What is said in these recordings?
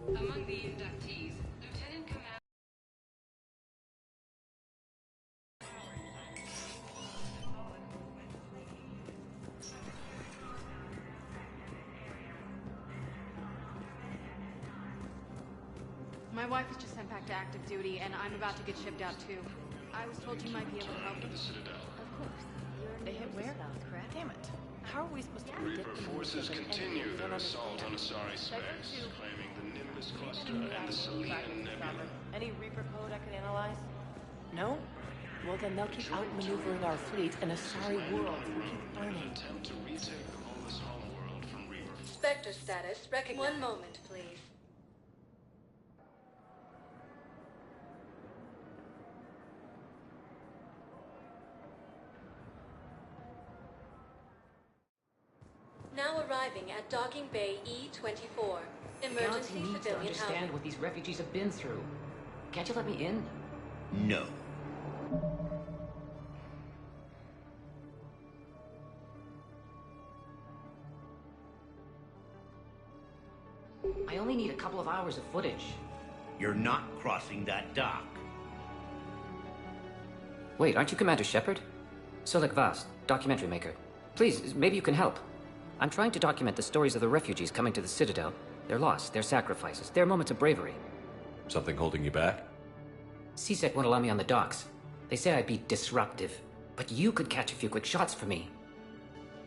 Among the inductees, Lieutenant Commander... My wife was just sent back to active duty, and I'm about to get shipped out too. I was told you might be able to help me. Of course. They hit where? Correct? Damn it. How are we supposed to Reaper predict the forces movements of an continue enemy? their Don't assault on understand. Asari space, claiming the Nimbus cluster and the Selenian Nebula. Any Reaper code I could analyze? No? Well, then they'll keep outmaneuvering our fleet, and Asari worlds will keep burning. Attempt to retake the Volus homeworld from Reaper. Spectre status recognized. One moment, please. Now arriving at Docking Bay E-24. Galaxy Emergency needs to civilian understand housing. what these refugees have been through. Can't you let me in? No. I only need a couple of hours of footage. You're not crossing that dock. Wait, aren't you Commander Shepard? Solik Vast, documentary maker. Please, maybe you can help. I'm trying to document the stories of the refugees coming to the Citadel. Their loss, their sacrifices, their moments of bravery. Something holding you back? CSEC won't allow me on the docks. They say I'd be disruptive. But you could catch a few quick shots for me.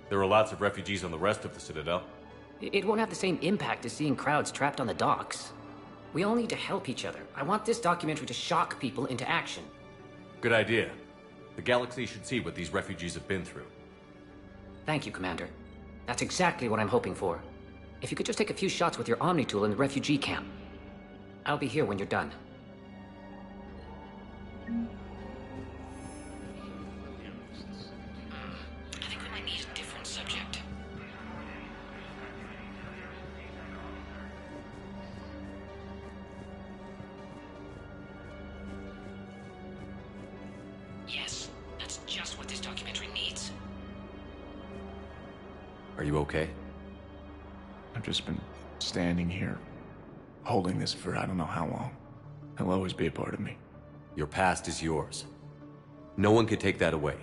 There are lots of refugees on the rest of the Citadel. It won't have the same impact as seeing crowds trapped on the docks. We all need to help each other. I want this documentary to shock people into action. Good idea. The galaxy should see what these refugees have been through. Thank you, Commander. That's exactly what I'm hoping for. If you could just take a few shots with your Omni tool in the refugee camp. I'll be here when you're done. I think we might need a different subject. Yes, that's just what this documentary needs. Are you okay? I've just been standing here, holding this for I don't know how long. He'll always be a part of me. Your past is yours. No one can take that away.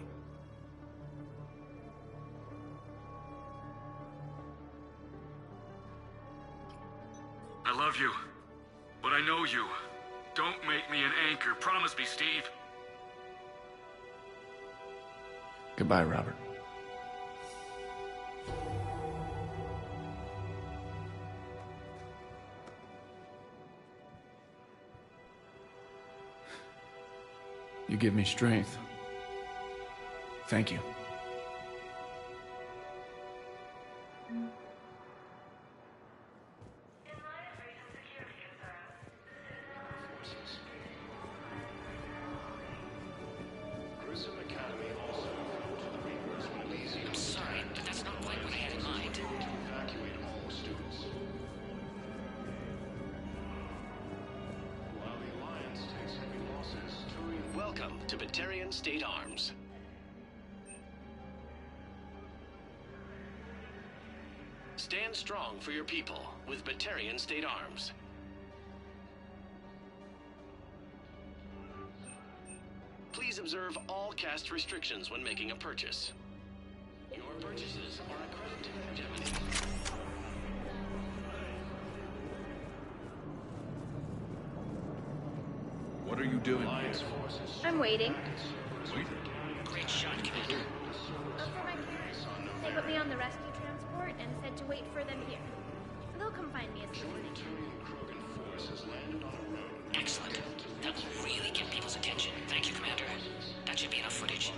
I love you, but I know you. Don't make me an anchor. Promise me, Steve. Goodbye, Robert. You give me strength. Thank you. Grissom Academy also informed the Reapers when Elysium I'm sorry, but that's not quite what I had in mind. evacuate all students. While the Alliance takes heavy losses, Turian... Welcome to Batarian State Arms. Stand strong for your people with Batarian State Arms. Please observe all caste restrictions when making a purchase. Your purchases are a credit to Gemini. What are you doing here? I'm waiting. Great shot, Commander. For my parents. They put me on the rescue transport and said to wait for them here. They'll come find me as soon as they can. Krogan force has landed on a road. Excellent. That will really get people's attention. Thank you, Commander. That should be enough footage.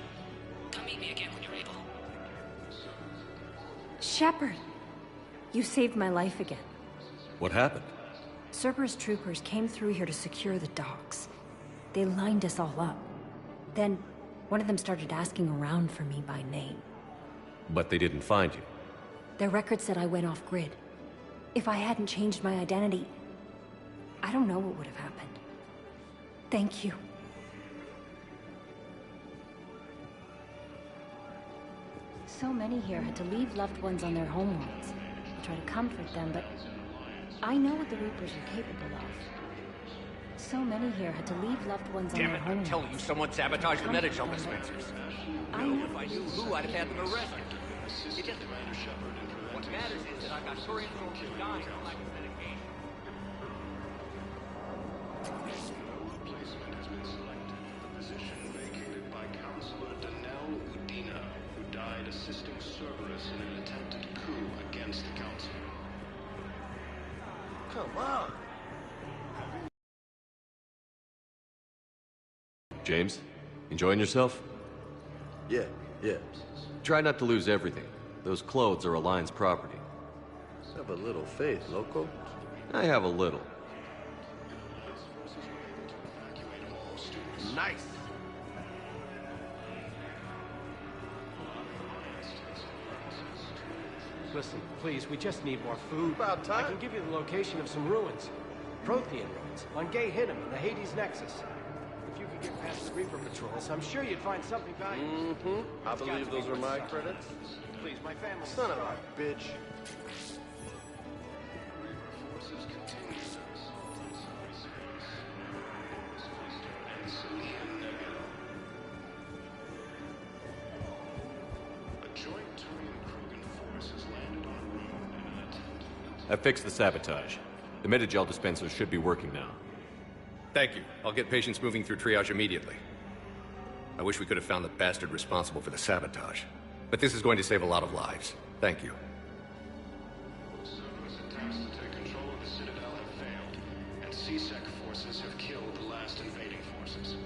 Come meet me again when you're able. Shepard! You saved my life again. What happened? Cerberus troopers came through here to secure the docks. They lined us all up. Then, one of them started asking around for me by name. But they didn't find you. Their record said I went off-grid. If I hadn't changed my identity, I don't know what would have happened. Thank you. So many here had to leave loved ones on their homeworlds. I try to comfort them, but I know what the Reapers are capable of. So many here had to leave loved ones on Damn their it, I'm homelands. telling you, someone sabotaged the Metagel dispensers. I know. If I knew who, I'd have had them arrested. It just... What matters is that I've got Turian soldiers dying from lack of medication. Replacement has been selected. The position vacated by Counselor Danelle Udina, who died assisting Cerberus in an attempted coup against the Council. Come on! James, enjoying yourself? Yeah. Try not to lose everything. Those clothes are Alliance property. Have a little faith, loco. I have a little. Nice! Listen, please, we just need more food. About time. I can give you the location of some ruins. Prothean ruins, on Gay Hinnom in the Hades Nexus. If you could get past the Reaper patrols, I'm sure you'd find something valuable. I believe those are my credits. Please, my family. Son of a bitch. I fixed the sabotage. The Metagel dispensers should be working now. Thank you. I'll get patients moving through triage immediately. I wish we could have found the bastard responsible for the sabotage. But this is going to save a lot of lives. Thank you. Cerberus attempts to take control of the Citadel have failed, and C-Sec forces have killed the last invading forces.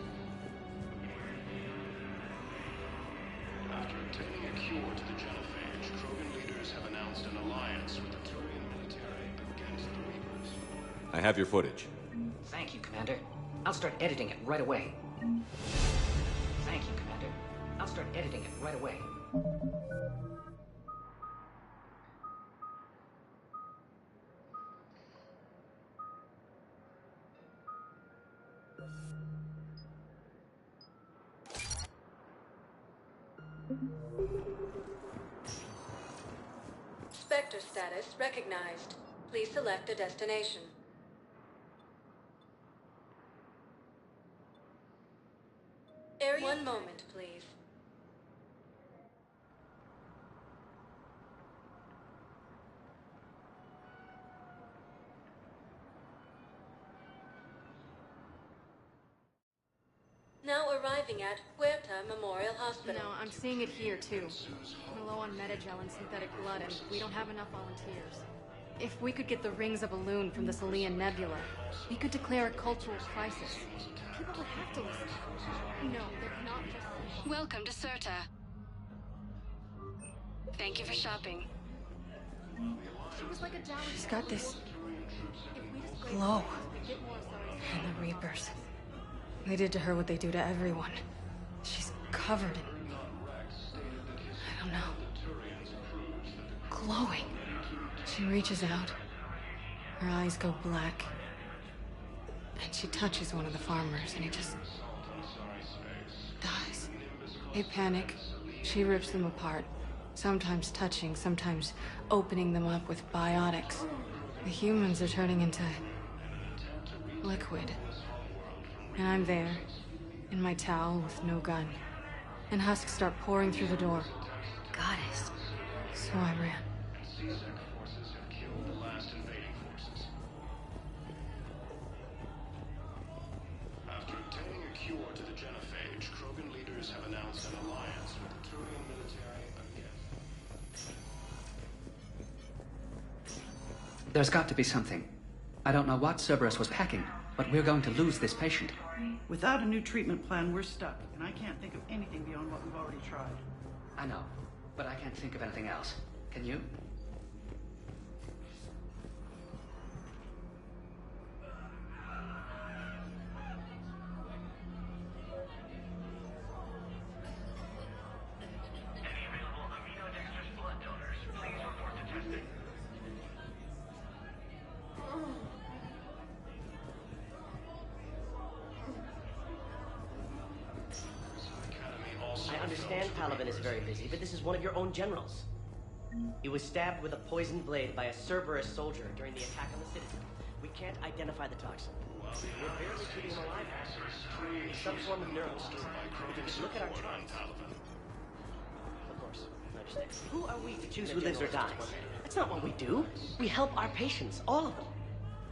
After obtaining a cure to the genophage, Krogan leaders have announced an alliance with the Turian military against the Reapers. I have your footage. Thank you, Commander. I'll start editing it right away. Thank you, Commander. I'll start editing it right away. Spectre status recognized. Please select a destination. Area. One moment, please. Now arriving at Huerta Memorial Hospital. No, I'm seeing it here, too. We're low on Metagel and synthetic blood, and we don't have enough volunteers. If we could get the rings of Elune from the Salian Nebula, we could declare a cultural crisis. People would have to listen. No, they're not just... Welcome to Serta. Thank you for shopping. She was like a down... She's got this glow. And the Reapers. They did to her what they do to everyone. She's covered in... I don't know. Glowing. She reaches out. Her eyes go black. And she touches one of the farmers, and he just... dies. They panic. She rips them apart. Sometimes touching, sometimes opening them up with biotics. The humans are turning into... liquid. And I'm there, in my towel with no gun. And husks start pouring through the door. Goddess. So I ran. C-Sec forces have killed the last invading forces. After obtaining a cure to the genophage, Krogan leaders have announced an alliance with the Turian military against... There's got to be something. I don't know what Cerberus was packing, but we're going to lose this patient. Without a new treatment plan, we're stuck, and I can't think of anything beyond what we've already tried. I know, but I can't think of anything else. Can you? I understand Palaven is very busy, but this is one of your own generals. He was stabbed with a poisoned blade by a Cerberus soldier during the attack on the Citadel. We can't identify the toxin. We're barely keeping him alive. It's some form of neuroscape. Look at our charts. Of course, I understand. Who are we to choose who lives or dies? That's not what we do. We help our patients, all of them.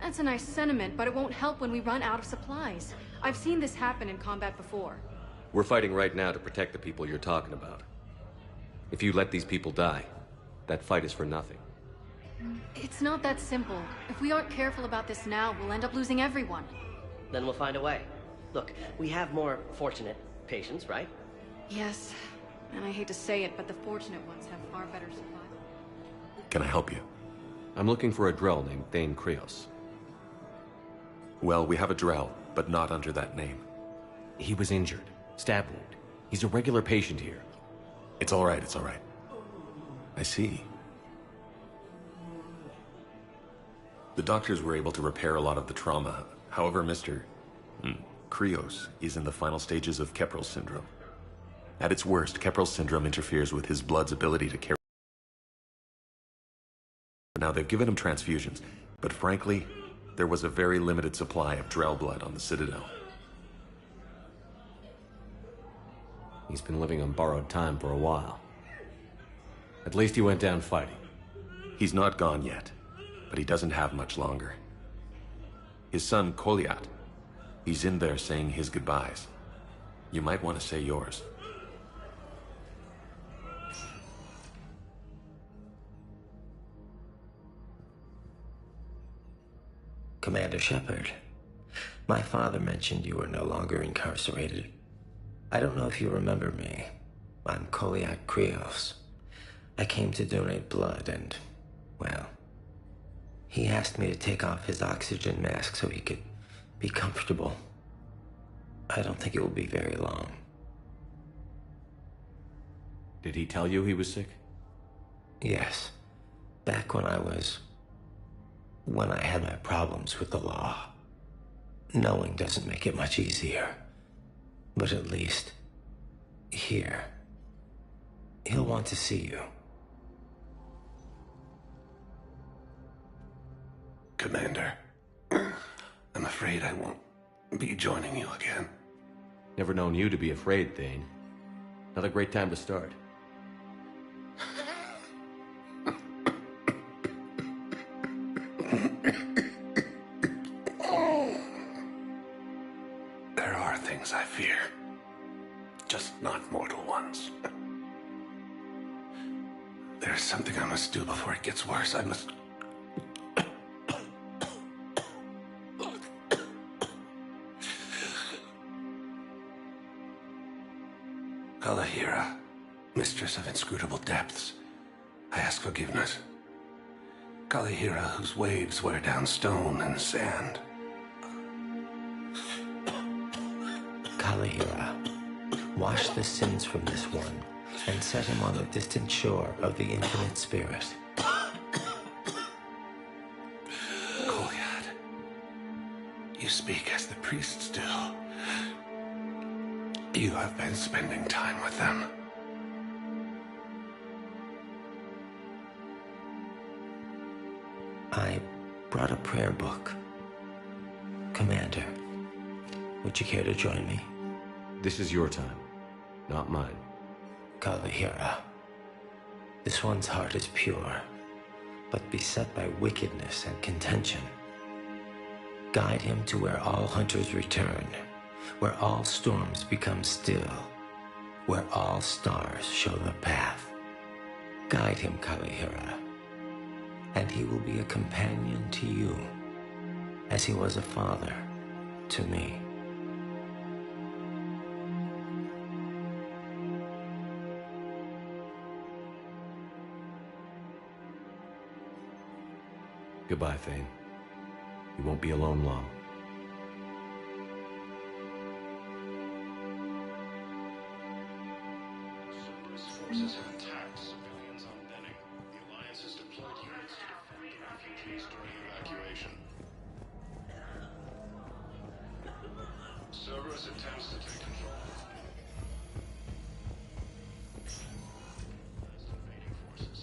That's a nice sentiment, but it won't help when we run out of supplies. I've seen this happen in combat before. We're fighting right now to protect the people you're talking about. If you let these people die, that fight is for nothing. It's not that simple. If we aren't careful about this now, we'll end up losing everyone. Then we'll find a way. Look, we have more fortunate patients, right? Yes, and I hate to say it, but the fortunate ones have far better survival. Can I help you? I'm looking for a Drell named Thane Krios. Well, we have a Drell, but not under that name. He was injured. Stab wound. He's a regular patient here. It's all right, it's all right. I see. The doctors were able to repair a lot of the trauma. However, Mr. Krios is in the final stages of Keprel syndrome. At its worst, Keprel syndrome interferes with his blood's ability to carry. Now, they've given him transfusions, but frankly, there was a very limited supply of Drell blood on the Citadel. He's been living on borrowed time for a while. At least he went down fighting. He's not gone yet, but he doesn't have much longer. His son, Kolyat, he's in there saying his goodbyes. You might want to say yours. Commander Shepard, my father mentioned you were no longer incarcerated. I don't know if you remember me. I'm Kolyat Krios. I came to donate blood and, well, he asked me to take off his oxygen mask so he could be comfortable. I don't think it will be very long. Did he tell you he was sick? Yes. Back when I had my problems with the law. Knowing doesn't make it much easier. But at least, here, he'll want to see you. Commander, I'm afraid I won't be joining you again. Never known you to be afraid, Thane. Another great time to start. There are things I fear. Just not mortal ones. There's something I must do before it gets worse. I must... Kalahira, mistress of inscrutable depths, I ask forgiveness. Kalahira, whose waves wear down stone and sand. Kalahira, wash the sins from this one and set him on the distant shore of the infinite spirit. Kolyat, you speak as the priests do. You have been spending time with them. I brought a prayer book. Commander, would you care to join me? This is your time, not mine. Kalahira, this one's heart is pure, but beset by wickedness and contention. Guide him to where all hunters return, where all storms become still, where all stars show the path. Guide him, Kalahira, and he will be a companion to you, as he was a father to me. Goodbye, Thane. You won't be alone long. Forces have attacked civilians on Benning. The Alliance has deployed units to defend the refugees during evacuation. Cerberus attempts to take control. Invading forces.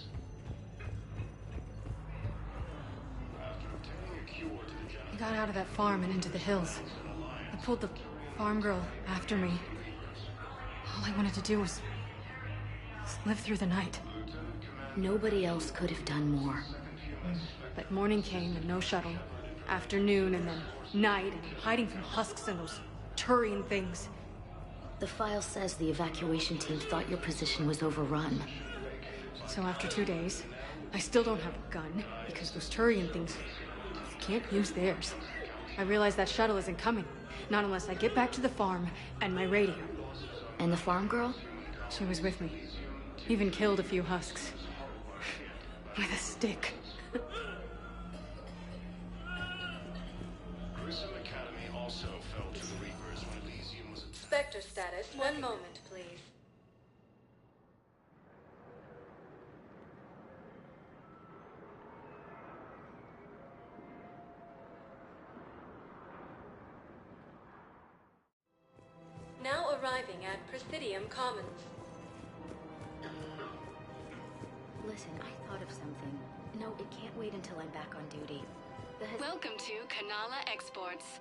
got out of that farm and into the hills. I pulled the farm girl after me. All I wanted to do was live through the night. Nobody else could have done more. But morning came and no shuttle. Afternoon and then night, and I'm hiding from husks and those Turian things. The file says the evacuation team thought your position was overrun. So after 2 days, I still don't have a gun, because those Turian things, you can't use theirs. I realize that shuttle isn't coming, not unless I get back to the farm and my radio. And the farm girl? She was with me. Even killed a few husks. With a stick. Grissom Academy also fell to the Reapers when Elysium was attacked. Spectre status. 1 moment, please. Now arriving at Presidium Commons. Listen, I thought of something. No, it can't wait until I'm back on duty. Welcome to Kanala Exports.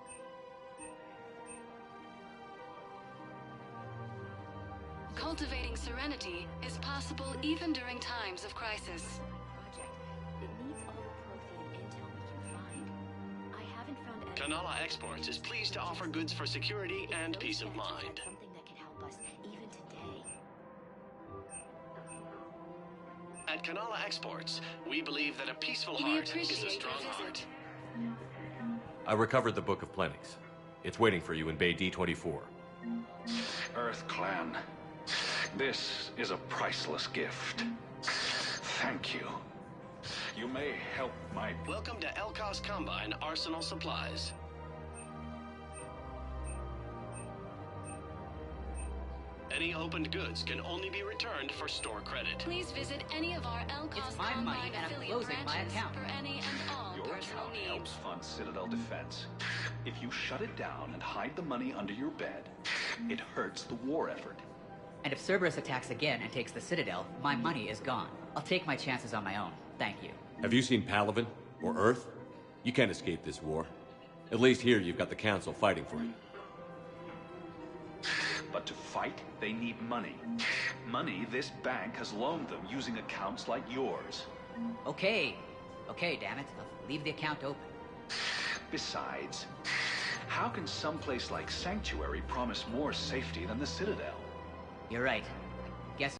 Cultivating serenity is possible even during times of crisis. It needs all the Prothean intel we can find. I haven't found any... Kanala Exports is pleased to offer goods for security and peace of mind. Something that can help us even today. At Kanala Exports, we believe that a peaceful heart is a strong heart. I recovered the Book of Plenix. It's waiting for you in Bay D24. Earth Clan, this is a priceless gift. Thank you. You may help my... Welcome to Elkos Combine Arsenal Supplies. Any opened goods can only be returned for store credit. Please visit any of our Elkos Combine affiliate branches for any and all Your personal account needs. helps fund Citadel defense. If you shut it down and hide the money under your bed, it hurts the war effort. And if Cerberus attacks again and takes the Citadel, my money is gone. I'll take my chances on my own. Thank you. Have you seen Palaven? Or Earth? You can't escape this war. At least here you've got the Council fighting for you. But to fight, they need money. Money this bank has loaned them using accounts like yours. Okay. Okay, damn it. I'll leave the account open. Besides, how can someplace like Sanctuary promise more safety than the Citadel? You're right. Guess...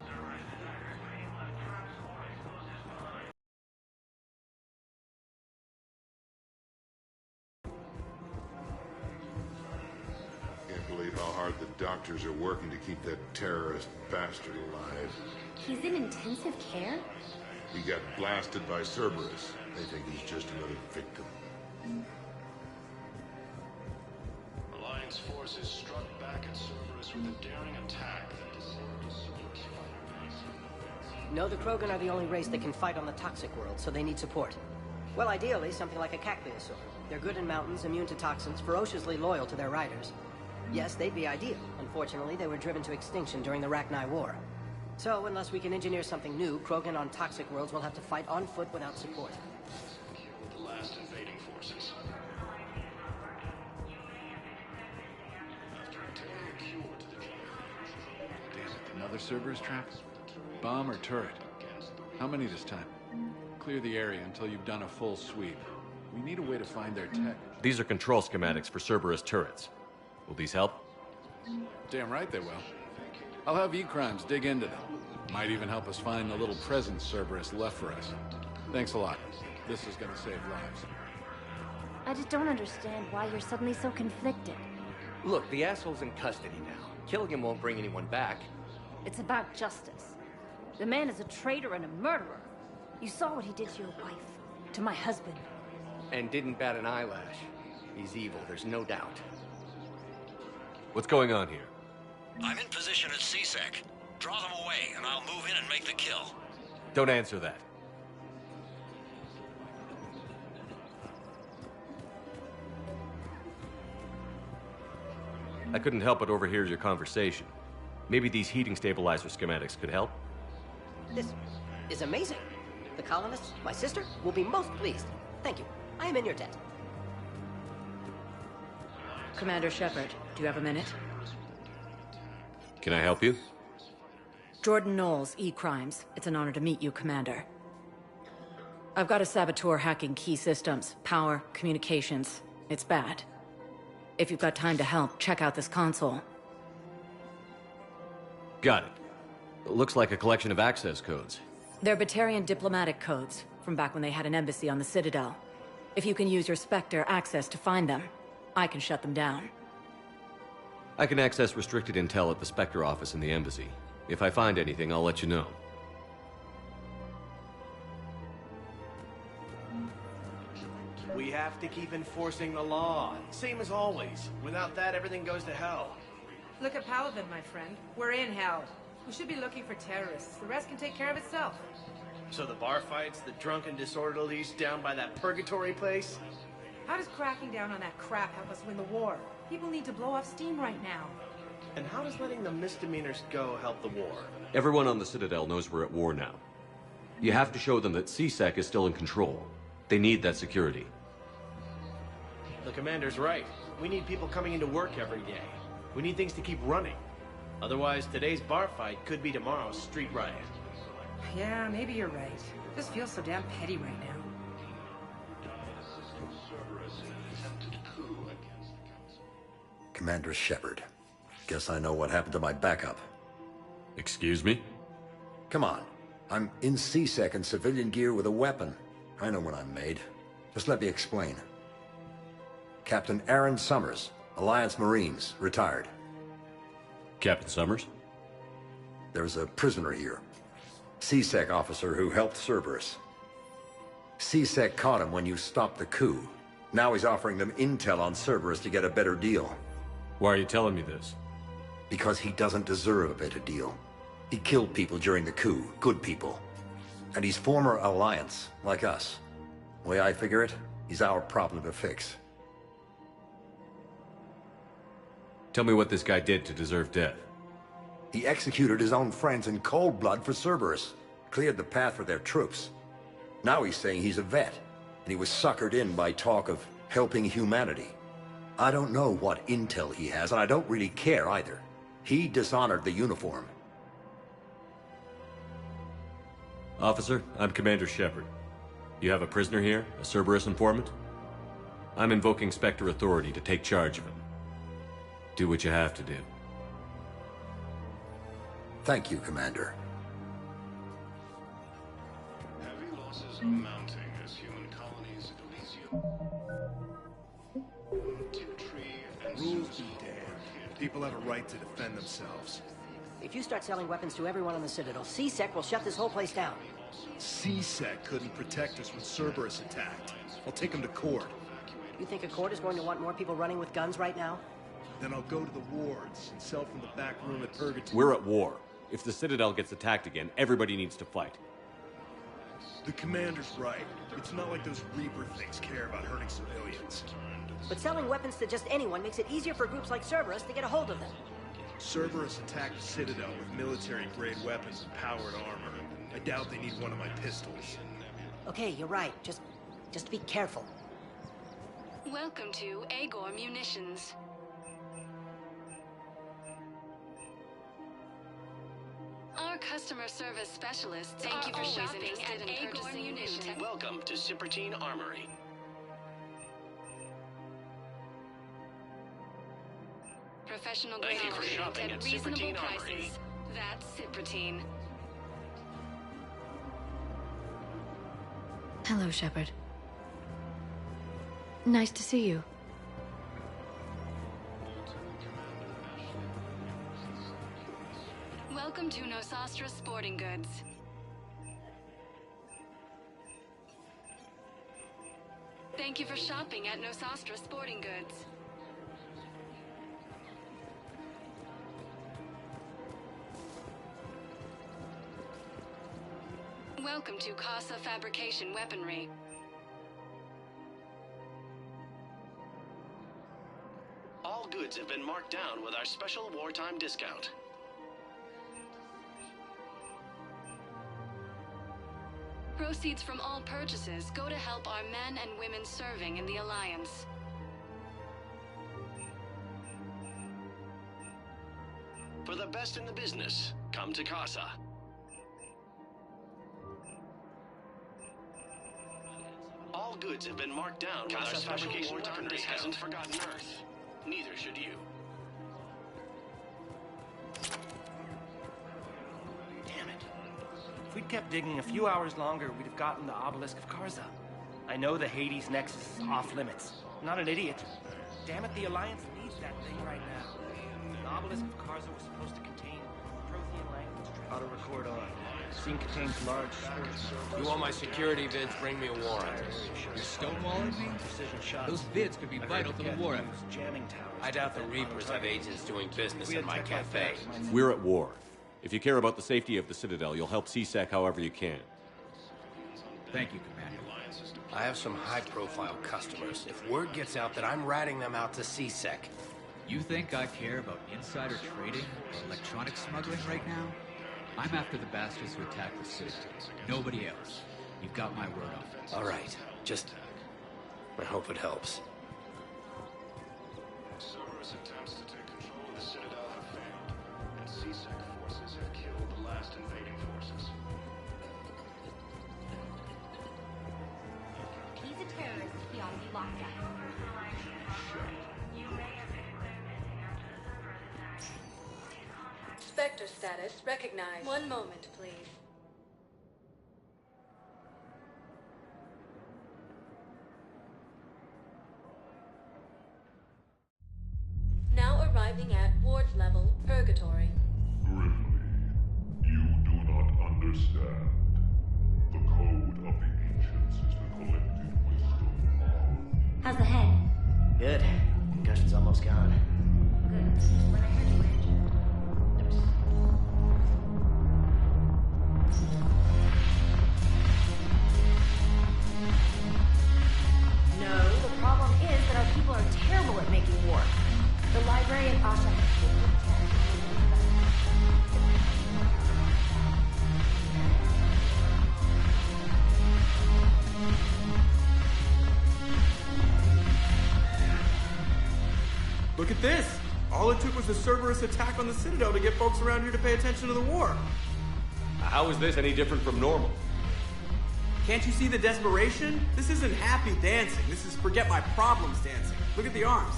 Can't believe how hard the doctors are working to keep that terrorist bastard alive. He's in intensive care? He got blasted by Cerberus. They think he's just another victim. Alliance forces struck back at Cerberus with a daring attack that disarmed Cerberus fighter. No, the Krogan are the only race that can fight on the toxic world, so they need support. Well, ideally, something like a Cacliosaur. They're good in mountains, immune to toxins, ferociously loyal to their riders. Yes, they'd be ideal. Unfortunately, they were driven to extinction during the Rachni War. So, unless we can engineer something new, Krogan on toxic worlds will have to fight on foot without support. Killed the last invading forces. After obtaining a cure to the Damn it, another Cerberus trap? Bomb or turret? How many this time? Clear the area until you've done a full sweep. We need a way to find their tech. These are control schematics for Cerberus turrets. Will these help? Damn right they will. I'll have E-Crimes dig into them. Might even help us find the little presents Cerberus left for us. Thanks a lot. This is gonna save lives. I just don't understand why you're suddenly so conflicted. Look, the asshole's in custody now. Killing him won't bring anyone back. It's about justice. The man is a traitor and a murderer. You saw what he did to your wife, to my husband. And didn't bat an eyelash. He's evil, there's no doubt. What's going on here? I'm in position at CSEC. Draw them away, and I'll move in and make the kill. Don't answer that. I couldn't help but overhear your conversation. Maybe these heating stabilizer schematics could help? This is amazing. The colonists, my sister, will be most pleased. Thank you. I am in your debt. Commander Shepard, do you have a minute? Can I help you? Jordan Knowles, E-Crimes. It's an honor to meet you, Commander. I've got a saboteur hacking key systems, power, communications. It's bad. If you've got time to help, check out this console. Got it. Looks like a collection of access codes. They're Batarian diplomatic codes, from back when they had an embassy on the Citadel. If you can use your Spectre access to find them, I can shut them down. I can access restricted intel at the Spectre office in the embassy. If I find anything, I'll let you know. We have to keep enforcing the law. Same as always. Without that, everything goes to hell. Look at Paladin, my friend. We're in hell. We should be looking for terrorists. The rest can take care of itself. So the bar fights, the drunken disorderlies down by that purgatory place? How does cracking down on that crap help us win the war? People need to blow off steam right now. And how does letting the misdemeanors go help the war? Everyone on the Citadel knows we're at war now. You have to show them that C-Sec is still in control. They need that security. The commander's right. We need people coming into work every day. We need things to keep running. Otherwise, today's bar fight could be tomorrow's street riot. Yeah, maybe you're right. This feels so damn petty right now. Commander Shepard. Guess I know what happened to my backup. Excuse me? Come on. I'm in C-Sec in civilian gear with a weapon. I know when I'm made. Just let me explain. Captain Aaron Summers, Alliance Marines, retired. Captain Summers? There's a prisoner here. C-Sec officer who helped Cerberus. C-Sec caught him when you stopped the coup. Now he's offering them intel on Cerberus to get a better deal. Why are you telling me this? Because he doesn't deserve a better deal. He killed people during the coup, good people. And he's former Alliance, like us. The way I figure it, he's our problem to fix. Tell me what this guy did to deserve death. He executed his own friends in cold blood for Cerberus. Cleared the path for their troops. Now he's saying he's a vet, and he was suckered in by talk of helping humanity. I don't know what intel he has, and I don't really care either. He dishonored the uniform. Officer, I'm Commander Shepard. You have a prisoner here, a Cerberus informant? I'm invoking Spectre authority to take charge of him. Do what you have to do. Thank you, Commander. Heavy losses are mounting as human colonies Elysium. Rules be damned. People have a right to defend themselves. If you start selling weapons to everyone on the Citadel, C-Sec will shut this whole place down. C-Sec couldn't protect us when Cerberus attacked. I'll take him to court. You think a court is going to want more people running with guns right now? Then I'll go to the wards and sell from the back room at Purgatory. We're at war. If the Citadel gets attacked again, everybody needs to fight. The commander's right. It's not like those Reaper things care about hurting civilians. But selling weapons to just anyone makes it easier for groups like Cerberus to get a hold of them. Cerberus attacked the Citadel with military-grade weapons and powered armor. I doubt they need one of my pistols. Okay, you're right. Just be careful. Welcome to Agor Munitions. Our customer service specialists Thank you for shopping at Agor Munitions. Welcome to Cipertine Armory. Professional grade Thank you for shopping at at reasonable Cipertine prices. Armory. That's Cipertine. Hello, Shepard. Nice to see you. Welcome to Nosastra Sporting Goods. Thank you for shopping at Nosastra Sporting Goods. Welcome to Casa Fabrication Weaponry. All goods have been marked down with our special wartime discount. Proceeds from all purchases go to help our men and women serving in the Alliance. best in the business, come to Casa. All goods have been marked down with our fabrication weapon hasn't forgotten Earth. Neither should you. Damn it. If we'd kept digging a few hours longer, we'd have gotten the obelisk of Karza. I know the Hades Nexus is off limits. I'm not an idiot. Damn it, the Alliance needs that thing right now. The obelisk of Karza was supposed to contain Prothean language. Auto-record on. Scene contains large stores. You want my security vids, bring me a warrant. You're stonewalling me? Precision shots. Those vids could be vital to the war effort. Jamming towers. I doubt the Reapers have agents doing business in my cafe. We're at war. If you care about the safety of the Citadel, you'll help CSEC however you can. Thank you, Commander. I have some high-profile customers. If word gets out that I'm ratting them out to CSEC. You think I care about insider trading or electronic smuggling right now? I'm after the bastards who attacked the Citadel. Nobody else. You've got my word on it. All right. Just... I hope it helps. Cerberus attempts to take control of the Citadel have failed, and CSEC forces have killed the last invading forces. He's a terrorist. He ought to be locked up. Spectre status recognized. One moment, please. Now arriving at ward level Purgatory. Grimly, you do not understand. The code of the ancients is the collected wisdom of... How's the head? Good. Concussion's almost gone. Good. When I heard you were injured, there was... No, the problem is that our people are terrible at making war. The library at Asha has taken the test. Look at this! All it took was a Cerberus attack on the Citadel to get folks around here to pay attention to the war. How is this any different from normal? Can't you see the desperation? This isn't happy dancing. This is forget my problems dancing. Look at the arms.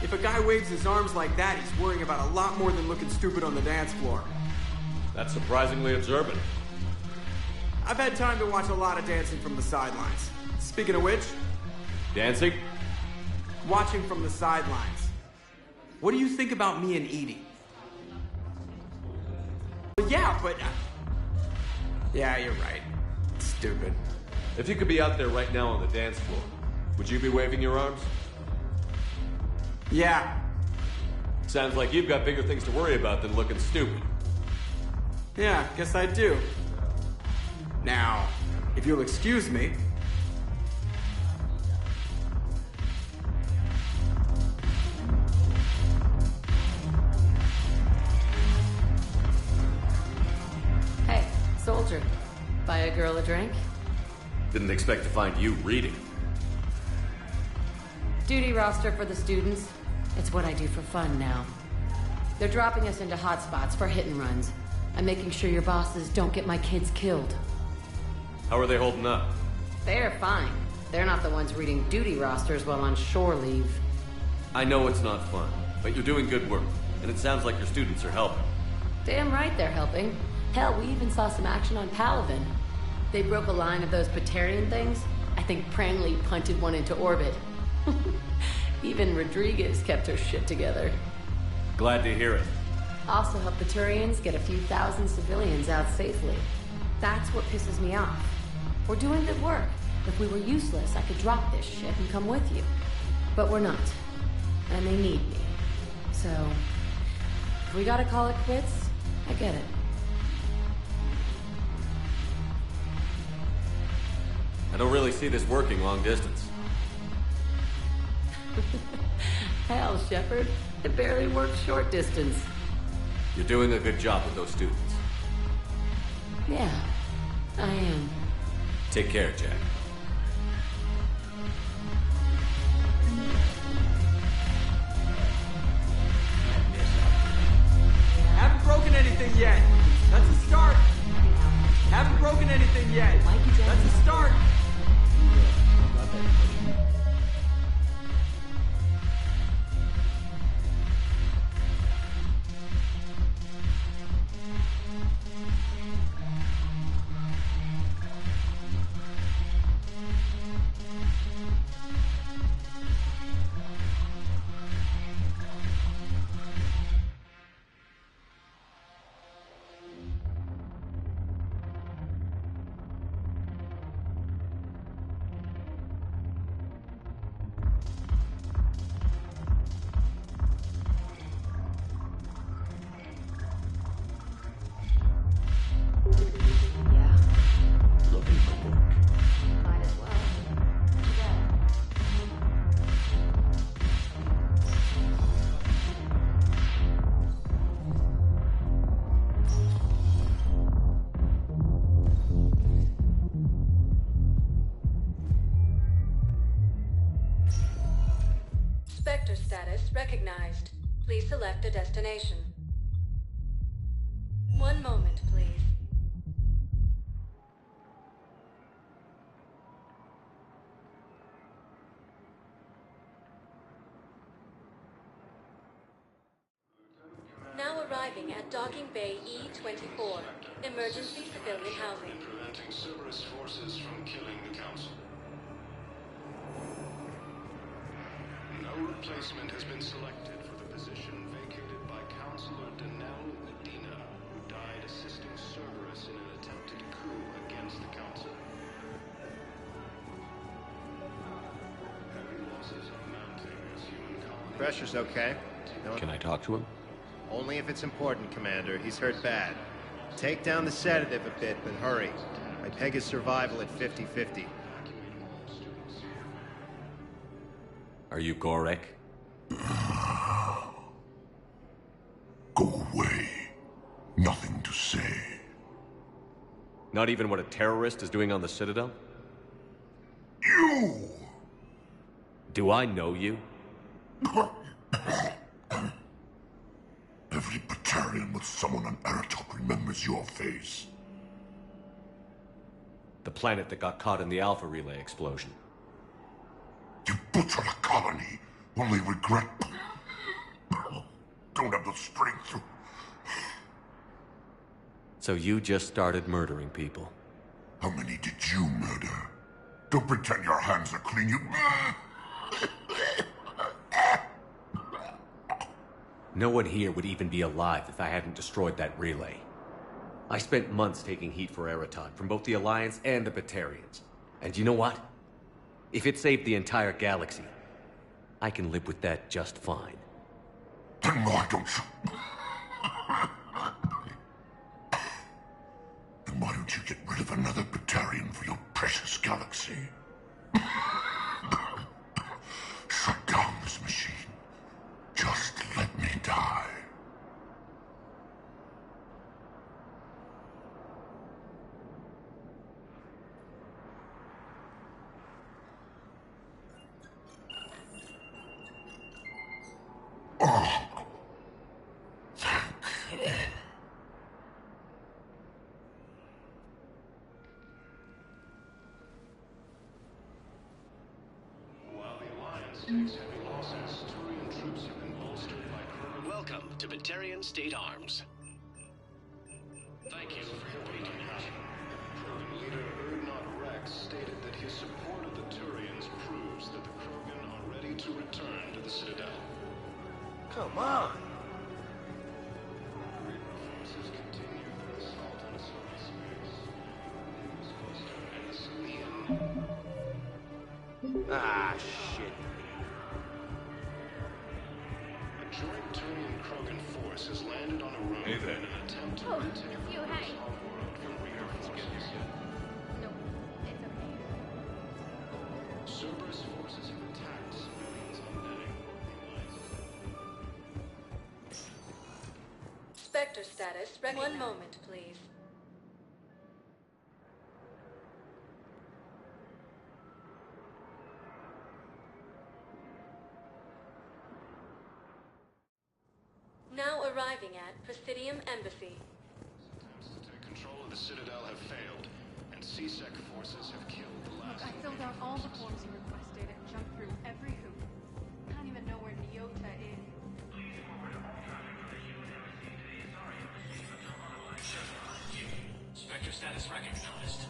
If a guy waves his arms like that, he's worrying about a lot more than looking stupid on the dance floor. That's surprisingly observant. I've had time to watch a lot of dancing from the sidelines. Speaking of which... Dancing? Watching from the sidelines. What do you think about me and Edie? Well, yeah, but... Yeah, you're right. Stupid. If you could be out there right now on the dance floor, would you be waving your arms? Yeah. Sounds like you've got bigger things to worry about than looking stupid. Yeah, guess I do. Now, if you'll excuse me... Hey, soldier. Buy a girl a drink? Didn't expect to find you reading. Duty roster for the students. It's what I do for fun now. They're dropping us into hotspots for hit and runs. I'm making sure your bosses don't get my kids killed. How are they holding up? They're fine. They're not the ones reading duty rosters while on shore leave. I know it's not fun, but you're doing good work, and it sounds like your students are helping. Damn right they're helping. Hell, we even saw some action on Palaven. They broke a line of those Praetorian things. I think Prangley punted one into orbit. Even Rodriguez kept her shit together. Glad to hear it. Also helped the Turians get a few thousand civilians out safely. That's what pisses me off. We're doing good work. If we were useless, I could drop this shit and come with you. But we're not. And they need me. So, if we gotta call it quits, I get it. I don't really see this working long distance. Hell, Shepard. It barely works short distance. You're doing a good job with those students. Yeah, I am. Take care, Jack. yet. That's a start. Haven't broken anything yet. That's a start. Spectre status recognized. Please select a destination. One moment, please. Now arriving at Docking Bay E-24. Emergency civilian housing. Preventing Cerberus forces from killing the Council. No replacement has been selected for the position vacated by Councilor Danelle Udina, who died assisting Cerberus in an attempted coup against the Council. Heavy losses are mounting as human colonies... Pressure's okay. Can I talk to him? Only if it's important, Commander. He's hurt bad. Take down the sedative a bit, but hurry. I peg his survival at 50-50. Are you Gorek? Go away. Nothing to say. Not even what a terrorist is doing on the Citadel? You! Do I know you? Every Batarian with someone on Aratok remembers your face. The planet that got caught in the Alpha Relay explosion. You butchered a colony, only regret... Don't have the strength to... So you just started murdering people? How many did you murder? Don't pretend your hands are clean, you... No one here would even be alive if I hadn't destroyed that relay. I spent months taking heat for Araton from both the Alliance and the Batarians. And you know what? If it saved the entire galaxy, I can live with that just fine. Then why don't you... Then why don't you get rid of another Batarian for your precious galaxy? Shut down this machine. Just let me die. Oh. While the Alliance takes heavy losses, Turian troops have been bolstered by Krogan. Welcome to Batarian State Arms. Thank you for your patronage. Krogan leader Urdnot Rex stated that his support of the Turians proves that the Krogan are ready to return to the Citadel. Come on! Forces continue their assault on Cerberus space. And the Salian... Ah, shit. A joint Turian-Krogan force has landed on a road in an attempt to retake it's you, hey. off-world from reinforcements. No, it's okay. Cerberus forces have attacked civilians on Netting. Spectre status recognized. One moment, please. Now arriving at Presidium Embassy. the Citadel have failed, and C-Sec forces have killed the last... Look, I filled out all the forms you requested and jumped through every hoop. I don't even know where Nyota is. Spectre status recognized.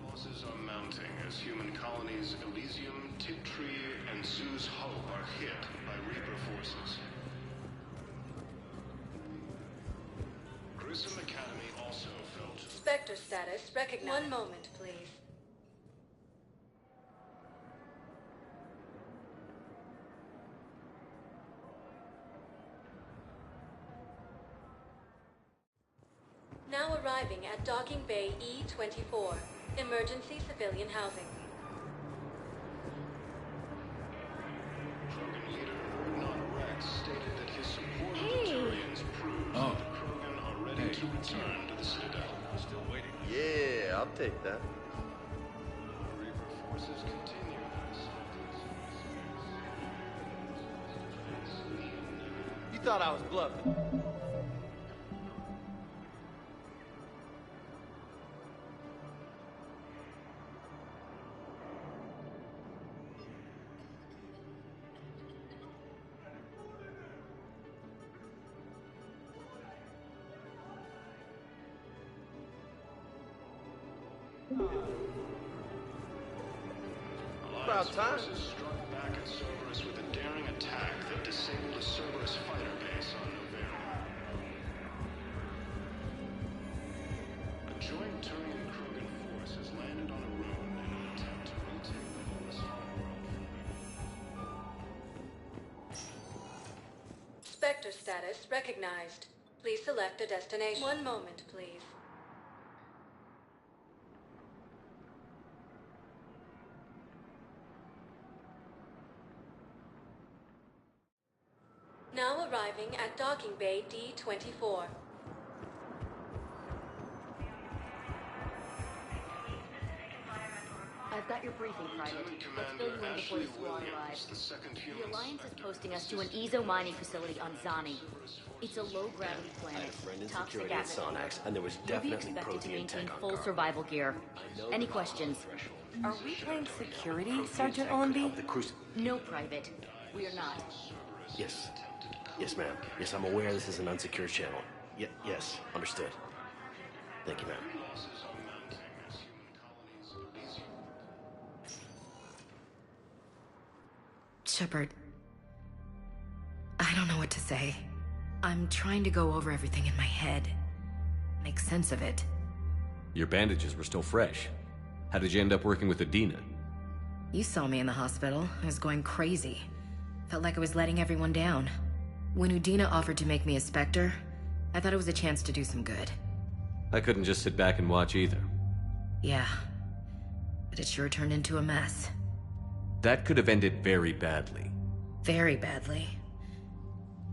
Losses are mounting as human colonies Elysium, Tiptree, and Zoo's Hope are hit by Reaper forces. Grissom Academy also felt... Spectre status recognized. One moment, please. Now arriving at Docking Bay E-24. Emergency civilian housing. Krogan leader Urdnot Rex stated that his support of the Turians proves that the Krogan are ready to return to the Citadel. Still waiting. Yeah, I'll take that. Reaper forces continue You thought I was bluffing. Alliance forces struck back at Cerberus with a daring attack that disabled a Cerberus fighter base on Noveria. A joint Turian-Krogan force has landed on Arun in an attempt to retake the Horus homeworld. Spectre status recognized. Please select a destination. One moment, please. Now arriving at Docking Bay D-24. I've got your briefing, Private. Let's fill you in before the squad arrives. The Alliance is posting us to an Ezo mining facility on Zani. It's a low-gravity planet. Toxic atmosphere. And there was You'll be definitely expected to protein maintain tech on full guard. survival gear. Any questions? Are we playing security, Sergeant Allenby? No, Private. We are not. Yes. Yes, ma'am. Yes, I'm aware this is an unsecured channel. Yes, understood. Thank you, ma'am. Shepard, I don't know what to say. I'm trying to go over everything in my head. Make sense of it. Your bandages were still fresh. How did you end up working with Adina? You saw me in the hospital. I was going crazy. Felt like I was letting everyone down. When Udina offered to make me a Spectre, I thought it was a chance to do some good. I couldn't just sit back and watch either. Yeah. But it sure turned into a mess. That could have ended very badly. Very badly.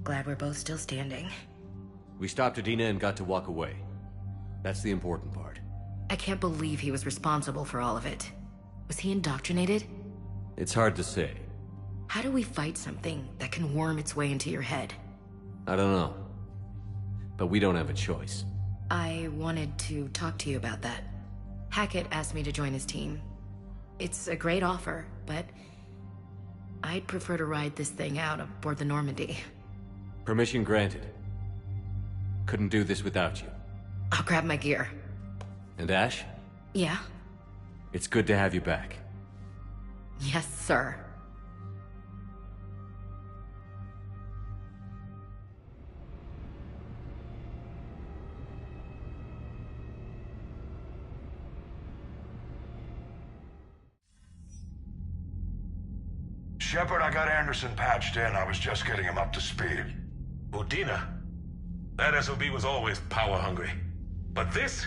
Glad we're both still standing. We stopped Adina and got to walk away. That's the important part. I can't believe he was responsible for all of it. Was he indoctrinated? It's hard to say. How do we fight something that can worm its way into your head? I don't know. But we don't have a choice. I wanted to talk to you about that. Hackett asked me to join his team. It's a great offer, but I'd prefer to ride this thing out aboard the Normandy. Permission granted. Couldn't do this without you. I'll grab my gear. And Ash? Yeah? It's good to have you back. Yes, sir. Shepard, I got Anderson patched in. I was just getting him up to speed. Udina? That SOB was always power-hungry. But this?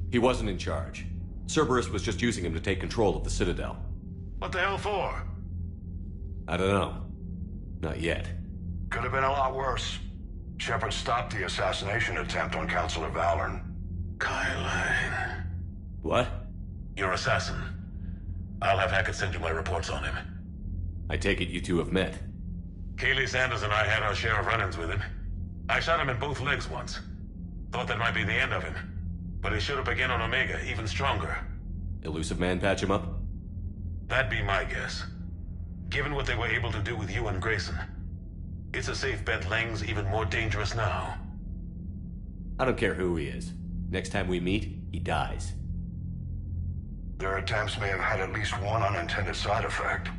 He wasn't in charge. Cerberus was just using him to take control of the Citadel. What the hell for? I don't know. Not yet. Could have been a lot worse. Shepard stopped the assassination attempt on Councilor Valorn. Kai Lang. What? Your assassin. I'll have Hackett send you my reports on him. I take it you two have met. Kaylee Sanders and I had our share of run-ins with him. I shot him in both legs once. Thought that might be the end of him. But he showed up again on Omega, even stronger. Elusive Man patch him up? That'd be my guess. Given what they were able to do with you and Grayson. It's a safe bet Lang's even more dangerous now. I don't care who he is. Next time we meet, he dies. Their attempts may have had at least one unintended side effect.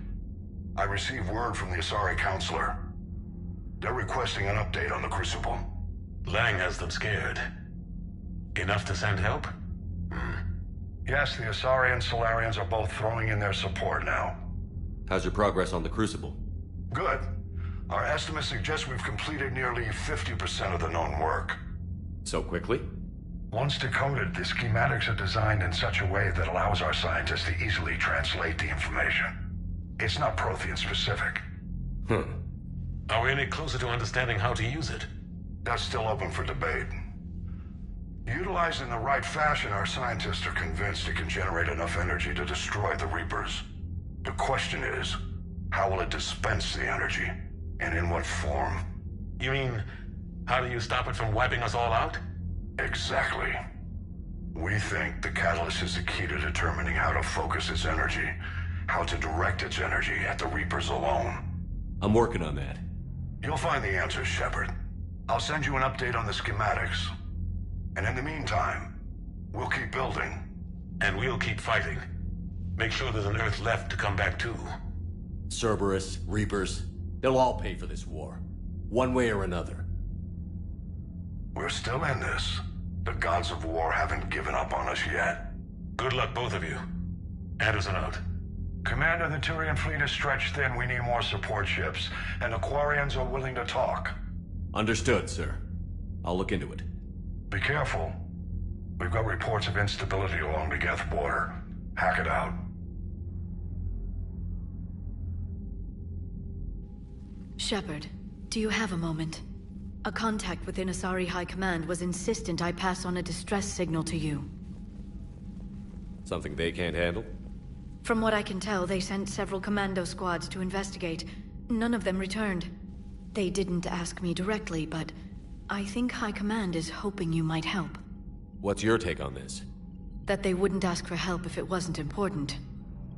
I received word from the Asari Councilor. They're requesting an update on the Crucible. Lang has them scared. Enough to send help? Yes, the Asari and Solarians are both throwing in their support now. How's your progress on the Crucible? Good. Our estimates suggest we've completed nearly 50% of the known work. So quickly? Once decoded, the schematics are designed in such a way that allows our scientists to easily translate the information. It's not Prothean specific. Are we any closer to understanding how to use it? That's still open for debate. Utilized in the right fashion, our scientists are convinced it can generate enough energy to destroy the Reapers. The question is, how will it dispense the energy? And in what form? You mean, how do you stop it from wiping us all out? Exactly. We think the catalyst is the key to determining how to focus its energy, how to direct its energy at the Reapers alone. I'm working on that. You'll find the answers, Shepard. I'll send you an update on the schematics. And in the meantime, we'll keep building. And we'll keep fighting. Make sure there's an Earth left to come back to. Cerberus, Reapers, they'll all pay for this war. One way or another. We're still in this. The gods of war haven't given up on us yet. Good luck, both of you. Anderson out. Commander, the Turian fleet is stretched thin. We need more support ships. And the Quarians are willing to talk. Understood, sir. I'll look into it. Be careful. We've got reports of instability along the Geth border. Hack it out. Shepard, do you have a moment? A contact within Asari High Command was insistent I pass on a distress signal to you. Something they can't handle? From what I can tell, they sent several commando squads to investigate. None of them returned. They didn't ask me directly, but I think High Command is hoping you might help. What's your take on this? That they wouldn't ask for help if it wasn't important.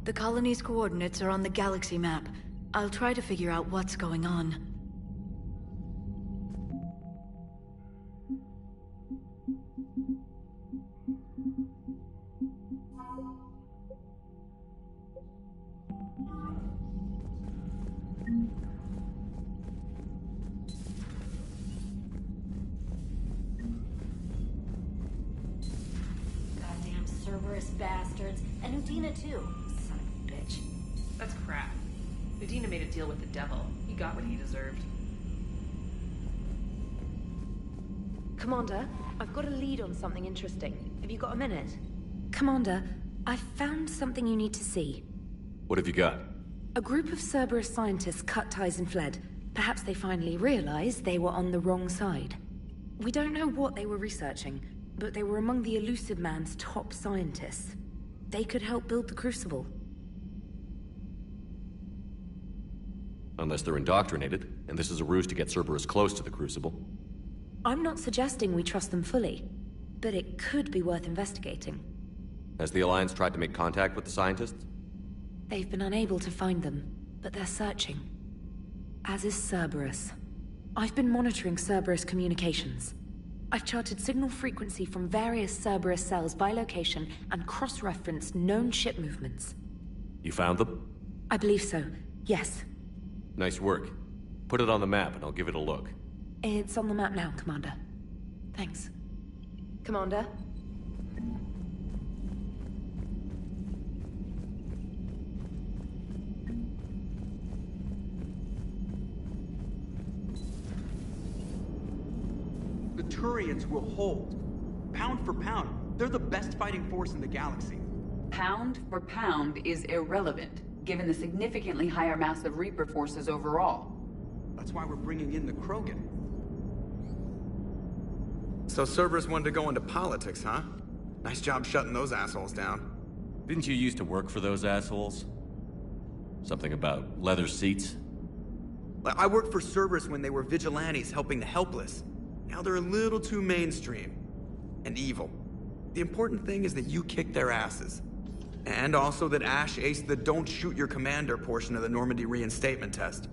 The colony's coordinates are on the galaxy map. I'll try to figure out what's going on. Goddamn Cerberus bastards. And Udina too. Son of a bitch. That's crap. Udina made a deal with the devil. He got what he deserved. Commander, I've got a lead on something interesting. Have you got a minute? Commander, I've found something you need to see. What have you got? A group of Cerberus scientists cut ties and fled. Perhaps they finally realized they were on the wrong side. We don't know what they were researching, but they were among the Elusive Man's top scientists. They could help build the Crucible. Unless they're indoctrinated, and this is a ruse to get Cerberus close to the Crucible. I'm not suggesting we trust them fully, but it could be worth investigating. Has the Alliance tried to make contact with the scientists? They've been unable to find them, but they're searching. As is Cerberus. I've been monitoring Cerberus communications. I've charted signal frequency from various Cerberus cells by location and cross-referenced known ship movements. You found them? I believe so, yes. Nice work. Put it on the map and I'll give it a look. It's on the map now, Commander. Thanks. Commander? The Turians will hold. Pound for pound, they're the best fighting force in the galaxy. Pound for pound is irrelevant, given the significantly higher mass of Reaper forces overall. That's why we're bringing in the Krogan. So Cerberus wanted to go into politics, huh? Nice job shutting those assholes down. Didn't you used to work for those assholes? Something about leather seats? I worked for Cerberus when they were vigilantes helping the helpless. Now they're a little too mainstream. And evil. The important thing is that you kicked their asses. And also that Ash aced the don't shoot your commander portion of the Normandy reinstatement test.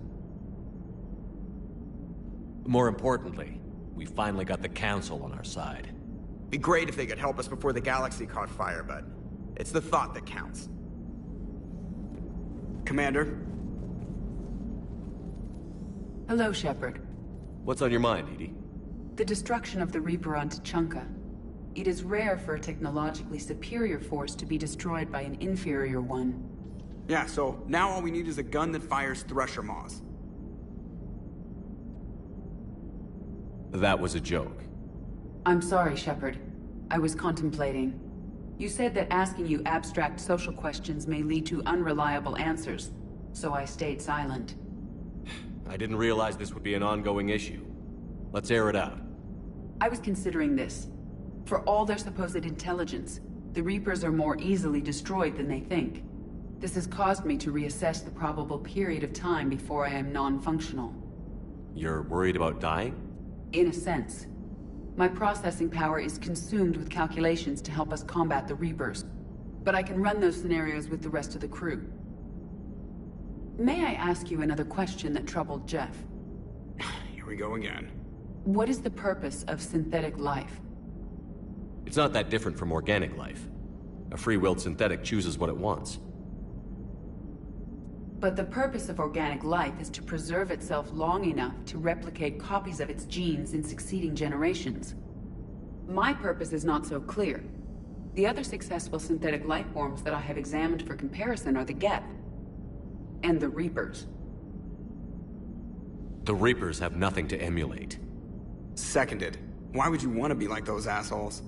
More importantly, we finally got the Council on our side. Be great if they could help us before the galaxy caught fire, but it's the thought that counts. Commander? Hello, Shepard. What's on your mind, EDI? The destruction of the Reaper on Tuchanka. It is rare for a technologically superior force to be destroyed by an inferior one. Yeah, so now all we need is a gun that fires Thresher Maws. That was a joke. I'm sorry, Shepard. I was contemplating. You said that asking you abstract social questions may lead to unreliable answers, so I stayed silent. I didn't realize this would be an ongoing issue. Let's air it out. I was considering this. For all their supposed intelligence, the Reapers are more easily destroyed than they think. This has caused me to reassess the probable period of time before I am non-functional. You're worried about dying? In a sense. My processing power is consumed with calculations to help us combat the Reapers, but I can run those scenarios with the rest of the crew. May I ask you another question that troubled Jeff? Here we go again. What is the purpose of synthetic life? It's not that different from organic life. A free-willed synthetic chooses what it wants. But the purpose of organic life is to preserve itself long enough to replicate copies of its genes in succeeding generations. My purpose is not so clear. The other successful synthetic life forms that I have examined for comparison are the Geth and the Reapers. The Reapers have nothing to emulate. Seconded. Why would you want to be like those assholes?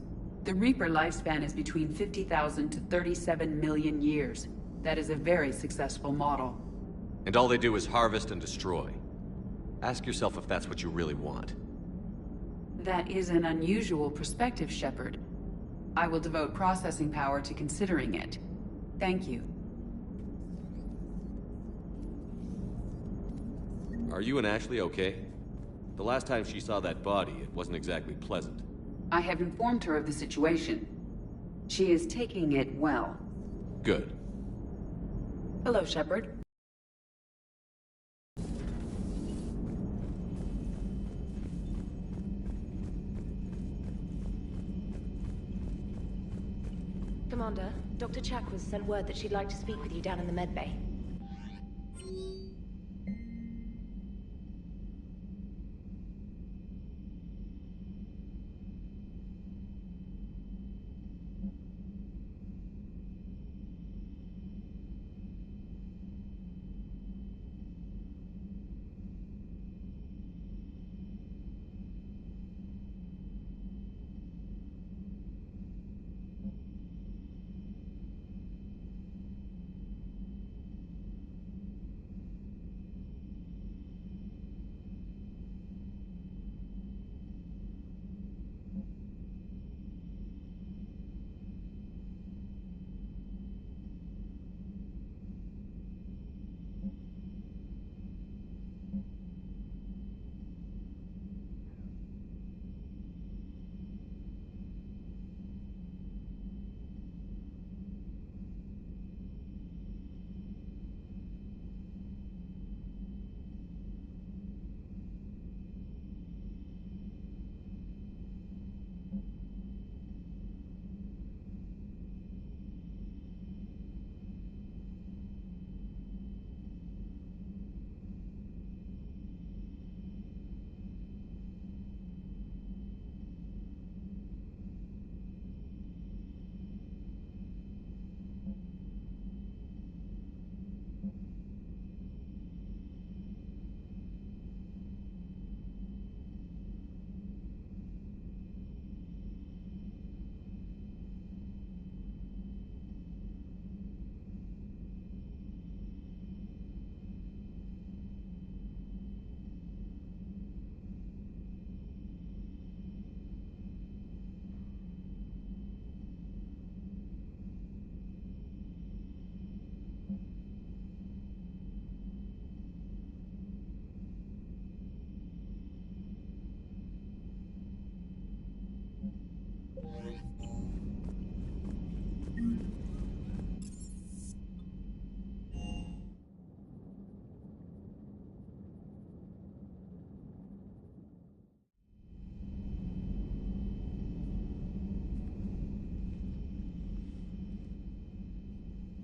The Reaper lifespan is between 50,000 to 37 million years. That is a very successful model. And all they do is harvest and destroy. Ask yourself if that's what you really want. That is an unusual perspective, Shepard. I will devote processing power to considering it. Thank you. Are you and Ashley okay? The last time she saw that body, it wasn't exactly pleasant. I have informed her of the situation. She is taking it well. Good. Hello, Shepard. Commander, Dr. Chakwas sent word that she'd like to speak with you down in the medbay.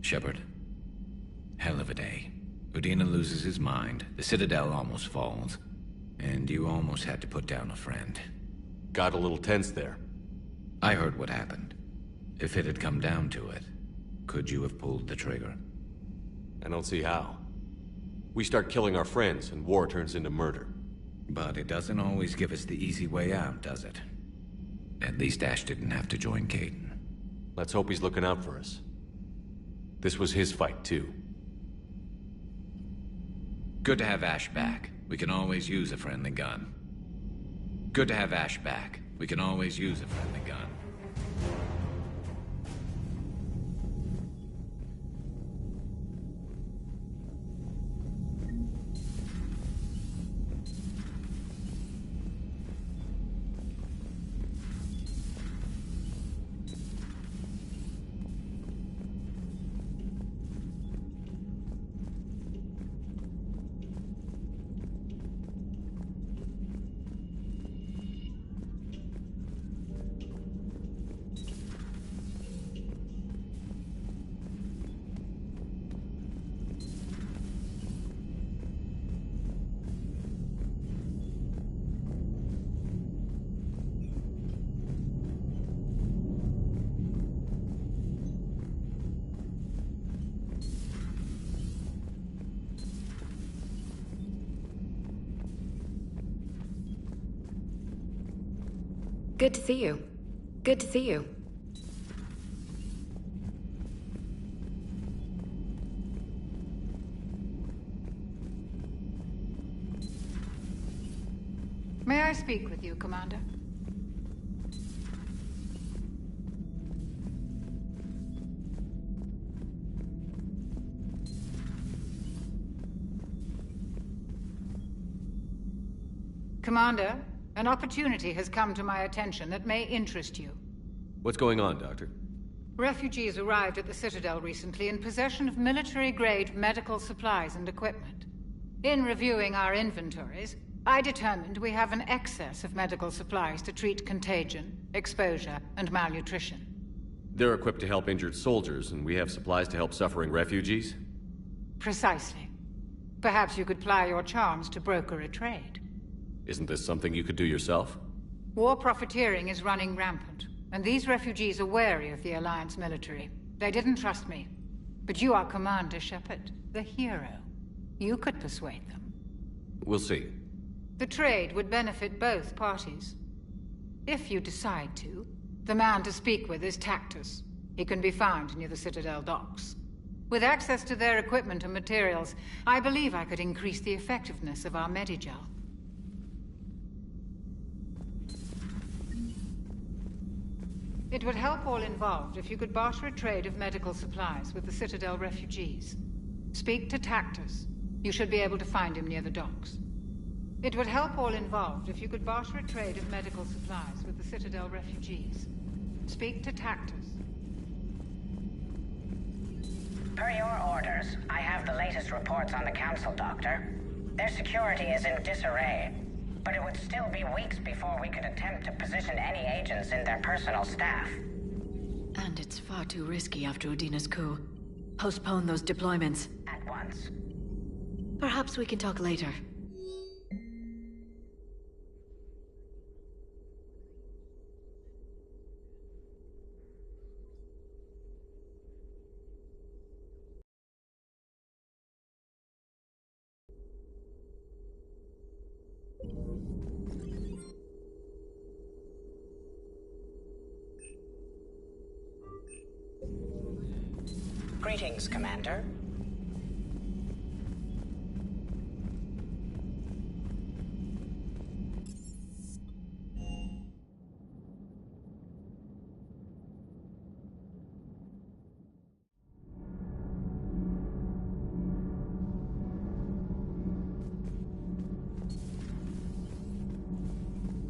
Shepard. Hell of a day. Udina loses his mind, the Citadel almost falls, and you almost had to put down a friend. Got a little tense there. I heard what happened. If it had come down to it, could you have pulled the trigger? I don't see how. We start killing our friends, and war turns into murder. But it doesn't always give us the easy way out, does it? At least Ash didn't have to join Kaidan. Let's hope he's looking out for us. This was his fight, too. Good to have Ash back. We can always use a friendly gun. Good to have Ash back. We can always use a friendly gun. Good to see you. Good to see you. May I speak with you, Commander? Commander, an opportunity has come to my attention that may interest you. What's going on, Doctor? Refugees arrived at the Citadel recently in possession of military-grade medical supplies and equipment. In reviewing our inventories, I determined we have an excess of medical supplies to treat contagion, exposure, and malnutrition. They're equipped to help injured soldiers, and we have supplies to help suffering refugees? Precisely. Perhaps you could ply your charms to broker a trade. Isn't this something you could do yourself? War profiteering is running rampant, and these refugees are wary of the Alliance military. They didn't trust me. But you are Commander Shepard, the hero. You could persuade them. We'll see. The trade would benefit both parties. If you decide to, the man to speak with is Tactus. He can be found near the Citadel docks. With access to their equipment and materials, I believe I could increase the effectiveness of our Medigel. It would help all involved if you could barter a trade of medical supplies with the Citadel refugees. Speak to Tactus. You should be able to find him near the docks. It would help all involved if you could barter a trade of medical supplies with the Citadel refugees. Speak to Tactus. Per your orders, I have the latest reports on the Council, Doctor. Their security is in disarray, but it would still be weeks before we could attempt to position any agents in their personal staff. And it's far too risky after Udina's coup. Postpone those deployments. At once. Perhaps we can talk later. Greetings, Commander.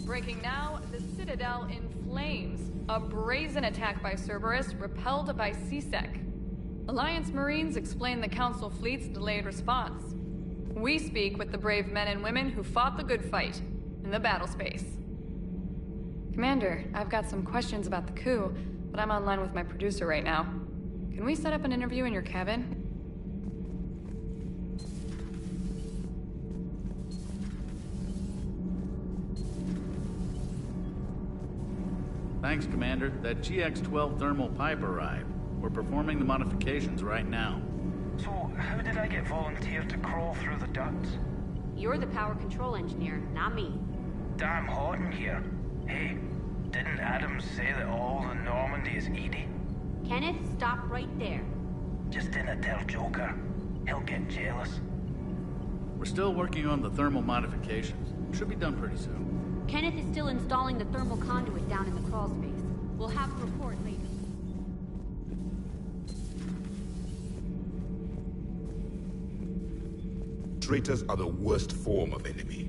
Breaking now, the Citadel in flames. A brazen attack by Cerberus, repelled by C-Sec. Alliance Marines explain the Council fleet's delayed response. We speak with the brave men and women who fought the good fight in the battle space. Commander, I've got some questions about the coup, but I'm online with my producer right now. Can we set up an interview in your cabin? Thanks, Commander. That GX-12 thermal pipe arrived. We're performing the modifications right now. So, how did I get volunteered to crawl through the ducts? You're the power control engineer, not me. Damn hot in here. Hey, didn't Adams say that all the Normandy is Edie? Kenneth, stop right there. Just didn't tell Joker. He'll get jealous. We're still working on the thermal modifications. Should be done pretty soon. Kenneth is still installing the thermal conduit down in the crawl space. We'll have a report later. Traitors are the worst form of enemy.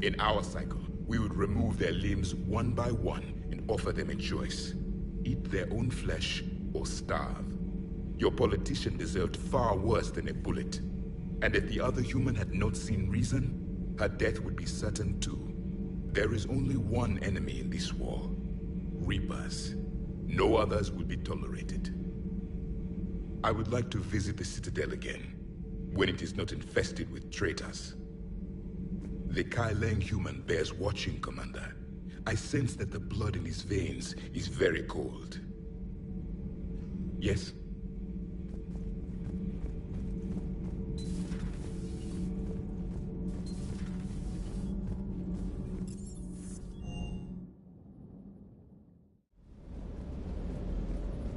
In our cycle, we would remove their limbs one by one and offer them a choice. Eat their own flesh or starve. Your politician deserved far worse than a bullet. And if the other human had not seen reason, her death would be certain too. There is only one enemy in this war. Reapers. No others will be tolerated. I would like to visit the Citadel again, when it is not infested with traitors. The Kai Leng human bears watching, Commander. I sense that the blood in his veins is very cold. Yes?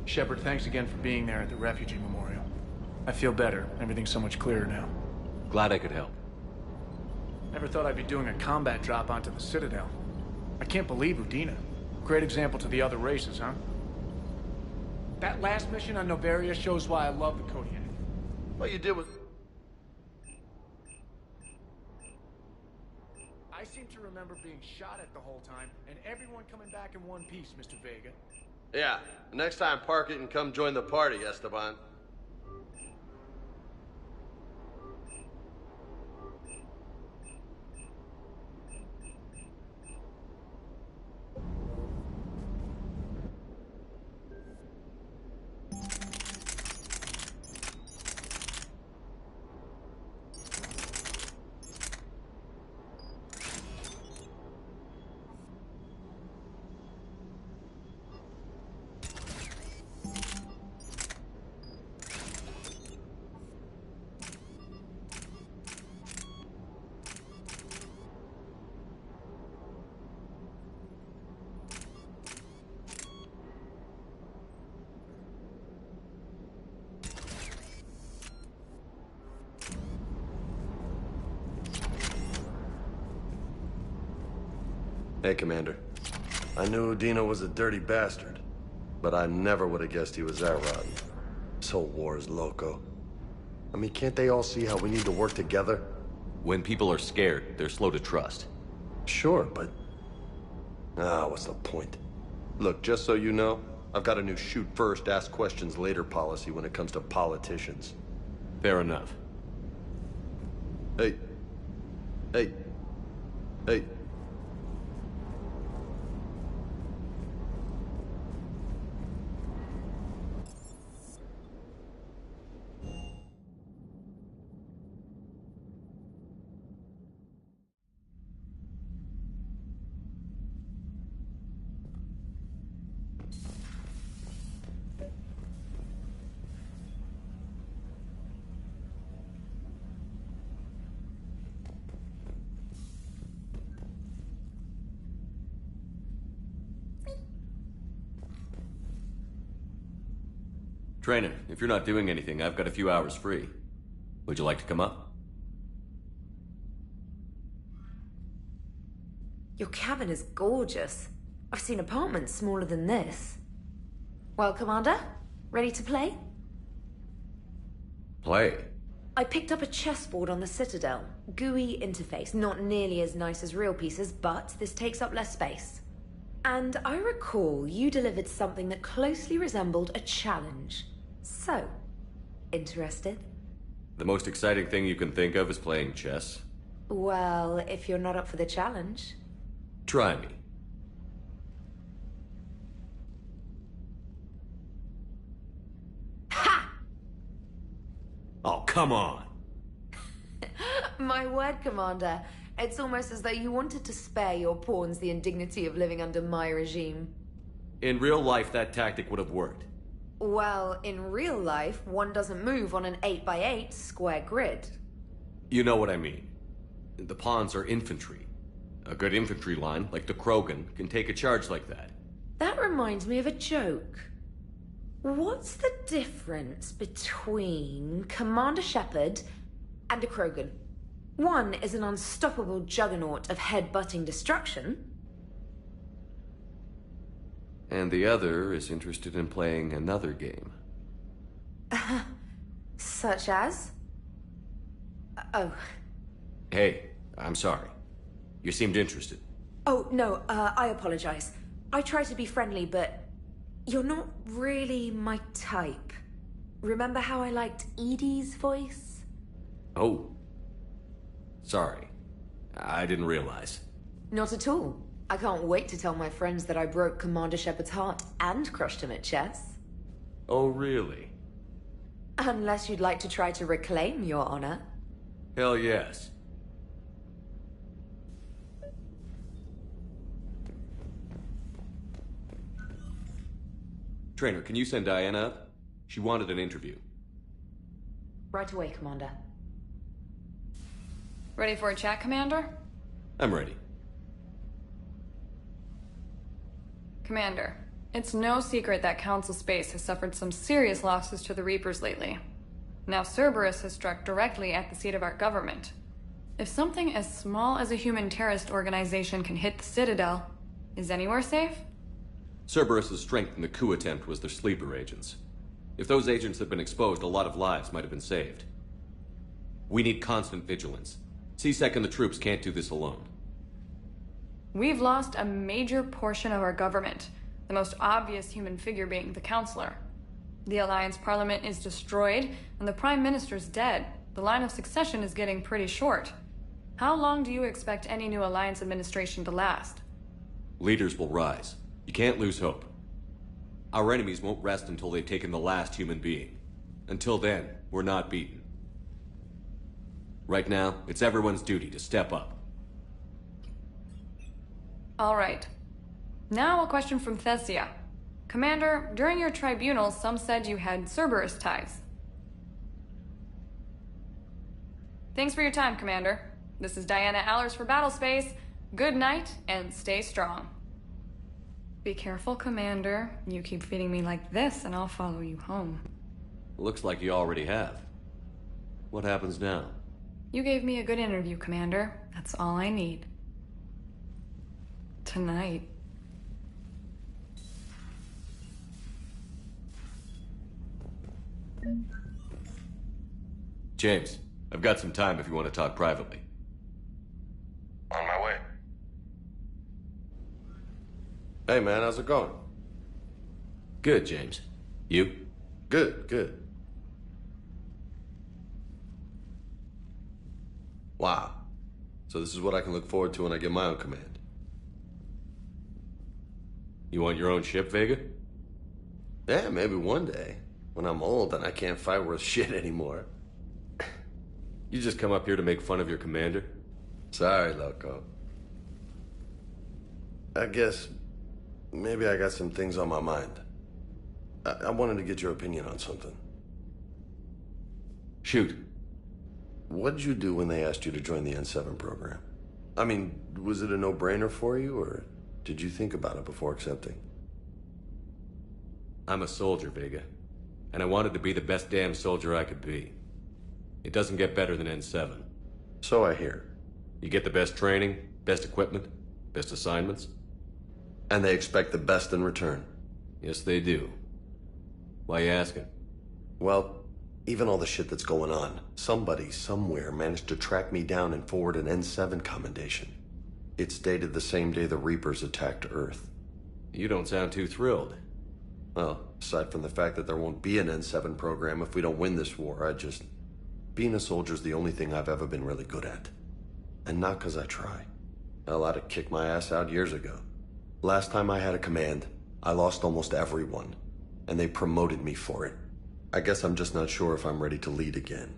Shepard, thanks again for being there at the Refugee Memorial. I feel better. Everything's so much clearer now. Glad I could help. Never thought I'd be doing a combat drop onto the Citadel. I can't believe Udina. Great example to the other races, huh? That last mission on Noveria shows why I love the Kodiak. What you did was... I seem to remember being shot at the whole time, and everyone coming back in one piece, Mr. Vega. Yeah, next time park it and come join the party, Esteban. Hey, Commander. I knew Udina was a dirty bastard, but I never would have guessed he was that rotten. This whole war is loco. I mean, can't they all see how we need to work together? When people are scared, they're slow to trust. Sure, but... what's the point? Look, just so you know, I've got a new shoot first, ask questions later policy when it comes to politicians. Fair enough. Hey. Hey. Hey. Trainer, if you're not doing anything, I've got a few hours free. Would you like to come up? Your cabin is gorgeous. I've seen apartments smaller than this. Well, Commander, ready to play? Play? I picked up a chessboard on the Citadel. GUI interface, not nearly as nice as real pieces, but this takes up less space. And I recall you delivered something that closely resembled a challenge. So, interested? The most exciting thing you can think of is playing chess. Well, if you're not up for the challenge. Try me. Ha! Oh, come on. My word, Commander. It's almost as though you wanted to spare your pawns the indignity of living under my regime. In real life, that tactic would have worked. Well, in real life, one doesn't move on an 8x8 square grid. You know what I mean. The pawns are infantry. A good infantry line, like the Krogan, can take a charge like that. That reminds me of a joke. What's the difference between Commander Shepard and a Krogan? One is an unstoppable juggernaut of head-butting destruction. And the other is interested in playing another game. Such as? Oh. Hey, I'm sorry. You seemed interested. Oh, no, I apologize. I try to be friendly, but you're not really my type. Remember how I liked Edie's voice? Oh. Sorry. I didn't realize. Not at all. I can't wait to tell my friends that I broke Commander Shepard's heart and crushed him at chess. Oh, really? Unless you'd like to try to reclaim your honor. Hell yes. Trainer, can you send Diana up? She wanted an interview. Right away, Commander. Ready for a chat, Commander? I'm ready. Commander, it's no secret that Council Space has suffered some serious losses to the Reapers lately. Now Cerberus has struck directly at the seat of our government. If something as small as a human terrorist organization can hit the Citadel, is anywhere safe? Cerberus' strength in the coup attempt was their sleeper agents. If those agents had been exposed, a lot of lives might have been saved. We need constant vigilance. C-Sec and the troops can't do this alone. We've lost a major portion of our government, the most obvious human figure being the Counselor. The Alliance Parliament is destroyed, and the Prime Minister's dead. The line of succession is getting pretty short. How long do you expect any new Alliance administration to last? Leaders will rise. You can't lose hope. Our enemies won't rest until they've taken the last human being. Until then, we're not beaten. Right now, it's everyone's duty to step up. All right. Now a question from Thessia. Commander, during your tribunal, some said you had Cerberus ties. Thanks for your time, Commander. This is Diana Allers for Battlespace. Good night, and stay strong. Be careful, Commander. You keep feeding me like this, and I'll follow you home. Looks like you already have. What happens now? You gave me a good interview, Commander. That's all I need. Tonight. James, I've got some time if you want to talk privately. On my way. Hey man, how's it going? Good, James. You? Good, good. Wow. So this is what I can look forward to when I get my own command. You want your own ship, Vega? Yeah, maybe one day. When I'm old and I can't fight worth shit anymore. You just come up here to make fun of your commander? Sorry, Loco. I guess maybe I got some things on my mind. I wanted to get your opinion on something. Shoot. What'd you do when they asked you to join the N7 program? I mean, was it a no-brainer for you, or did you think about it before accepting? I'm a soldier, Vega. And I wanted to be the best damn soldier I could be. It doesn't get better than N7. So I hear. You get the best training, best equipment, best assignments. And they expect the best in return. Yes, they do. Why you asking? Well, even all the shit that's going on, somebody somewhere managed to track me down and forward an N7 commendation. It's dated the same day the Reapers attacked Earth. You don't sound too thrilled. Well, aside from the fact that there won't be an N7 program if we don't win this war, being a soldier's the only thing I've ever been really good at. And not because I try. Hell, I'd have kicked my ass out years ago. Last time I had a command, I lost almost everyone. And they promoted me for it. I guess I'm just not sure if I'm ready to lead again.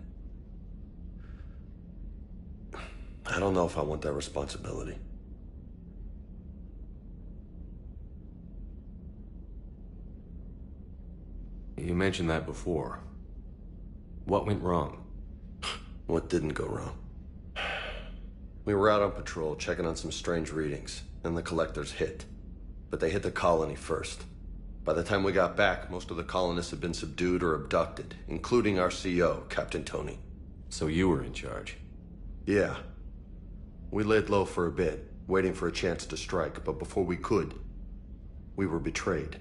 I don't know if I want that responsibility. You mentioned that before. What went wrong? What didn't go wrong? We were out on patrol, checking on some strange readings, and the Collectors hit. But they hit the colony first. By the time we got back, most of the colonists had been subdued or abducted, including our CO, Captain Tony. So you were in charge? Yeah. We laid low for a bit, waiting for a chance to strike, but before we could, we were betrayed.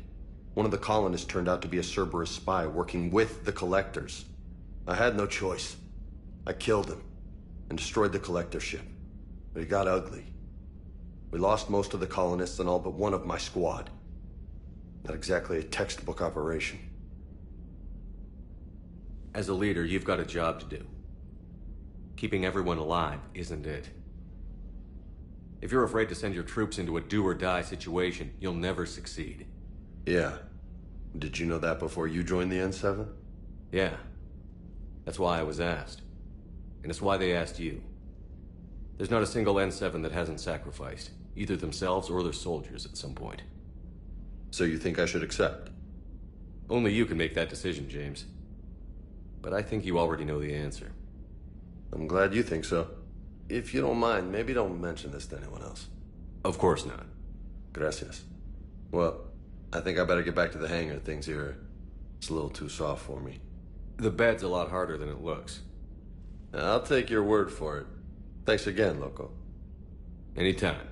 One of the colonists turned out to be a Cerberus spy working with the Collectors. I had no choice. I killed him and destroyed the Collector ship. But it got ugly. We lost most of the colonists and all but one of my squad. Not exactly a textbook operation. As a leader, you've got a job to do. Keeping everyone alive isn't it. If you're afraid to send your troops into a do-or-die situation, you'll never succeed. Yeah. Did you know that before you joined the N7? Yeah. That's why I was asked. And it's why they asked you. There's not a single N7 that hasn't sacrificed, either themselves or their soldiers at some point. So you think I should accept? Only you can make that decision, James. But I think you already know the answer. I'm glad you think so. If you don't mind, maybe don't mention this to anyone else. Of course not. Gracias. Well, I think I better get back to the hangar. Things here, it's a little too soft for me. The bed's a lot harder than it looks. I'll take your word for it. Thanks again, Loco. Anytime.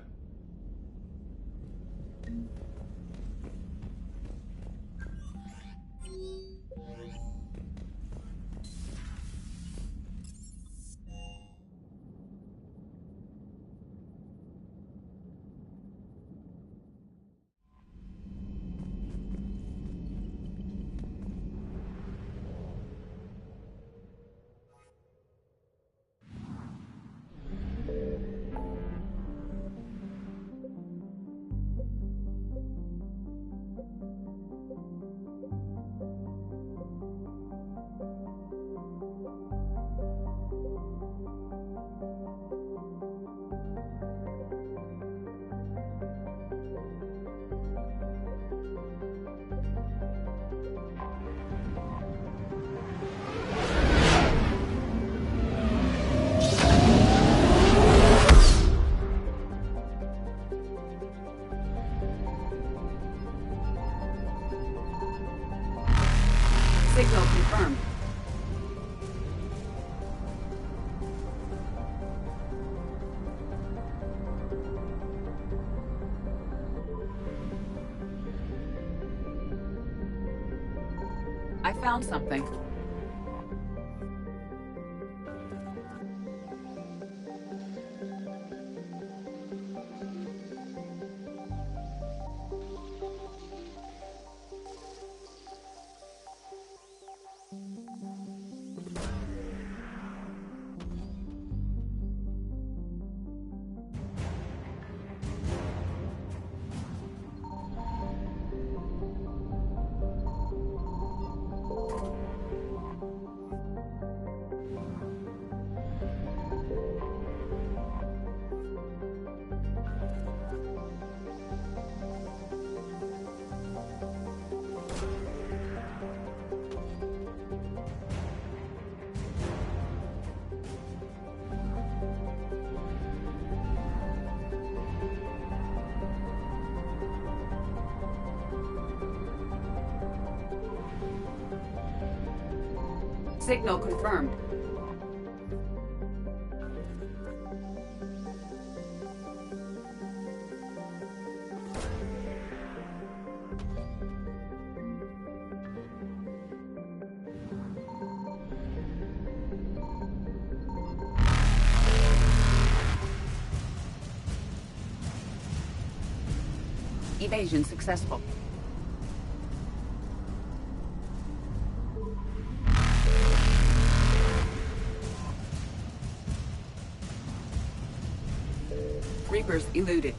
Signal confirmed. I found something. Signal confirmed. Evasion successful. Reapers eluded.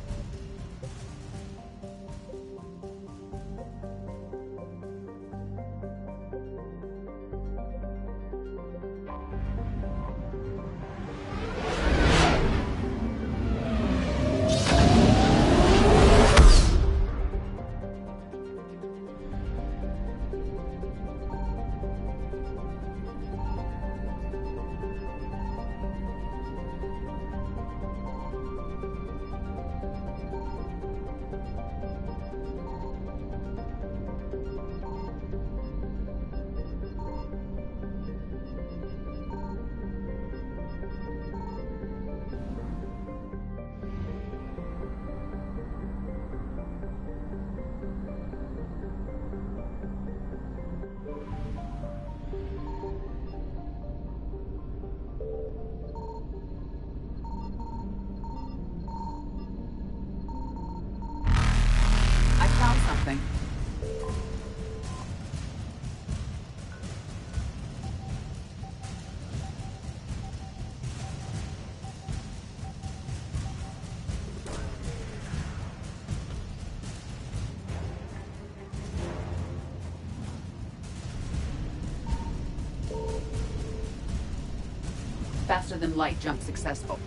Faster than light jump successful.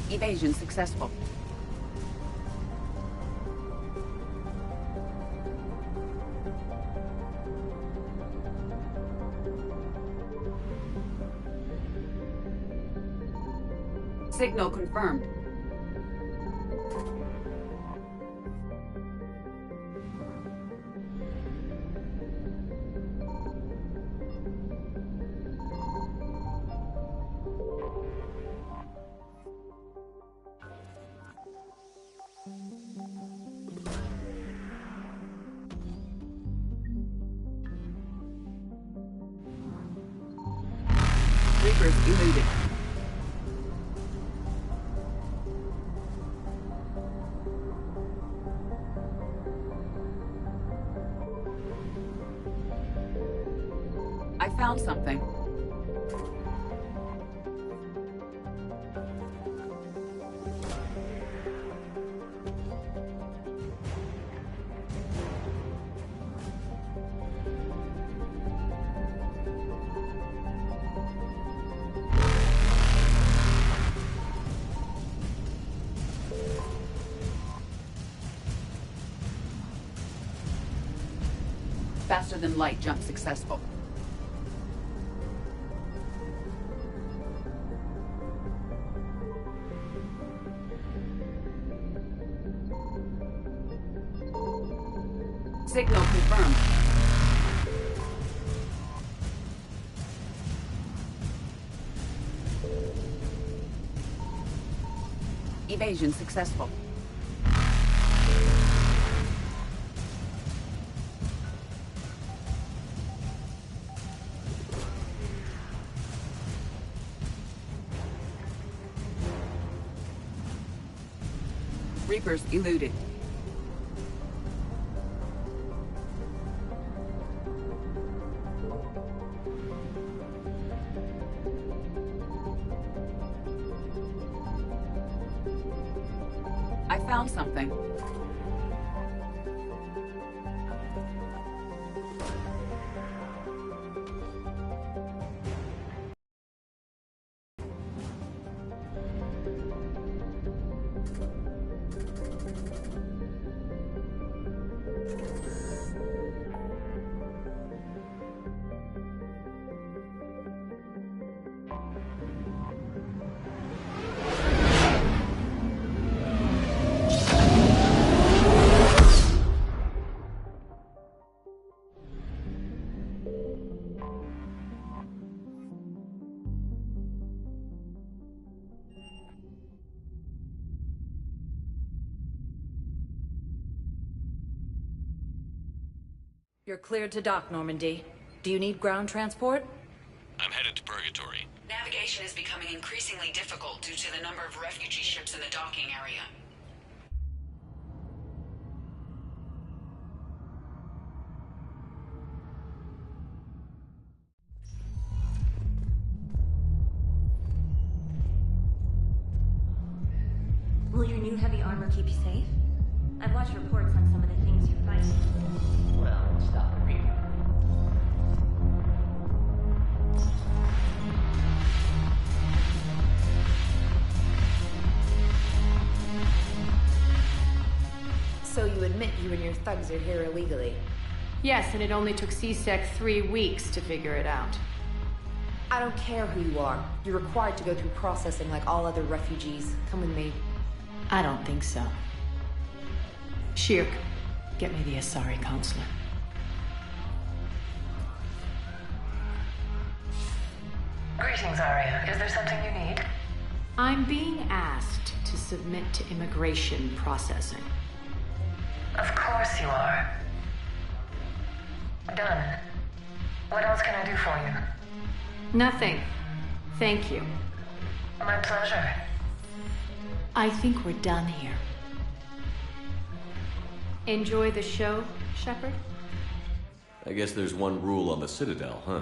Evasion successful. Signal confirmed. Reapers eluded. I found something. Faster than light jump successful. Signal confirmed. Evasion successful. Reapers eluded. I found something. You're cleared to dock, Normandy. Do you need ground transport? I'm headed to Purgatory. Navigation is becoming increasingly difficult due to the number of refugee ships in the docking area. Will your new heavy armor keep you safe? I've watched reports on some of the things you're fighting. Well, stop the reading. So you admit you and your thugs are here illegally? Yes, and it only took CSEC 3 weeks to figure it out. I don't care who you are. You're required to go through processing like all other refugees. Come with me. I don't think so. Shirk, get me the Asari consulate. Greetings, Arya. Is there something you need? I'm being asked to submit to immigration processing. Of course you are. Done. What else can I do for you? Nothing. Thank you. My pleasure. I think we're done here. Enjoy the show, Shepard? I guess there's one rule on the Citadel, huh?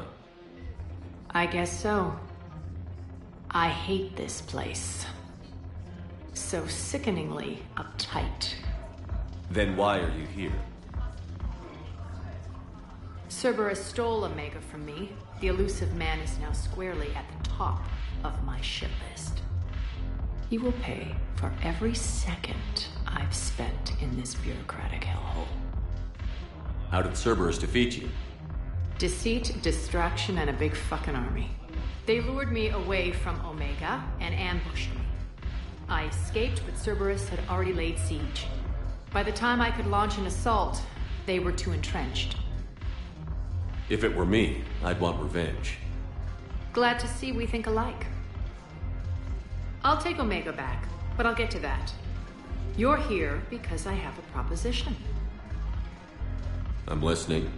I guess so. I hate this place. So sickeningly uptight. Then why are you here? Cerberus stole Omega from me. The elusive man is now squarely at the top of my shit list. You will pay for every second I've spent in this bureaucratic hellhole. How did Cerberus defeat you? Deceit, distraction, and a big fucking army. They lured me away from Omega and ambushed me. I escaped, but Cerberus had already laid siege. By the time I could launch an assault, they were too entrenched. If it were me, I'd want revenge. Glad to see we think alike. I'll take Omega back, but I'll get to that. You're here because I have a proposition. I'm listening.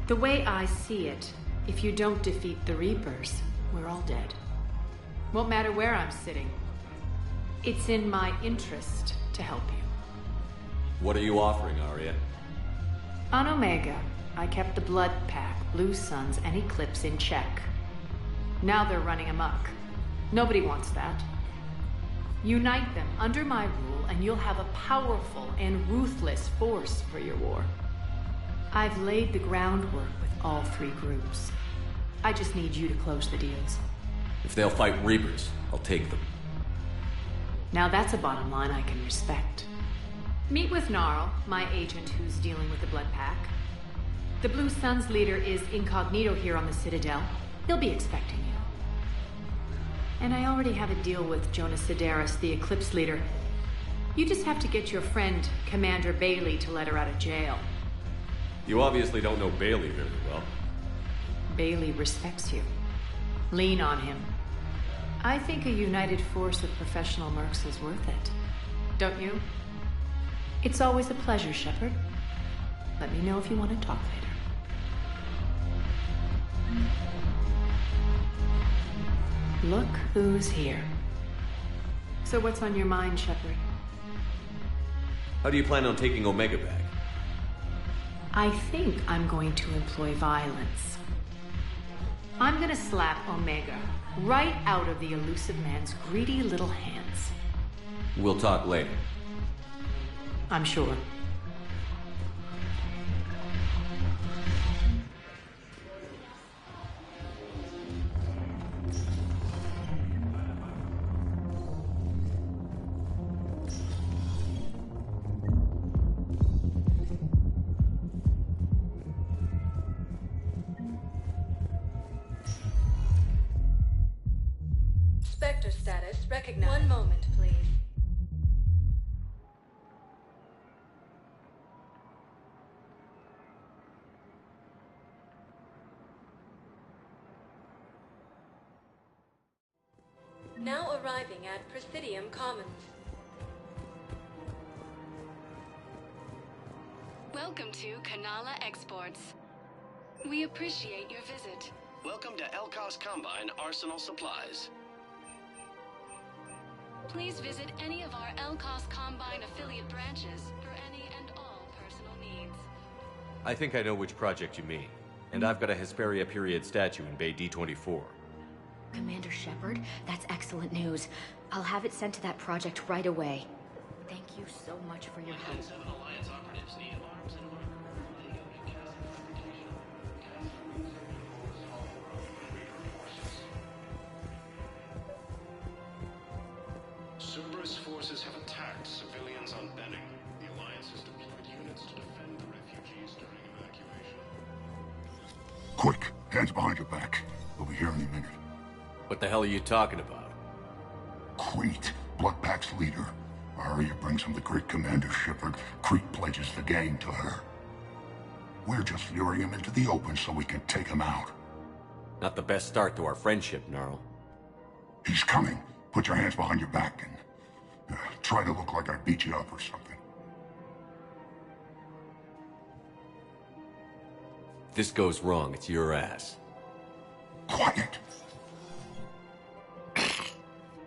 The way I see it, if you don't defeat the Reapers, we're all dead. Won't matter where I'm sitting. It's in my interest to help you. What are you offering, Arya? On Omega, I kept the Blood Pack, Blue Suns, and Eclipse in check. Now they're running amok. Nobody wants that. Unite them under my rule, and you'll have a powerful and ruthless force for your war. I've laid the groundwork with all three groups. I just need you to close the deals. If they'll fight Reapers, I'll take them. Now that's a bottom line I can respect. Meet with Gnarl, my agent who's dealing with the Blood Pack. The Blue Suns leader is incognito here on the Citadel. He'll be expecting you. And I already have a deal with Jonas Sidaris, the Eclipse leader. You just have to get your friend, Commander Bailey, to let her out of jail. You obviously don't know Bailey very well. Bailey respects you. Lean on him. I think a united force of professional mercs is worth it. Don't you? It's always a pleasure, Shepard. Let me know if you want to talk later. Look who's here. So what's on your mind, Shepard? How do you plan on taking Omega back? I think I'm going to employ violence. I'm gonna slap Omega right out of the elusive man's greedy little hands. We'll talk later. I'm sure. Spectre status recognized. One moment, please. Now arriving at Presidium Commons. Welcome to Kanala Exports. We appreciate your visit. Welcome to Elkos Combine Arsenal Supplies. Please visit any of our Elkos Combine affiliate branches for any and all personal needs. I think I know which project you mean. And I've got a Hesperia period statue in Bay D24. Commander Shepard, that's excellent news. I'll have it sent to that project right away. Thank you so much for your help. Alliance operatives need arms and Cerberus forces have attacked civilians on Benning. The Alliance has deployed units to defend the refugees during evacuation. Quick, hands behind your back. We'll be here any minute. What the hell are you talking about? Crete, Bloodpack's leader. Arya brings him the great Commander Shepard. Crete pledges the gang to her. We're just luring him into the open so we can take him out. Not the best start to our friendship, Gnarl. He's coming. Put your hands behind your back and try to look like I beat you up or something. If this goes wrong, it's your ass. Quiet.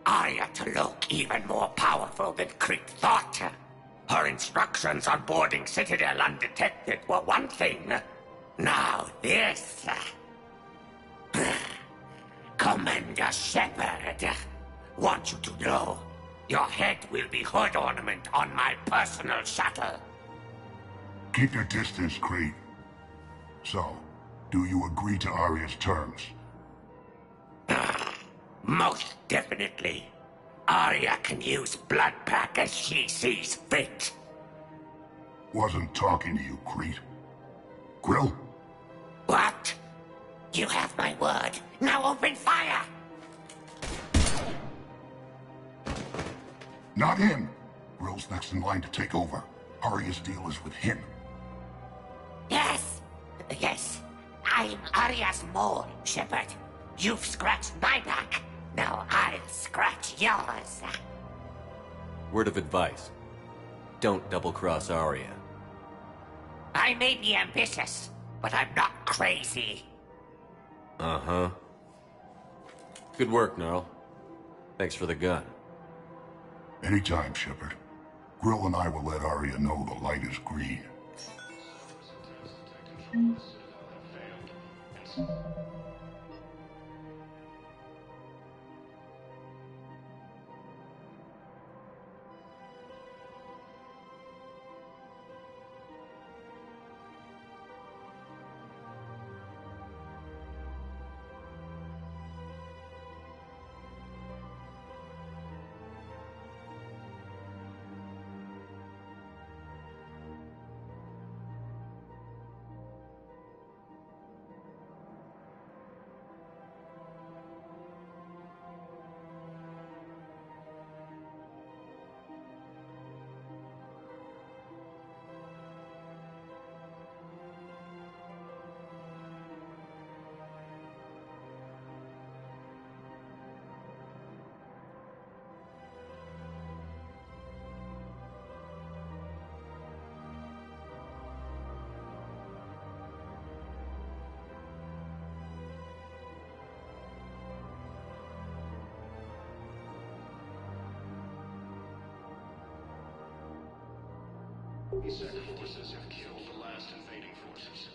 Arya to look even more powerful than Crete thought. Her instructions on boarding Citadel undetected were one thing. Now this. Commander Shepard, want you to know, your head will be hood ornament on my personal shuttle. Keep your distance, Crete. So, do you agree to Aria's terms? Most definitely. Aria can use Bloodpack as she sees fit. Wasn't talking to you, Crete. Grill? What? You have my word. Now open fire! Not him. Grill's next in line to take over. Aria's deal is with him. Yes. Yes. I'm Aria's mole, Shepard. You've scratched my back. Now I'll scratch yours. Word of advice. Don't double-cross Aria. I may be ambitious, but I'm not crazy. Uh-huh. Good work, Gnarl. Thanks for the gun. Anytime, Shepard. Grill and I will let Aria know the light is green. Sector forces have killed the last invading forces.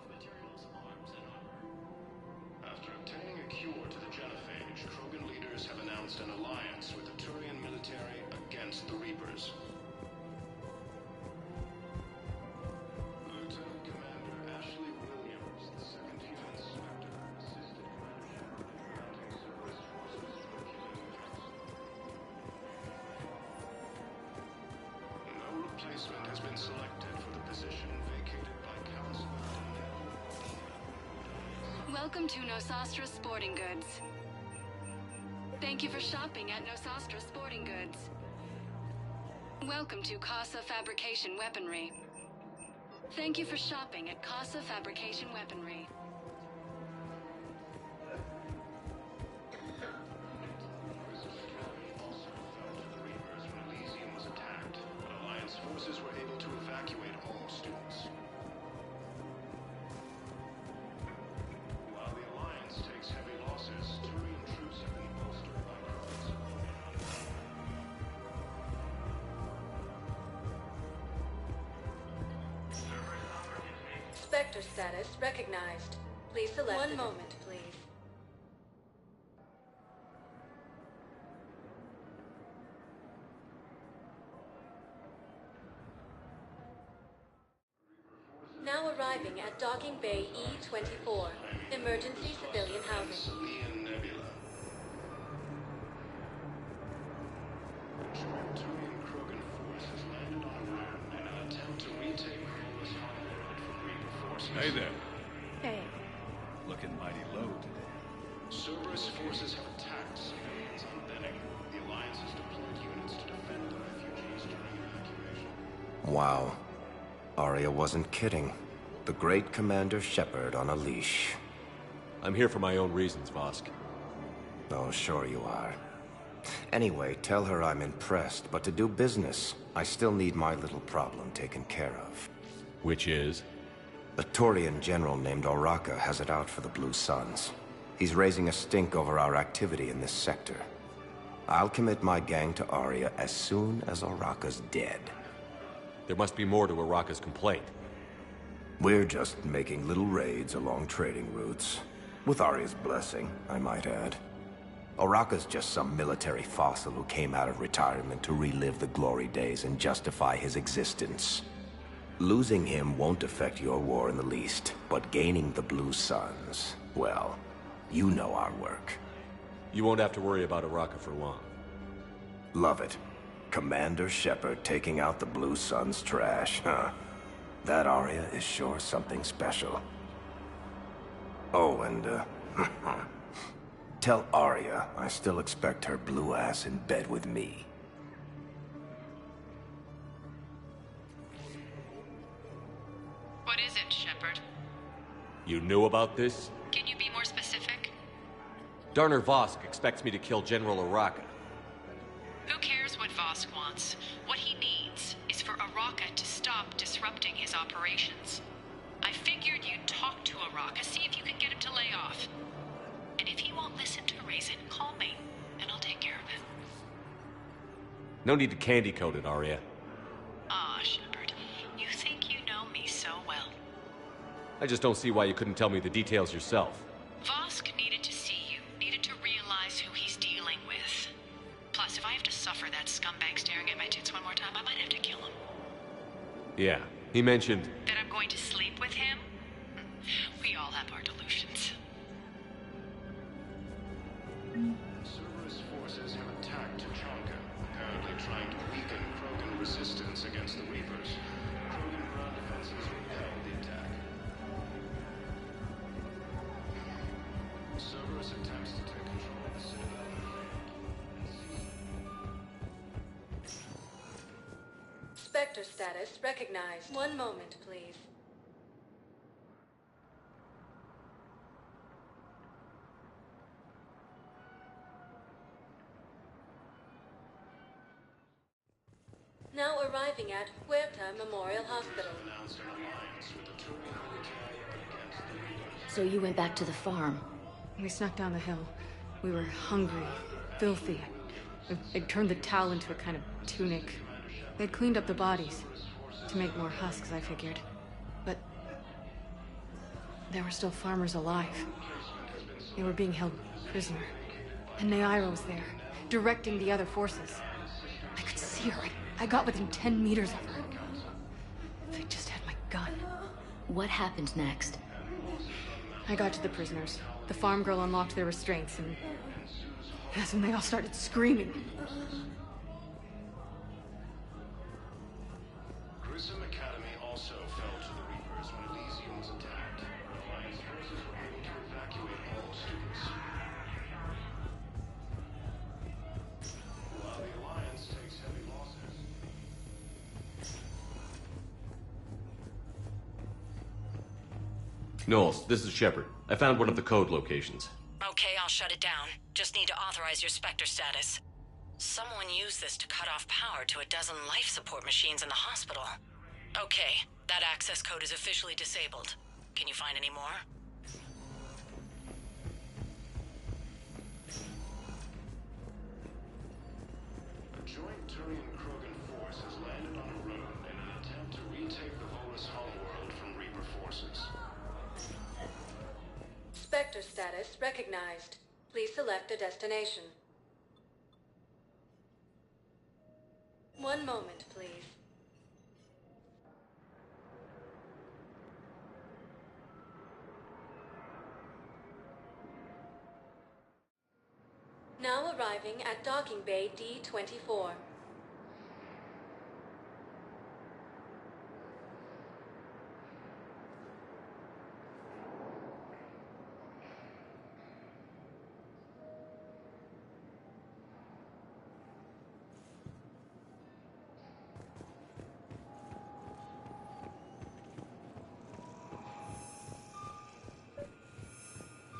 Materials, arms, and armor. After obtaining a cure to the genophage, Krogan leaders have announced an alliance with the Turian military against the Reapers. Lieutenant Commander Ashley Williams, the second human inspector, assisted Commander Shepard in mounting Cerberus forces for killing the council. Replacement has been selected for the position vacated by Council. Welcome to Nosastra Sporting Goods. Thank you for shopping at Nosastra Sporting Goods. Welcome to Casa Fabrication Weaponry. Thank you for shopping at Casa Fabrication Weaponry. Forces were able to evacuate all students. While the Alliance takes heavy losses, Turian troops have been bolstered by drones. Spectre status recognized. Please select one moment, please. Now arriving at Docking Bay E-24. Emergency civilian housing. Salian Nebula. A joint Turian Krogan force has landed on Earth in an attempt to retake Corvus Homeworld from Reaper forces. Hey there. Hey. Looking mighty low today. Cerberus forces have attacked civilians on Benning. The Alliance has deployed units to defend the refugees during evacuation. Wow. Aria wasn't kidding. The great Commander Shepard on a leash. I'm here for my own reasons, Vosk. Oh, sure you are. Anyway, tell her I'm impressed, but to do business, I still need my little problem taken care of. Which is? A Turian general named Oraka has it out for the Blue Suns. He's raising a stink over our activity in this sector. I'll commit my gang to Aria as soon as Oraka's dead. There must be more to Oraka's complaint. We're just making little raids along trading routes. With Aria's blessing, I might add. Oraka's just some military fossil who came out of retirement to relive the glory days and justify his existence. Losing him won't affect your war in the least, but gaining the Blue Suns, well, you know our work. You won't have to worry about Araka for long. Love it. Commander Shepard taking out the Blue Suns trash, huh? That Arya is sure something special. Oh, and, tell Arya I still expect her blue ass in bed with me. What is it, Shepard? You knew about this? Can you be more specific? Darner Vosk expects me to kill General Araka. Who cares what Vosk wants? What he needs is for Araka to stop disrupting his operations. I figured you'd talk to Araka, see if you can get him to lay off. And if he won't listen to reason, call me, and I'll take care of it. No need to candy coat it, Arya. Ah, Shepard, you think you know me so well. I just don't see why you couldn't tell me the details yourself. Vosk needed to see you, needed to realize who he's dealing with. Plus, if I have to suffer that scumbag staring at my tits one more time, I might have to kill him. Yeah, he mentioned... That I'm going to sleep with him? We all have our delusions. Cerberus forces have attacked Tuchanka, apparently trying to weaken Krogan resistance against the Reapers. Krogan ground defenses repelled the attack. Cerberus attempts to take control of the Citadel. Spectre status recognized. One moment, please. Now arriving at Huerta Memorial Hospital. So you went back to the farm? We snuck down the hill. We were hungry, filthy. They'd turned the towel into a kind of tunic. They'd cleaned up the bodies to make more husks, I figured. But there were still farmers alive. They were being held prisoner. And Neaira was there, directing the other forces. I could see her. I got within 10 meters of her. If I just had my gun. What happened next? I got to the prisoners. The farm girl unlocked their restraints, and that's when they all started screaming. Grissom Academy also fell to the Reapers when Elysium was attacked. Alliance forces were able to evacuate all students. While the Alliance takes heavy losses. Knowles, this is Shepard. I found one of the code locations. Okay, I'll shut it down. Just need to authorize your Spectre status. Someone used this to cut off power to a dozen life support machines in the hospital. Okay, that access code is officially disabled. Can you find any more? A joint Turian-Krogan force has landed on a road in an attempt to retake the Volus homeworld from Reaper forces. Spectre status recognized. Please select a destination. One moment, please. Now arriving at Docking Bay D-24.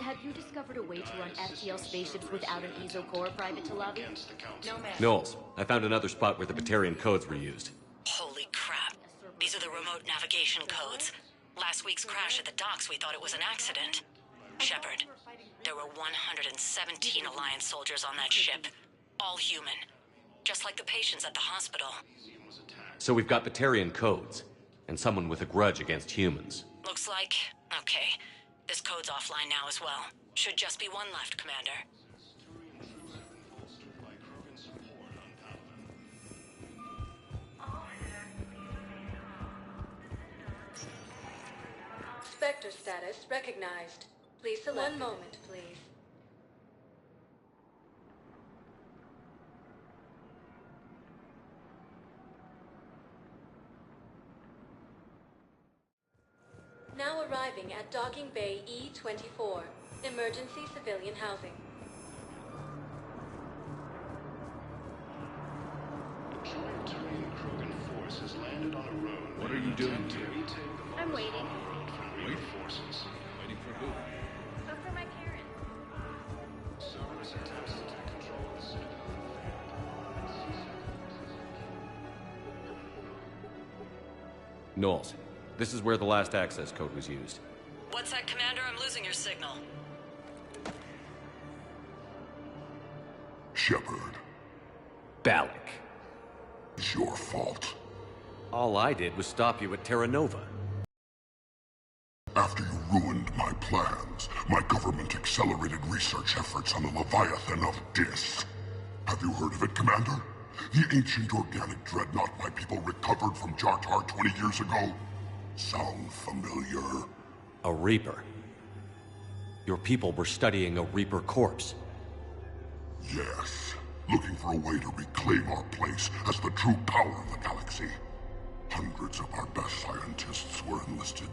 Have you discovered a way to run FTL spaceships without an ESO core, Private Talavi? No, ma'am. Knowles, I found another spot where the Batarian codes were used. Holy crap. These are the remote navigation codes. Last week's crash at the docks, we thought it was an accident. Shepard, there were 117 Alliance soldiers on that ship. All human. Just like the patients at the hospital. So we've got Batarian codes, and someone with a grudge against humans. Looks like... okay. This code's offline now as well. Should just be one left, Commander. Spectre status recognized. Please select. One moment, please. Now arriving at Docking Bay E-24. Emergency civilian housing. A joint Turian Krogan force has landed on a road. What are you doing here? I'm waiting. Wait. Forces. Waiting for who? But for my parents. Cerberus attempts to take control of the Citadel. Knowles, this is where the last access code was used. What's that, Commander? I'm losing your signal. Shepard. Balak. It's your fault. All I did was stop you at Terra Nova. After you ruined my plans, my government accelerated research efforts on the Leviathan of Dis. Have you heard of it, Commander? The ancient organic dreadnought my people recovered from Jartar 20 years ago? Sound familiar? A Reaper? Your people were studying a Reaper corpse. Yes. Looking for a way to reclaim our place as the true power of the galaxy. Hundreds of our best scientists were enlisted.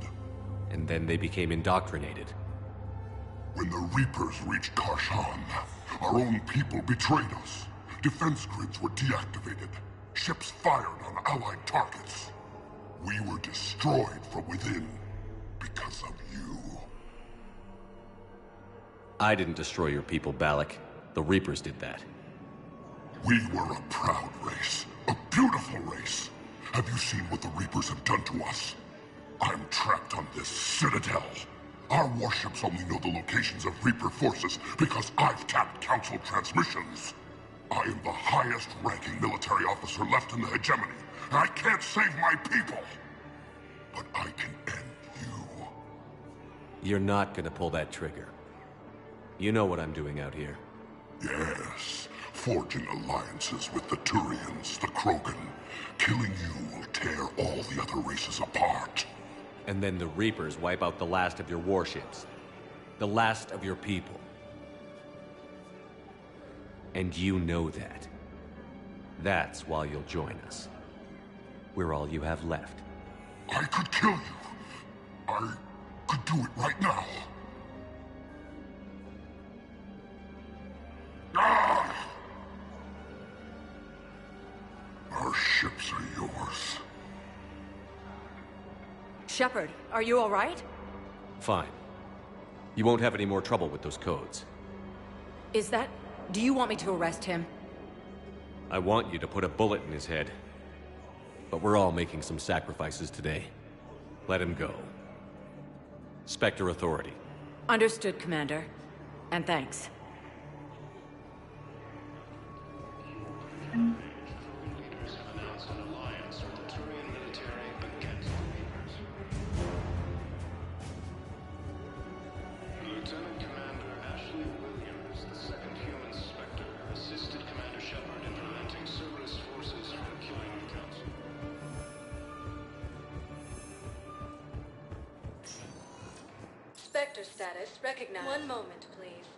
And then they became indoctrinated. When the Reapers reached Karshan, our own people betrayed us. Defense grids were deactivated. Ships fired on Allied targets. We were destroyed from within because of you. I didn't destroy your people, Balak. The Reapers did that. We were a proud race. A beautiful race. Have you seen what the Reapers have done to us? I'm trapped on this Citadel. Our warships only know the locations of Reaper forces because I've tapped Council transmissions. I am the highest-ranking military officer left in the hegemony, and I can't save my people. But I can end you. You're not gonna pull that trigger. You know what I'm doing out here. Yes, forging alliances with the Turians, the Krogan. Killing you will tear all the other races apart. And then the Reapers wipe out the last of your warships. The last of your people. And you know that. That's why you'll join us. We're all you have left. I could kill you. I could do it right now. Ah! Our ships are yours. Shepard, are you all right? Fine. You won't have any more trouble with those codes. Is that... Do you want me to arrest him? I want you to put a bullet in his head. But we're all making some sacrifices today. Let him go. Spectre Authority. Understood, Commander. And thanks. Leaders have announced an alliance with the Turian military against the Reapers. Lieutenant Commander Ashley Williams, the second human Spectre, assisted Commander Shepard in preventing Cerberus forces from killing the Council. Spectre status recognized. One moment, please.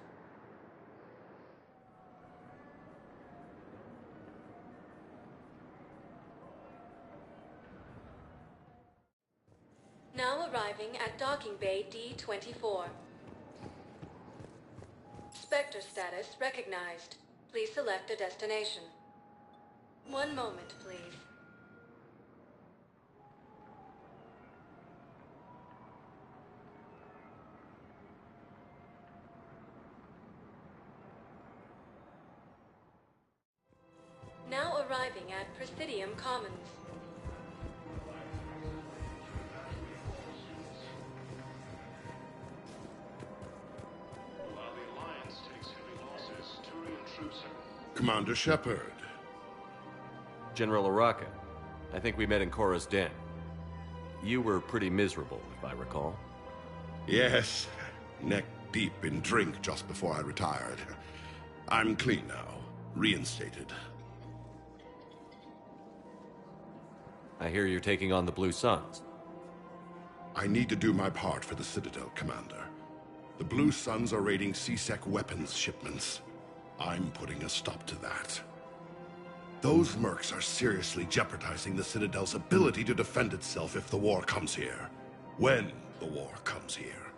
Now arriving at Docking Bay D-24. Spectre status recognized. Please select a destination. One moment, please. Now arriving at Presidium Commons. While the Alliance takes heavy losses, Turian troops have... Commander Shepard. General Araka. I think we met in Korra's den. You were pretty miserable, if I recall. Yes, neck deep in drink just before I retired. I'm clean now, reinstated. I hear you're taking on the Blue Suns. I need to do my part for the Citadel, Commander. The Blue Suns are raiding C-Sec weapons shipments. I'm putting a stop to that. Those mercs are seriously jeopardizing the Citadel's ability to defend itself if the war comes here. When the war comes here.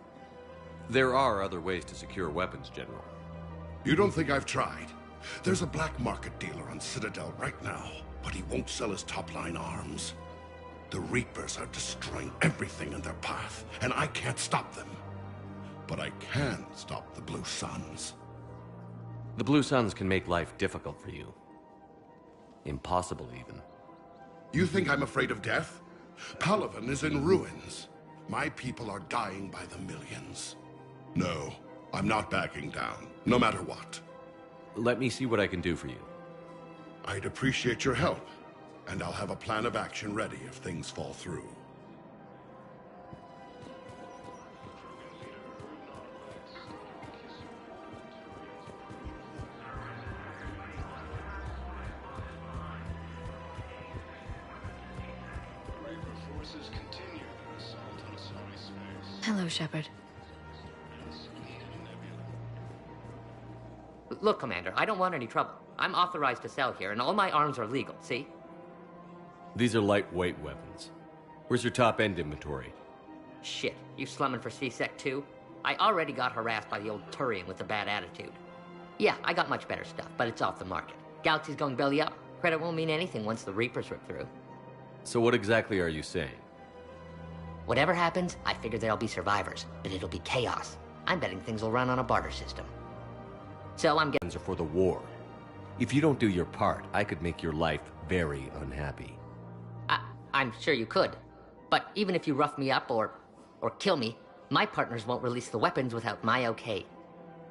There are other ways to secure weapons, General. You don't think I've tried? There's a black market dealer on Citadel right now, but he won't sell his top-line arms. The Reapers are destroying everything in their path, and I can't stop them. But I can stop the Blue Suns. The Blue Suns can make life difficult for you. Impossible, even. You think I'm afraid of death? Palaven is in ruins. My people are dying by the millions. No, I'm not backing down, no matter what. Let me see what I can do for you. I'd appreciate your help, and I'll have a plan of action ready if things fall through. Hello, Shepard. Look, Commander, I don't want any trouble. I'm authorized to sell here, and all my arms are legal, see? These are lightweight weapons. Where's your top-end inventory? Shit, you slumming for C-Sec too? I already got harassed by the old Turian with a bad attitude. Yeah, I got much better stuff, but it's off the market. Galaxy's going belly up. Credit won't mean anything once the Reapers rip through. So what exactly are you saying? Whatever happens, I figure there'll be survivors, but it'll be chaos. I'm betting things will run on a barter system. So I'm getting... Are for the war. If you don't do your part, I could make your life very unhappy. I'm sure you could. But even if you rough me up or kill me, my partners won't release the weapons without my okay.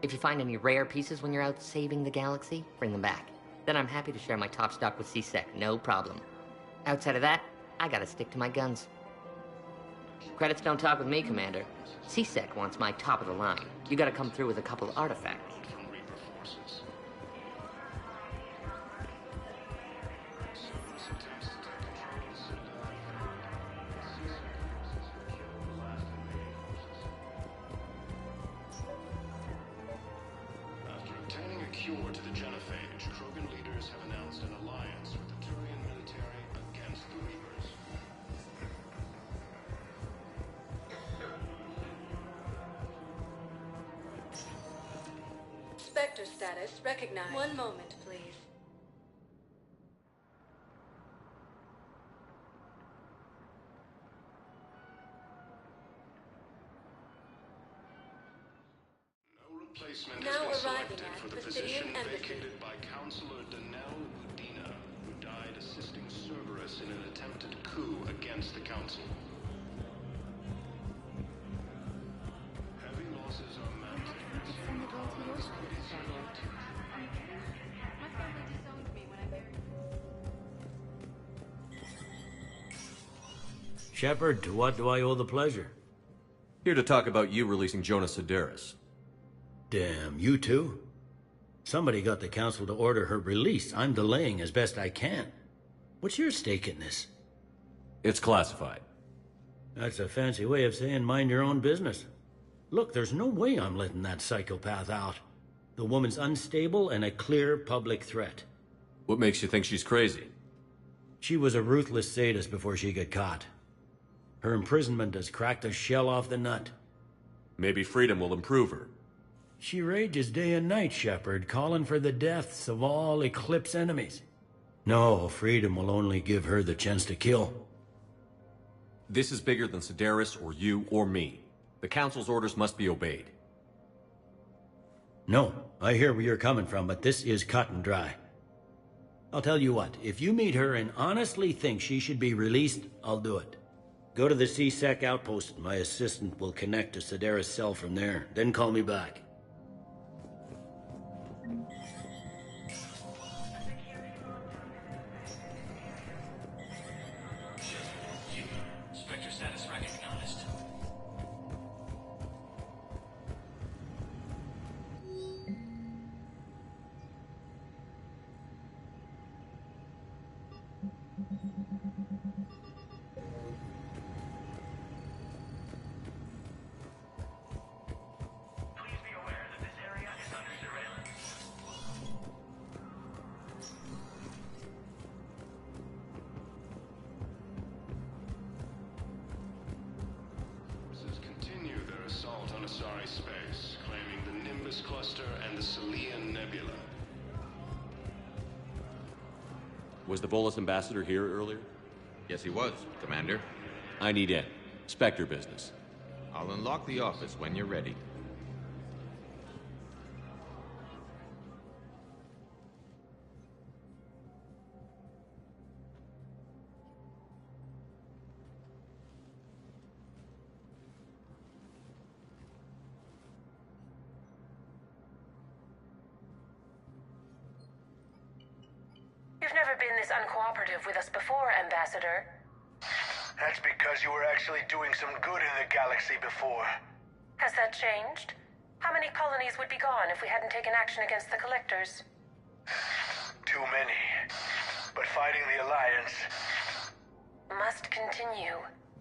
If you find any rare pieces when you're out saving the galaxy, bring them back. Then I'm happy to share my top stock with C-Sec, no problem. Outside of that, I gotta stick to my guns. Credits don't talk with me, Commander. C-Sec wants my top of the line. You gotta come through with a couple of artifacts. After obtaining a cure to the genophage, Krogan leaders have announced an alliance with the Turian military against the Reapers. Spectre status recognized. One moment, please. Replacement Now has been arriving selected at for the Presidium position Embassy. vacated by Counselor Danelle Udina, who died assisting Cerberus in an attempted coup against the Council. Heavy losses are mounting. Shepard, to what do I owe the pleasure? Here to talk about you releasing Jonas Sedaris. Damn, you too? Somebody got the Council to order her release. I'm delaying as best I can. What's your stake in this? It's classified. That's a fancy way of saying mind your own business. Look, there's no way I'm letting that psychopath out. The woman's unstable and a clear public threat. What makes you think she's crazy? She was a ruthless sadist before she got caught. Her imprisonment has cracked the shell off the nut. Maybe freedom will improve her. She rages day and night, Shepard, calling for the deaths of all Eclipse enemies. No, freedom will only give her the chance to kill. This is bigger than Sedaris or you or me. The Council's orders must be obeyed. No, I hear where you're coming from, but this is cut and dry. I'll tell you what, if you meet her and honestly think she should be released, I'll do it. Go to the C-Sec outpost. My assistant will connect to Sedaris' cell from there. Then call me back. Spectre status recognized. Asari space, claiming the Nimbus Cluster and the Salian Nebula. Was the Volus ambassador here earlier? Yes, he was, Commander. I need in. Spectre business. I'll unlock the office when you're ready. You've never been this uncooperative with us before, Ambassador. That's because you were actually doing some good in the galaxy before. Has that changed? How many colonies would be gone if we hadn't taken action against the Collectors? Too many. But fighting the Alliance must continue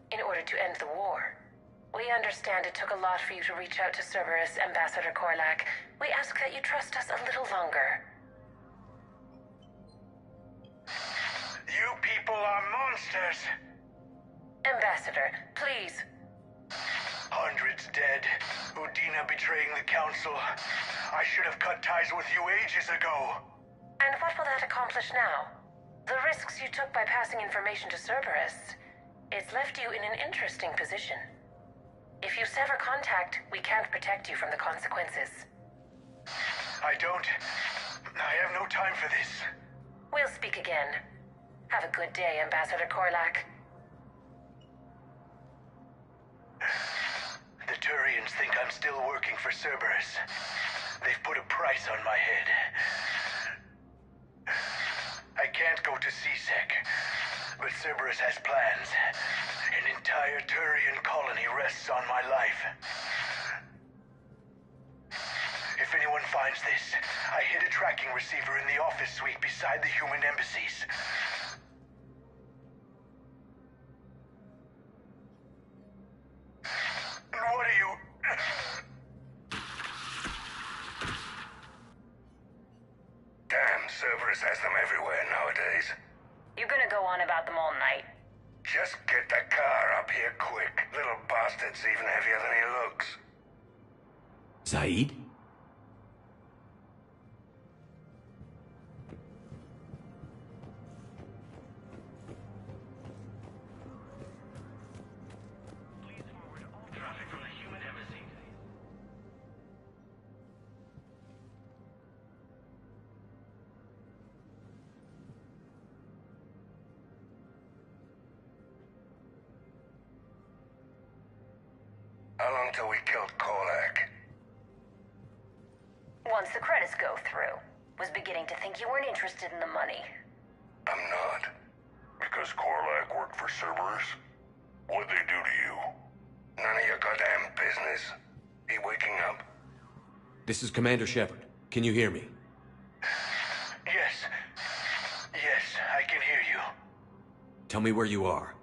in order to end the war. We understand it took a lot for you to reach out to Cerberus, Ambassador Korlak. We ask that you trust us a little longer. You people are monsters! Ambassador, please. Hundreds dead. Udina betraying the Council. I should have cut ties with you ages ago. And what will that accomplish now? The risks you took by passing information to Cerberus, it's left you in an interesting position. If you sever contact, we can't protect you from the consequences. I have no time for this. We'll speak again. Have a good day, Ambassador Korlak. The Turians think I'm still working for Cerberus. They've put a price on my head. I can't go to CSEC, but Cerberus has plans. An entire Turian colony rests on my life. If anyone finds this, I hid a tracking receiver in the office suite beside the human embassies. What are you... Damn, Cerberus has them everywhere nowadays. You're gonna go on about them all night. Just get the car up here quick. Little bastard's even heavier than he looks. Zaid? How long till we killed Korlak? Once the credits go through. Was beginning to think you weren't interested in the money. I'm not. Because Korlak worked for Cerberus? What'd they do to you? None of your goddamn business. He waking up? This is Commander Shepard. Can you hear me? Yes. Yes, I can hear you. Tell me where you are.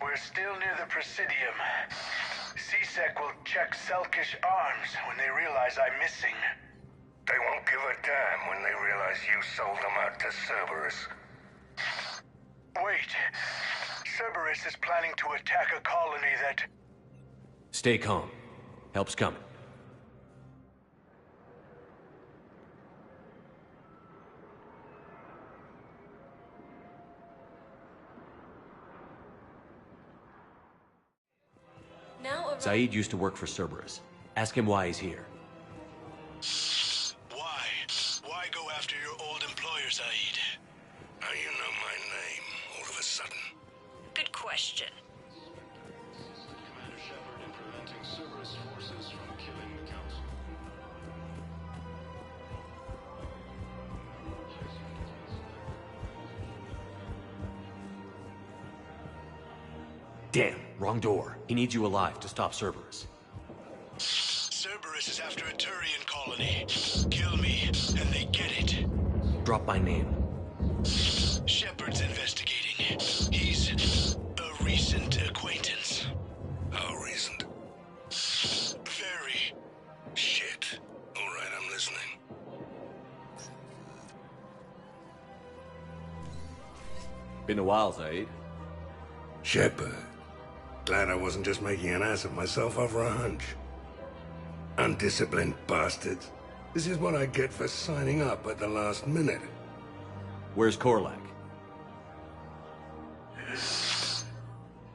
We're still near the Presidium. CSEC will check Selkish arms when they realize I'm missing. They won't give a damn when they realize you sold them out to Cerberus. Wait. Cerberus is planning to attack a colony that... Stay calm. Help's coming. Zaid used to work for Cerberus. Ask him why he's here. Why? Why go after your old employer, Zaid? How you know my name all of a sudden? Good question. Commander Shepard in preventing Cerberus forces from killing the Council. Damn, wrong door. He needs you alive to stop Cerberus. Cerberus is after a Turian colony. Kill me, and they get it. Drop my name. Shepard's investigating. He's a recent acquaintance. How recent? Very. Shit. All right, I'm listening. Been a while, Zaid. Shepard. Glad I wasn't just making an ass of myself over a hunch. Undisciplined bastards. This is what I get for signing up at the last minute. Where's Korlak?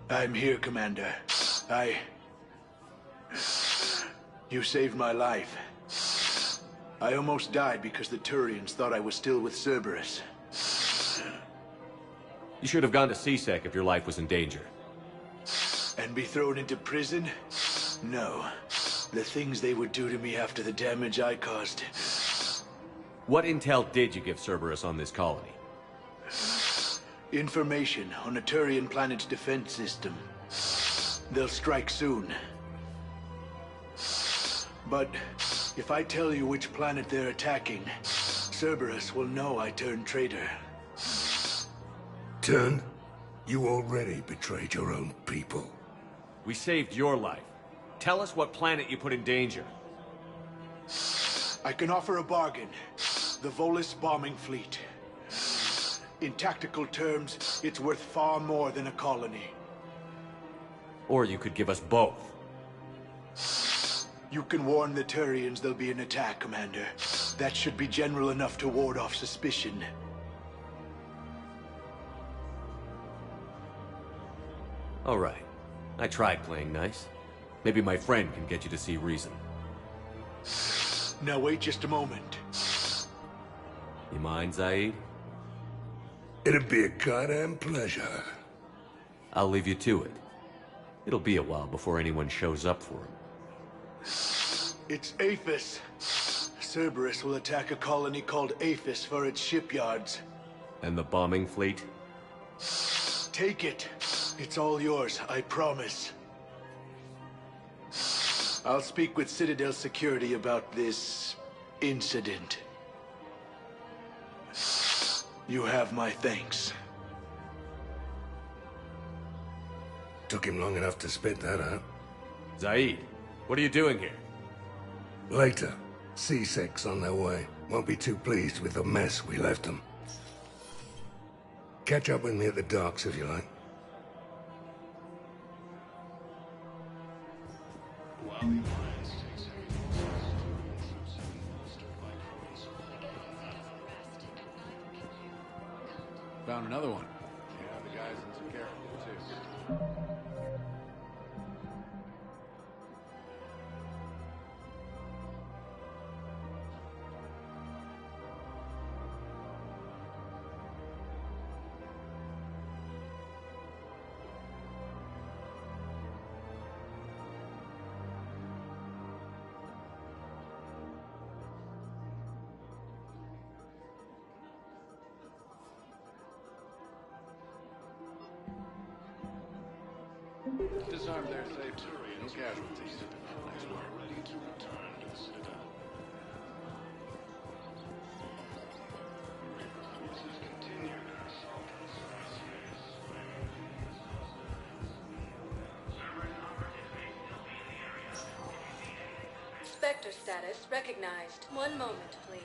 I'm here, Commander. You saved my life. I almost died because the Turians thought I was still with Cerberus. You should have gone to C-Sec if your life was in danger. And be thrown into prison? No. The things they would do to me after the damage I caused. What intel did you give Cerberus on this colony? Information on a Turian planet's defense system. They'll strike soon. But if I tell you which planet they're attacking, Cerberus will know I turned traitor. Turned? You already betrayed your own people. We saved your life. Tell us what planet you put in danger. I can offer a bargain. The Volus bombing fleet. In tactical terms, it's worth far more than a colony. Or you could give us both. You can warn the Turians there'll be an attack, Commander. That should be general enough to ward off suspicion. All right. I tried playing nice. Maybe my friend can get you to see reason. Now wait just a moment. You mind, Zaid? It'd be a goddamn pleasure. I'll leave you to it. It'll be a while before anyone shows up for him. It's Aphis. Cerberus will attack a colony called Aphis for its shipyards. And the bombing fleet? Take it. It's all yours, I promise. I'll speak with Citadel Security about this incident. You have my thanks. Took him long enough to spit that out. Zaid, what are you doing here? Later. C-Sec's on their way. Won't be too pleased with the mess we left them. Catch up with me at the docks if you like. While the Alliance takes heavy losses, troops have been bolstered by Krogan. Found another one. Yeah, the guy's in some character, too. Disarmed their safe. No casualties. Nice work. Ready to return to the Citadel. Forces continue their assault on Cerberus. Spectre status recognized. One moment, please.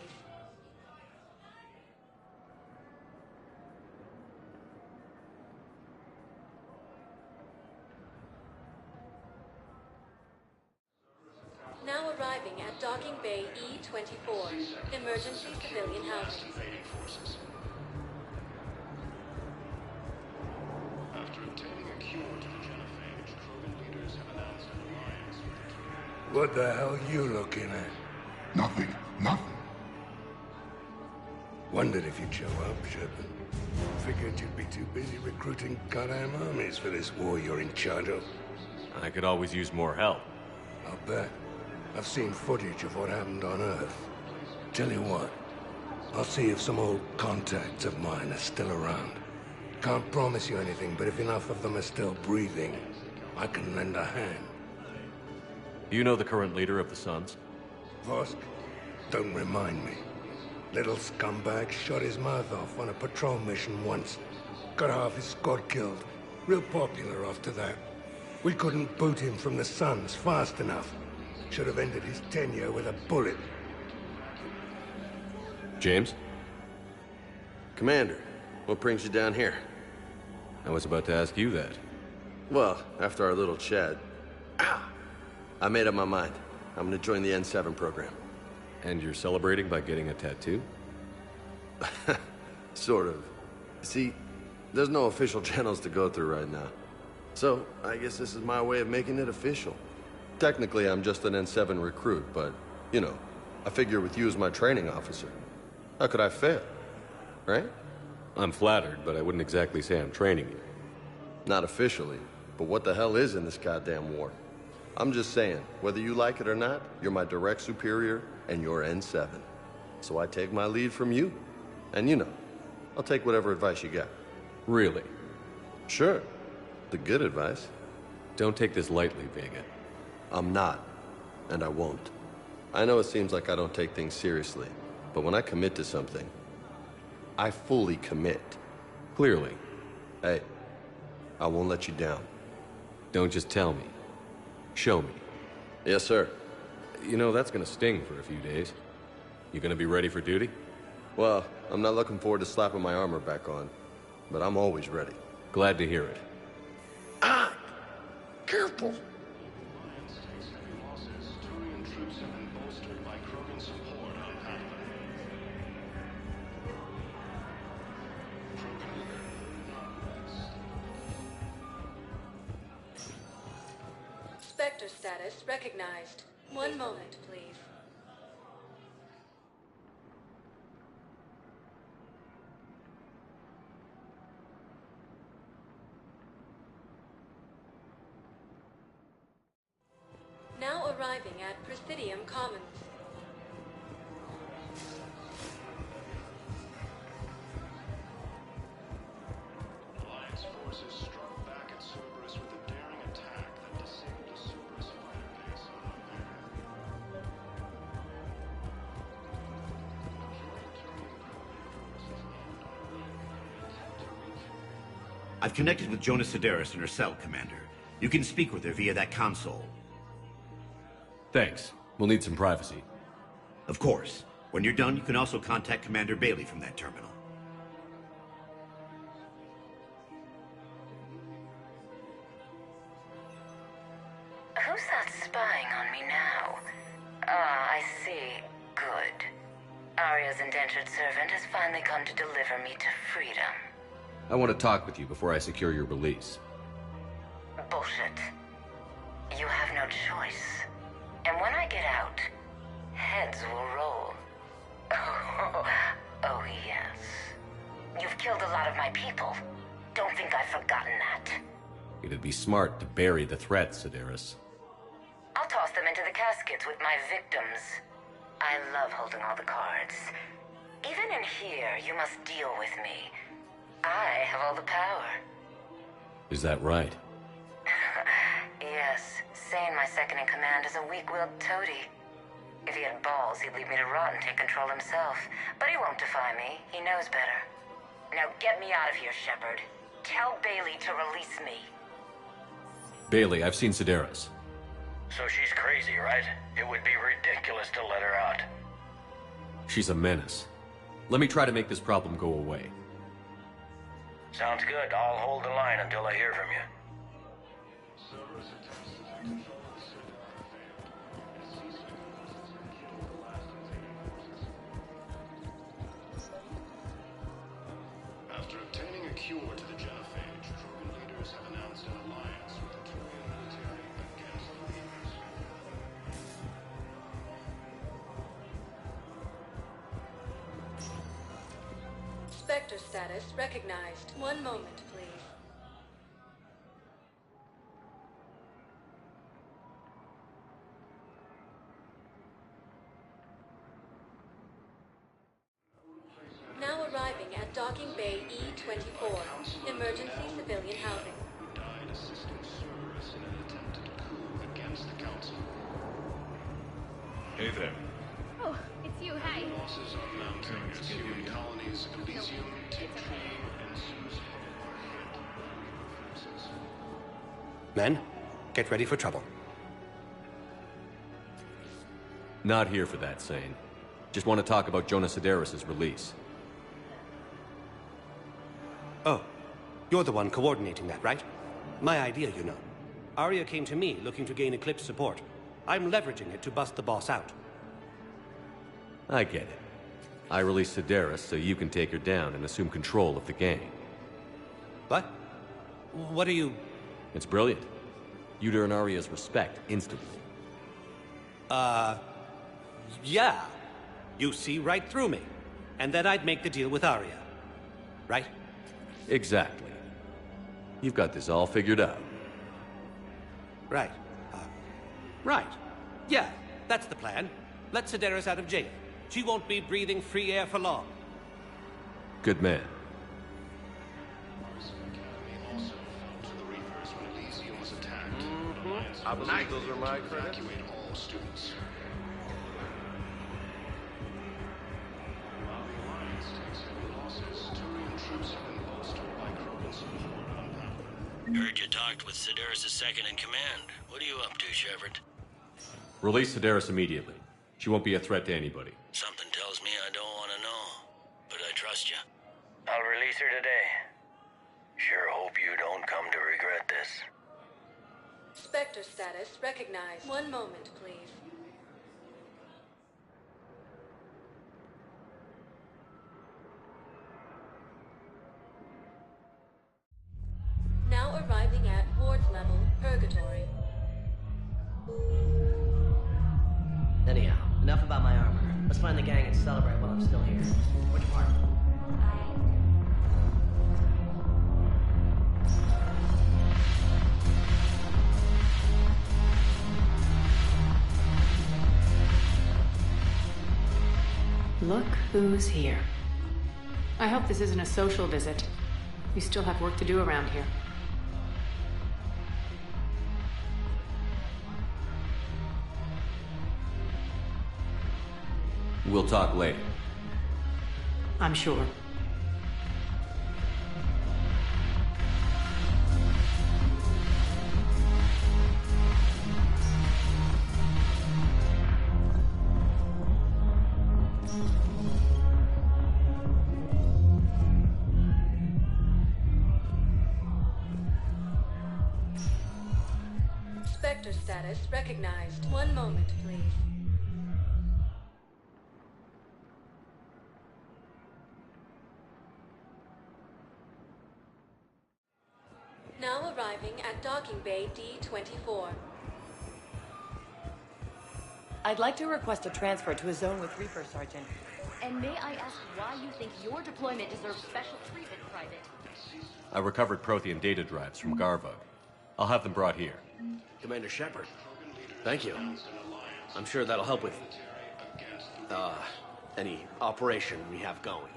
Now arriving at Docking Bay E-24. Emergency civilian housing. After obtaining a cure to the genophage, Krogan leaders have announced an alliance with the Turians. What the hell are you looking at? Nothing. Nothing. Wondered if you'd show up, Shepard. Figured you'd be too busy recruiting goddamn armies for this war you're in charge of. I could always use more help. I'll bet. I've seen footage of what happened on Earth. Tell you what, I'll see if some old contacts of mine are still around. Can't promise you anything, but if enough of them are still breathing, I can lend a hand. Do you know the current leader of the Suns? Vosk? Don't remind me. Little scumbag shot his mouth off on a patrol mission once. Got half his squad killed. Real popular after that. We couldn't boot him from the Suns fast enough. Should have ended his tenure with a bullet. James? Commander, what brings you down here? I was about to ask you that. Well, after our little chat, I made up my mind. I'm gonna join the N7 program. And you're celebrating by getting a tattoo? Sort of. See, there's no official channels to go through right now. So, I guess this is my way of making it official. Technically, I'm just an N7 recruit, but, you know, I figure with you as my training officer, how could I fail? Right? I'm flattered, but I wouldn't exactly say I'm training you. Not officially, but what the hell is in this goddamn war? I'm just saying, whether you like it or not, you're my direct superior, and you're N7. So I take my lead from you. And you know, I'll take whatever advice you got. Really? Sure. The good advice. Don't take this lightly, Vega. I'm not, and I won't. I know it seems like I don't take things seriously, but when I commit to something, I fully commit. Clearly. Hey, I won't let you down. Don't just tell me. Show me. Yes, sir. You know, that's gonna sting for a few days. You gonna be ready for duty? Well, I'm not looking forward to slapping my armor back on, but I'm always ready. Glad to hear it. Careful! Spectre status recognized. One moment, please. Now arriving at Presidium Commons. Alliance forces struck back at Cerberus with a daring attack that disabled a Cerberus fighter base on Alvera. I've connected with Jonah Sedaris and her cell, Commander. You can speak with her via that console. Thanks. We'll need some privacy. Of course. When you're done, you can also contact Commander Bailey from that terminal. Who's that spying on me now? Ah, I see. Good. Aria's indentured servant has finally come to deliver me to freedom. I want to talk with you before I secure your release. Bullshit. You have no choice. And when I get out, heads will roll. Oh, yes. You've killed a lot of my people. Don't think I've forgotten that. It'd be smart to bury the threat, Sedaris. I'll toss them into the caskets with my victims. I love holding all the cards. Even in here, you must deal with me. I have all the power. Is that right? Yes. Sane, my second-in-command, is a weak-willed toady. If he had balls, he'd leave me to rot and take control himself. But he won't defy me. He knows better. Now get me out of here, Shepard. Tell Bailey to release me. Bailey, I've seen Sedaris. So she's crazy, right? It would be ridiculous to let her out. She's a menace. Let me try to make this problem go away. Sounds good. I'll hold the line until I hear from you. After obtaining a cure to the genophage, Krogan leaders have announced an alliance with the Turian military against the Reapers. Spectre status recognized. One moment, please. Now arriving at Docking Bay E-24, emergency civilian housing. Died assisting Cerberus in an attempted coup against the Council. Hey there. Oh, it's you, hey. Losses on Mount Tagus, human colonies, Elysium, Tiptree, and Zeus forces. Men, get ready for trouble. Not here for that, Sane. Just want to talk about Jonah Sedaris' release. Oh, you're the one coordinating that, right? My idea, you know. Arya came to me looking to gain Eclipse support. I'm leveraging it to bust the boss out. I get it. I released Sedaris so you can take her down and assume control of the gang. What? What are you... It's brilliant. You'd earn Arya's respect instantly. Yeah. You see right through me. And then I'd make the deal with Arya. Right? Exactly. You've got this all figured out. Right. Right. Yeah, that's the plan. Let Sedaris out of jail. She won't be breathing free air for long. Good man. I believe those are my credits. All students. While the Alliance takes heavy losses, Turian troops have been bolstered by Krogan's support on power. Heard you talked with Sedaris' second in command. What are you up to, Shepard? Release Sedaris immediately. She won't be a threat to anybody. Something tells me I don't want to know, but I trust you. I'll release her today. Sure hope you don't come to regret this. Spectre status recognized. One moment, please. Now arriving at Horde level, Purgatory. Anyhow, enough about my armor. Let's find the gang and celebrate while I'm still here. Which part? Look who's here. I hope this isn't a social visit. We still have work to do around here. We'll talk later. I'm sure. Spectre status recognized. One moment, please. Now arriving at Docking Bay D-24. I'd like to request a transfer to a zone with Reaper, Sergeant. And may I ask why you think your deployment deserves special treatment, Private? I recovered Prothean data drives from Garvug. I'll have them brought here. Commander Shepard, thank you. I'm sure that'll help with, any operation we have going.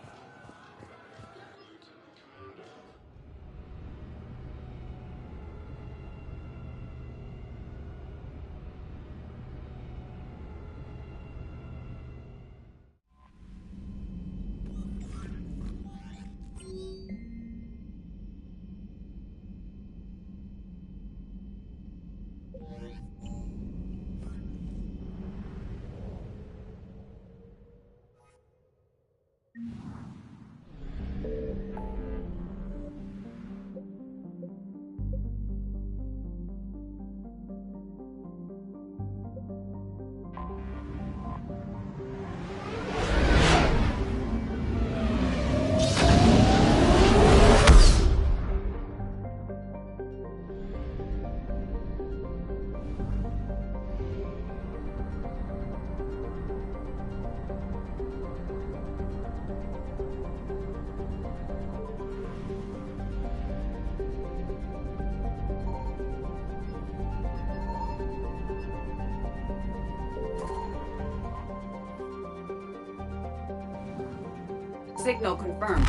Signal confirmed.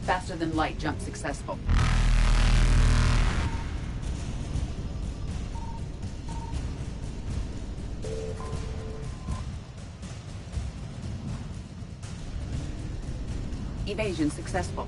Faster than light jump successful. Evasion successful.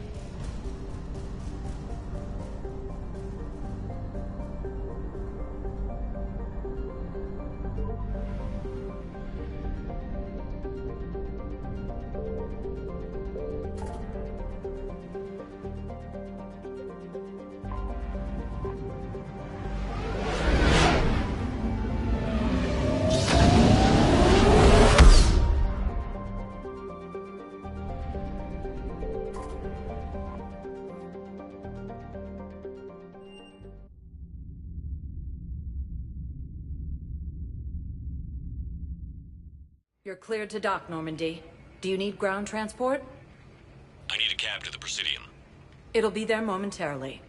You're cleared to dock, Normandy. Do you need ground transport? I need a cab to the Presidium. It'll be there momentarily.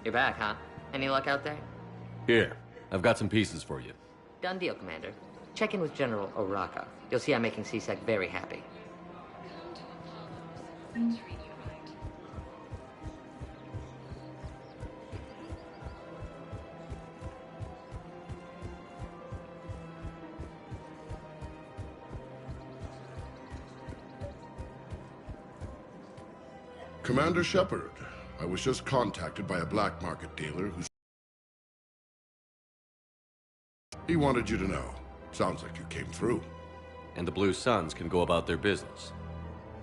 You're back, huh? Any luck out there? Here, I've got some pieces for you. Done deal, Commander. Check in with General Oraka. You'll see I'm making C-Sec very happy. Commander Shepard, I was just contacted by a black market dealer who's... He wanted you to know. Sounds like you came through. And the Blue Suns can go about their business.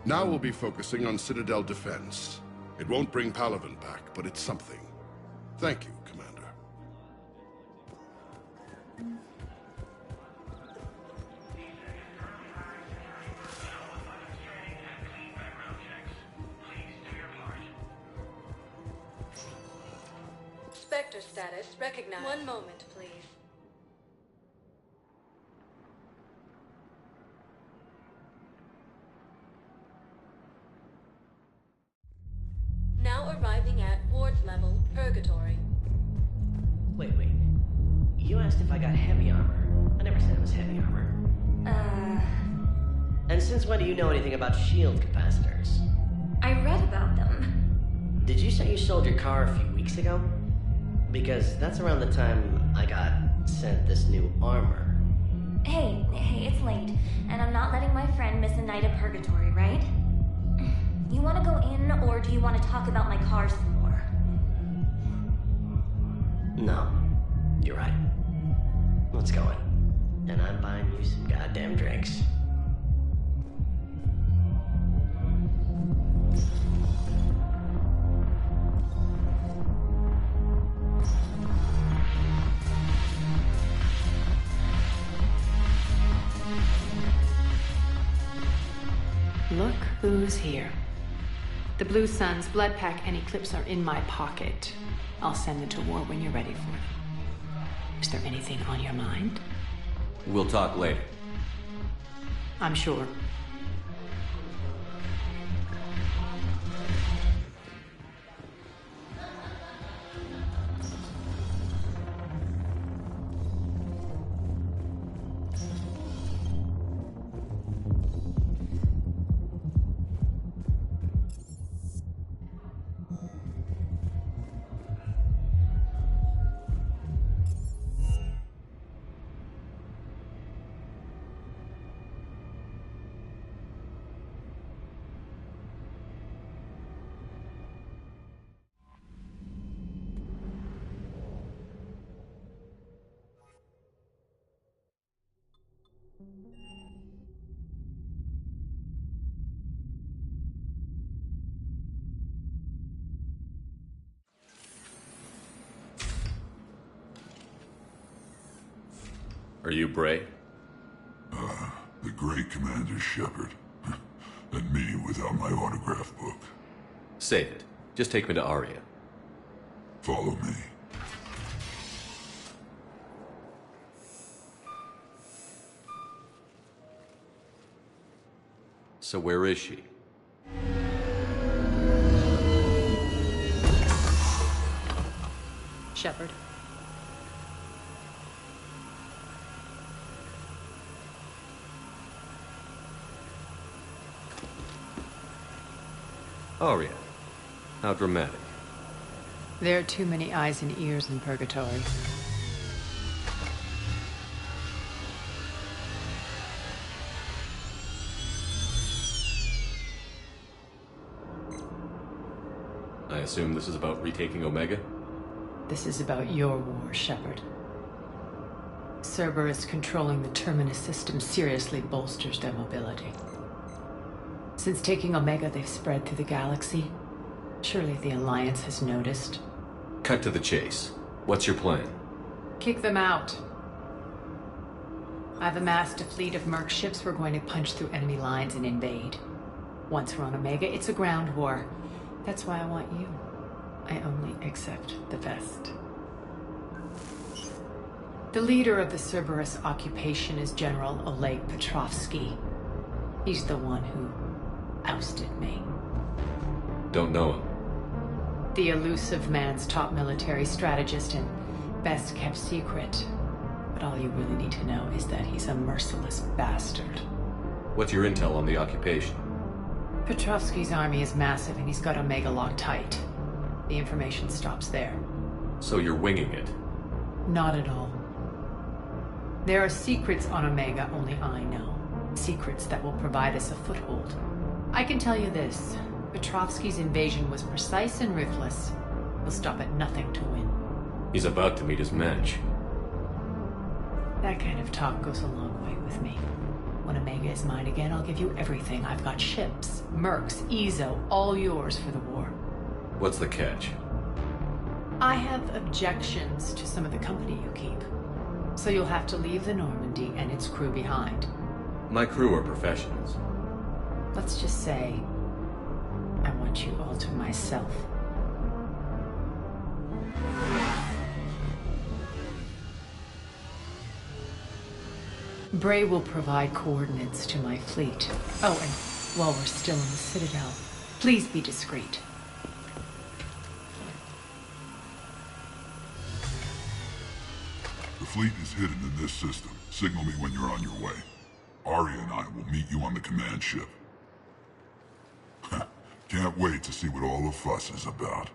Now we'll be focusing on Citadel defense. It won't bring Palaven back, but it's something. Thank you, Commander. Spectre status recognized. One moment, please. Now arriving at ward level purgatory. Wait. You asked if I got heavy armor. I never said it was heavy armor. And since when do you know anything about shield capacitors? I read about them. Did you say you sold your car a few weeks ago? Because that's around the time I got sent this new armor. Hey, it's late, and I'm not letting my friend miss a night of purgatory, right? You want to go in, or do you want to talk about my car some more? No, you're right. Let's go in. And I'm buying you some goddamn drinks. Look who's here. The Blue Suns, Blood Pack, and Eclipse are in my pocket. I'll send them to war when you're ready for them. Is there anything on your mind? We'll talk later. I'm sure. Are you Bray? The great Commander Shepard. And me without my autograph book. Save it. Just take me to Aria. Follow me. So where is she? Shepard. Aria. How dramatic. There are too many eyes and ears in Purgatory. I assume this is about retaking Omega? This is about your war, Shepard. Cerberus controlling the Terminus system seriously bolsters their mobility. Since taking Omega, they've spread through the galaxy. Surely the Alliance has noticed. Cut to the chase. What's your plan? Kick them out. I've amassed a fleet of merc ships. We're going to punch through enemy lines and invade. Once we're on Omega, it's a ground war. That's why I want you. I only accept the best. The leader of the Cerberus occupation is General Oleg Petrovsky. He's the one who ousted me. Don't know him. The elusive man's top military strategist and best kept secret. But all you really need to know is that he's a merciless bastard. What's your intel on the occupation? Petrovsky's army is massive and he's got Omega locked tight. The information stops there. So you're winging it? Not at all. There are secrets on Omega only I know. Secrets that will provide us a foothold. I can tell you this. Petrovsky's invasion was precise and ruthless. He'll stop at nothing to win. He's about to meet his match. That kind of talk goes a long way with me. When Omega is mine again, I'll give you everything. I've got ships, mercs, Ezo, all yours for the war. What's the catch? I have objections to some of the company you keep. So you'll have to leave the Normandy and its crew behind. My crew are professionals. Let's just say, I want you all to myself. Bray will provide coordinates to my fleet. Oh, and while we're still in the Citadel, please be discreet. The fleet is hidden in this system. Signal me when you're on your way. Aria and I will meet you on the command ship. Can't wait to see what all the fuss is about.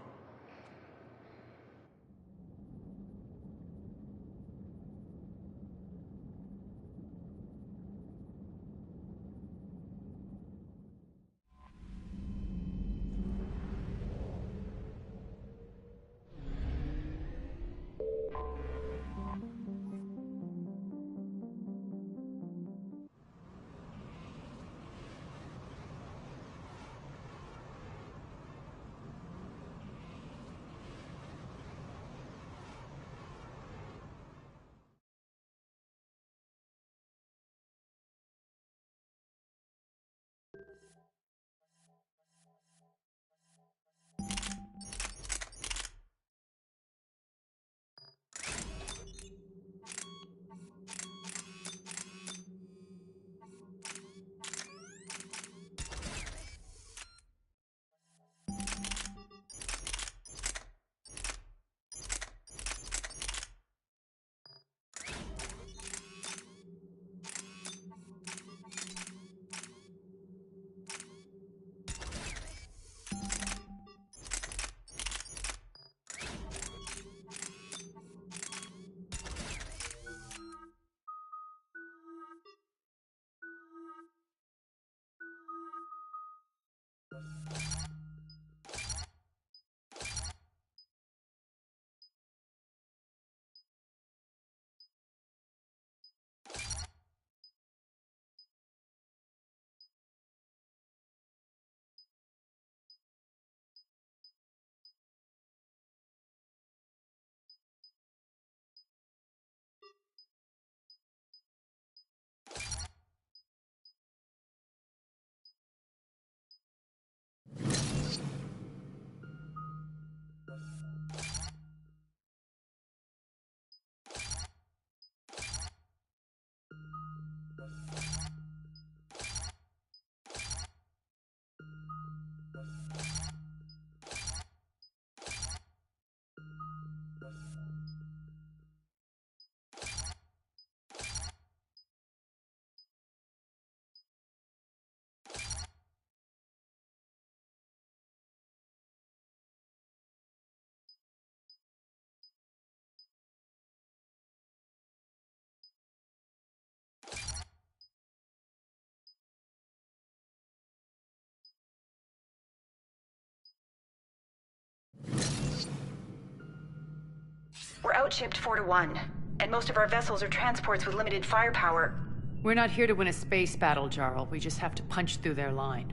We're outshipped 4-1, and most of our vessels are transports with limited firepower. We're not here to win a space battle, Jarl. We just have to punch through their line.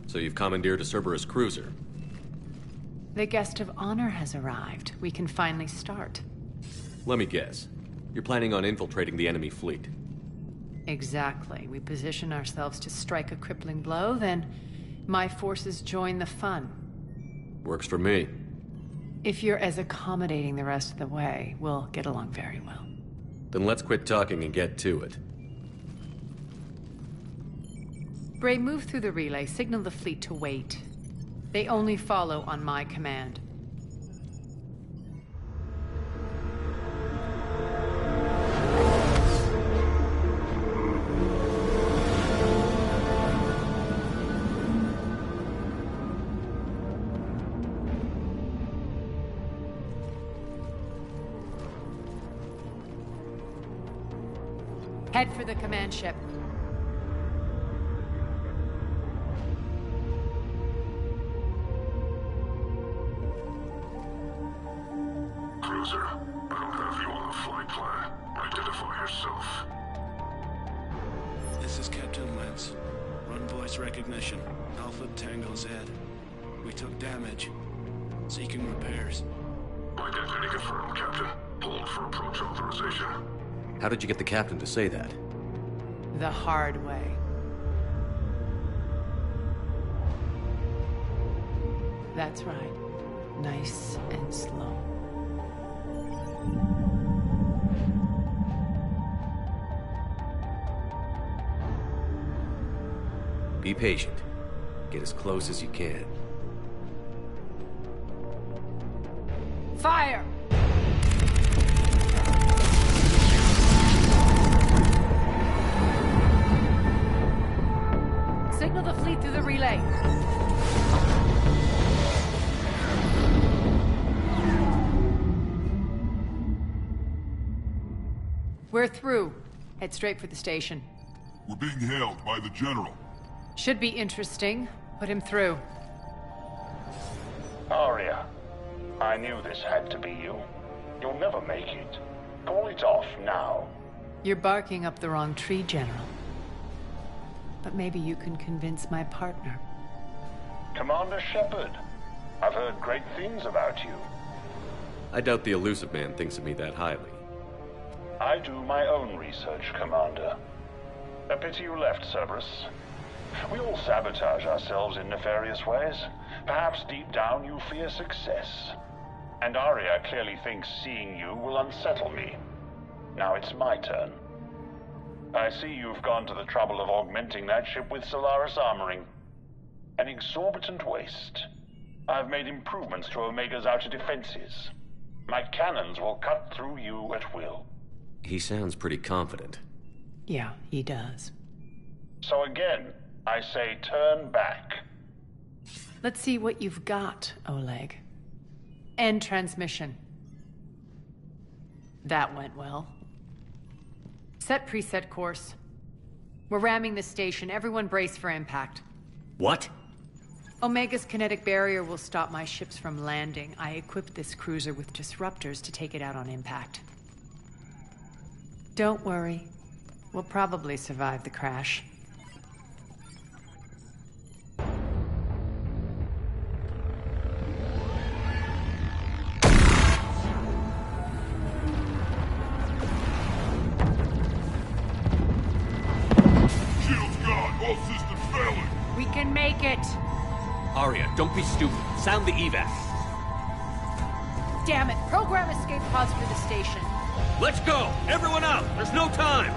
So you've commandeered a Cerberus cruiser? The guest of honor has arrived. We can finally start. Let me guess. You're planning on infiltrating the enemy fleet? Exactly. We position ourselves to strike a crippling blow, then my forces join the fun. Works for me. If you're as accommodating the rest of the way, we'll get along very well. Then let's quit talking and get to it. Bray, move through the relay. Signal the fleet to wait. They only follow on my command. Head for the command ship. Cruiser, I don't have you on the flight plan. Identify yourself. This is Captain Lentz. Run voice recognition. Alpha Tango Z. We took damage. Seeking repairs. Identity confirmed, Captain. Hold for approach authorization. How did you get the captain to say that? The hard way. That's right. Nice and slow. Be patient. Get as close as you can. Fire! Signal the fleet through the relay. We're through. Head straight for the station. We're being hailed by the General. Should be interesting. Put him through. Aria, I knew this had to be you. You'll never make it. Call it off now. You're barking up the wrong tree, General. But maybe you can convince my partner. Commander Shepard, I've heard great things about you. I doubt the Illusive Man thinks of me that highly. I do my own research, Commander. A pity you left, Cerberus. We all sabotage ourselves in nefarious ways. Perhaps deep down you fear success. And Aria clearly thinks seeing you will unsettle me. Now it's my turn. I see you've gone to the trouble of augmenting that ship with Solaris armoring. An exorbitant waste. I've made improvements to Omega's outer defenses. My cannons will cut through you at will. He sounds pretty confident. Yeah, he does. So again, I say turn back. Let's see what you've got, Oleg. End transmission. That went well. Set preset course. We're ramming the station. Everyone brace for impact. What? Omega's kinetic barrier will stop my ships from landing. I equipped this cruiser with disruptors to take it out on impact. Don't worry. We'll probably survive the crash. Shields gone. All systems failing. We can make it! Aria, don't be stupid. Sound the evac. Damn it! Program escape pods for the station. Let's go! Everyone out! There's no time!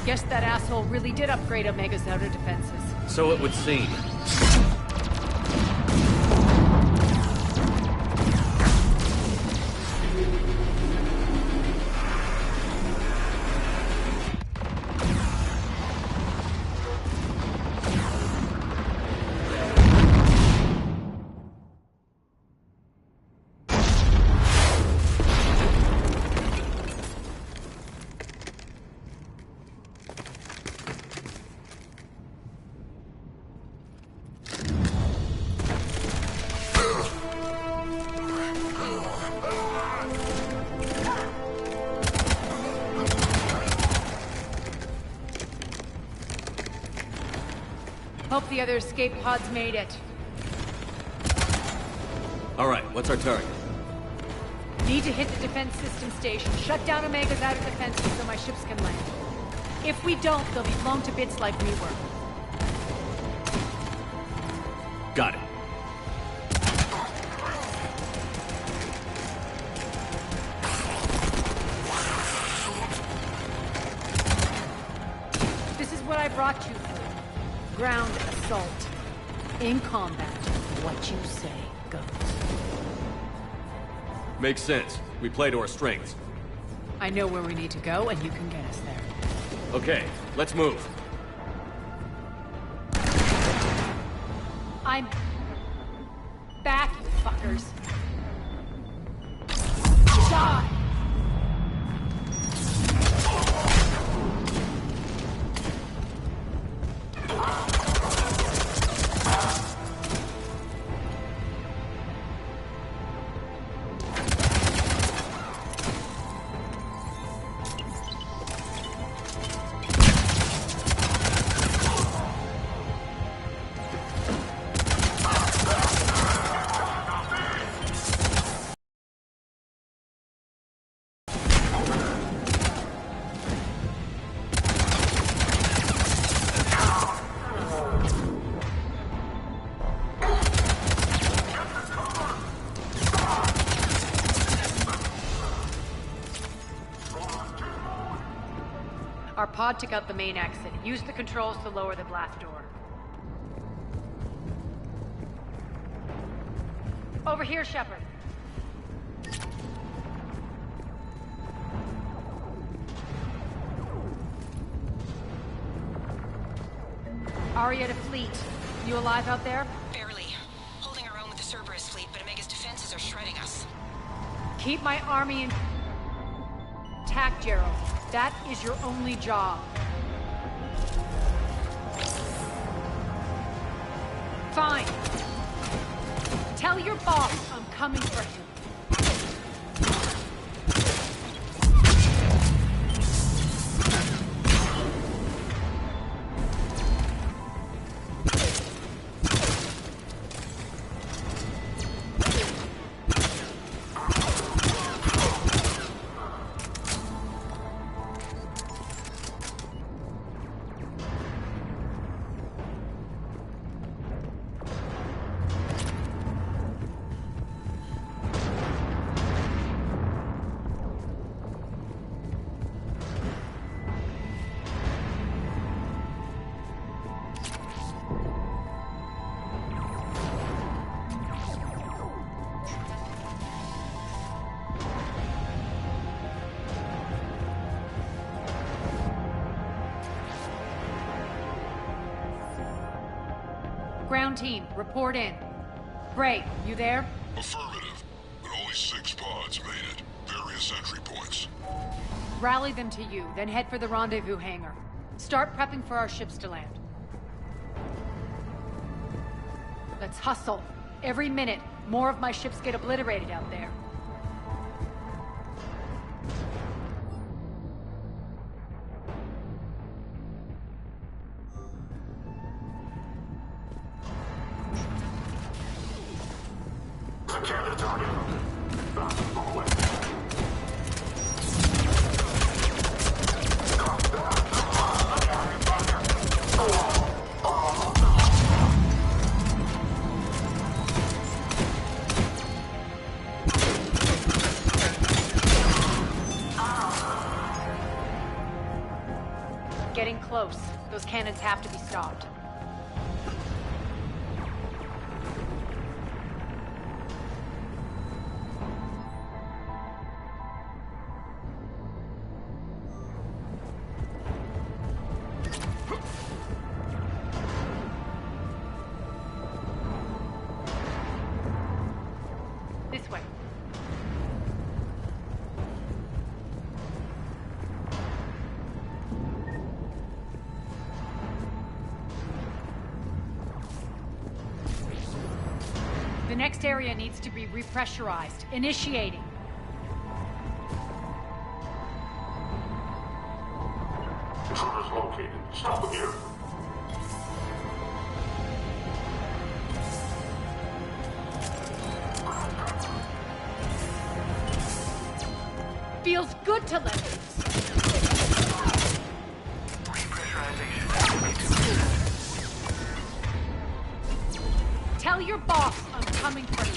Guess that asshole really did upgrade Omega's outer defenses. So it would seem. the other escape pods made it. All right, what's our target? Need to hit the defense system station, shut down Omega's outer defenses so my ships can land. If we don't, they'll be blown to bits like we were. Got it. This is what I brought you for. Ground assault. In combat, what you say goes. Makes sense. We play to our strengths. I know where we need to go, and you can get us there. Okay, let's move. I'm back, you fuckers. Die! Our pod took out the main exit. Use the controls to lower the blast door. Over here, Shepard. Aria to fleet. You alive out there? Barely. Holding our own with the Cerberus fleet, but Omega's defenses are shredding us. Keep my army intact, Gerald. That is your only job. Fine. Tell your boss I'm coming for him. Ground team, report in. Bray, you there? Affirmative, but only 6 pods made it. Various entry points. Rally them to you, then head for the rendezvous hangar. Start prepping for our ships to land. Let's hustle. Every minute, more of my ships get obliterated out there. Getting close. Those cannons have to be stopped. This way. The next area needs to be repressurized. Initiating. Intruders located. Stop them here. Feels good to let loose. Tell your boss I'm coming for you.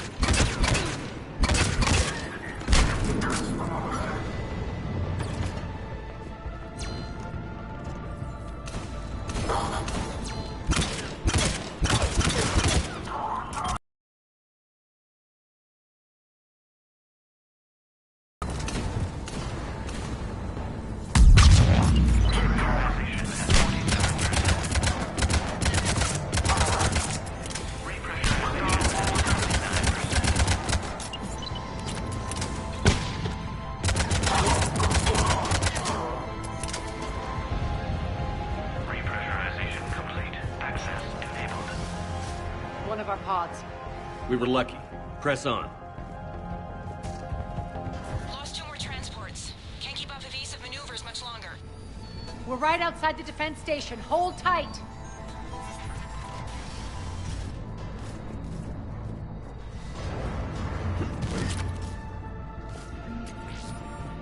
We were lucky. Press on. Lost 2 more transports. Can't keep up evasive maneuvers much longer. We're right outside the defense station. Hold tight.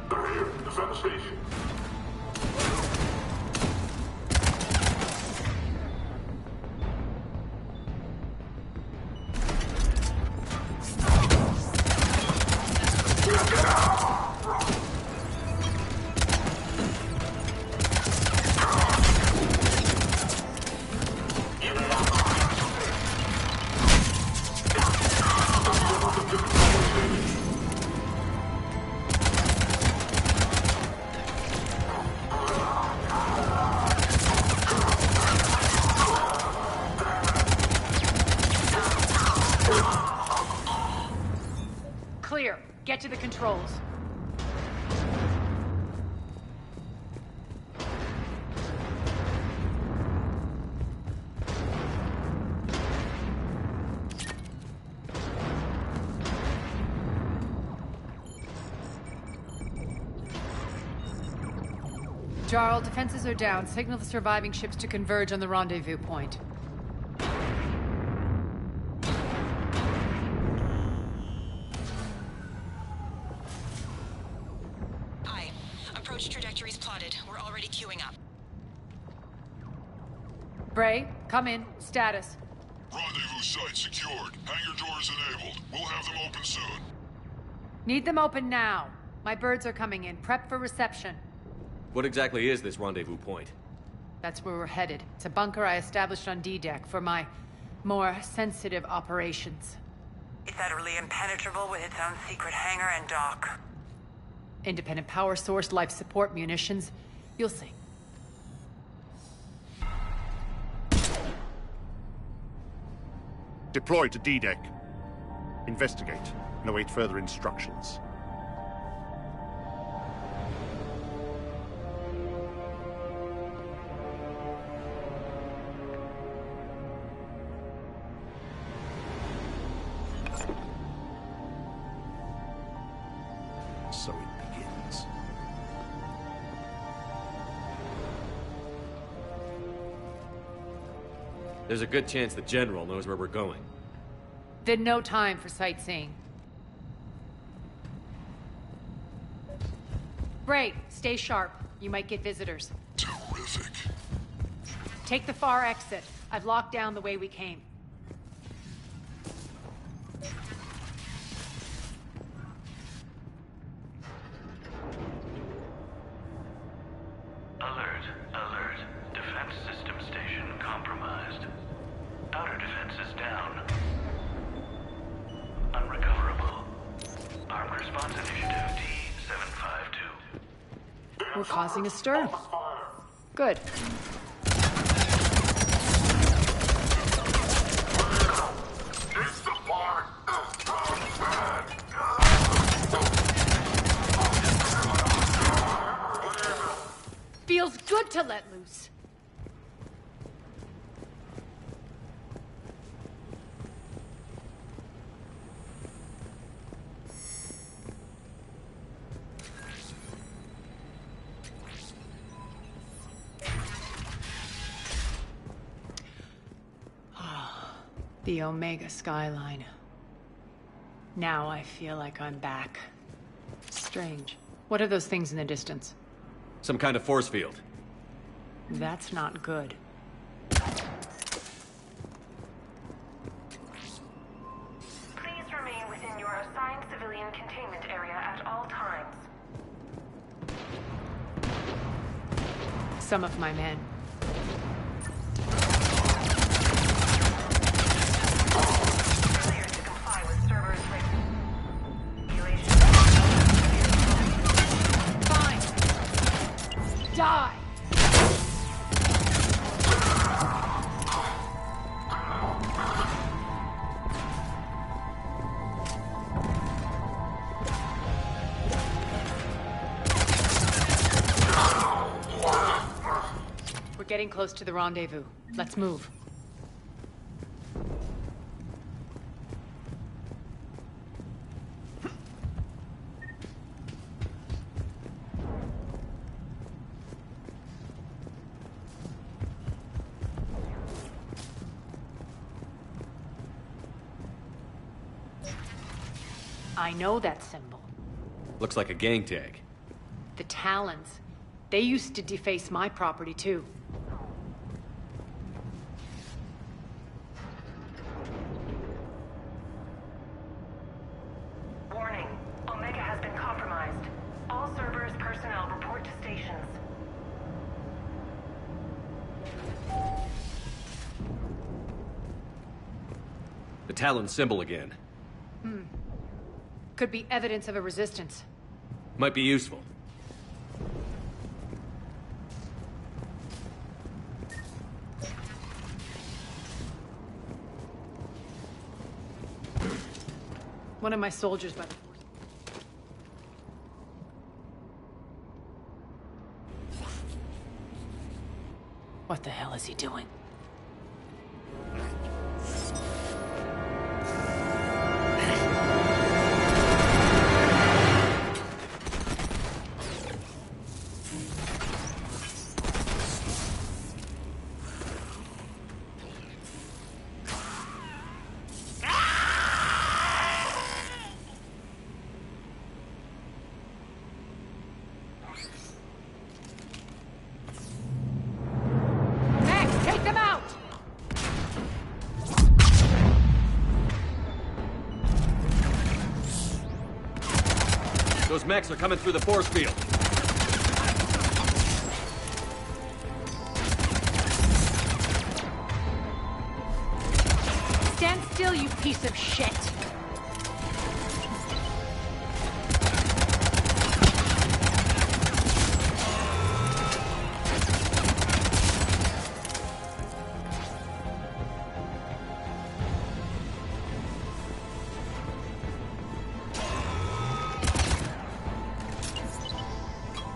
Defense station. Clear. Get to the controls. Jarl, defenses are down. Signal the surviving ships to converge on the rendezvous point. Aye. Approach trajectories plotted. We're already queuing up. Bray, come in. Status. Rendezvous site secured. Hangar doors enabled. We'll have them open soon. Need them open now. My birds are coming in. Prep for reception. What exactly is this rendezvous point? That's where we're headed. It's a bunker I established on D-Deck for my more sensitive operations. It's utterly impenetrable with its own secret hangar and dock. Independent power source, life support, munitions. You'll see. Deploy to D-Deck. Investigate and await further instructions. So it begins. There's a good chance the General knows where we're going. Then no time for sightseeing. Bray, stay sharp. You might get visitors. Terrific. Take the far exit. I've locked down the way we came. Alert, alert. Defense system station compromised. Outer defenses down. Unrecoverable. Armed Response Initiative D-752. We're causing a stir. Good. Feels good to let loose. The Omega skyline. Now I feel like I'm back. Strange. What are those things in the distance? Some kind of force field. That's not good. Please remain within your assigned civilian containment area at all times. Some of my men. Failure to comply with Cerberus regulations. Fine. Die! We're getting close to the rendezvous. Let's move. I know that symbol. Looks like a gang tag. The Talons. They used to deface my property, too. Warning. Omega has been compromised. All Cerberus personnel report to stations. The Talon symbol again. Could be evidence of a resistance. Might be useful. One of my soldiers by the force. What the hell is he doing? Those mechs are coming through the force field. Stand still, you piece of shit!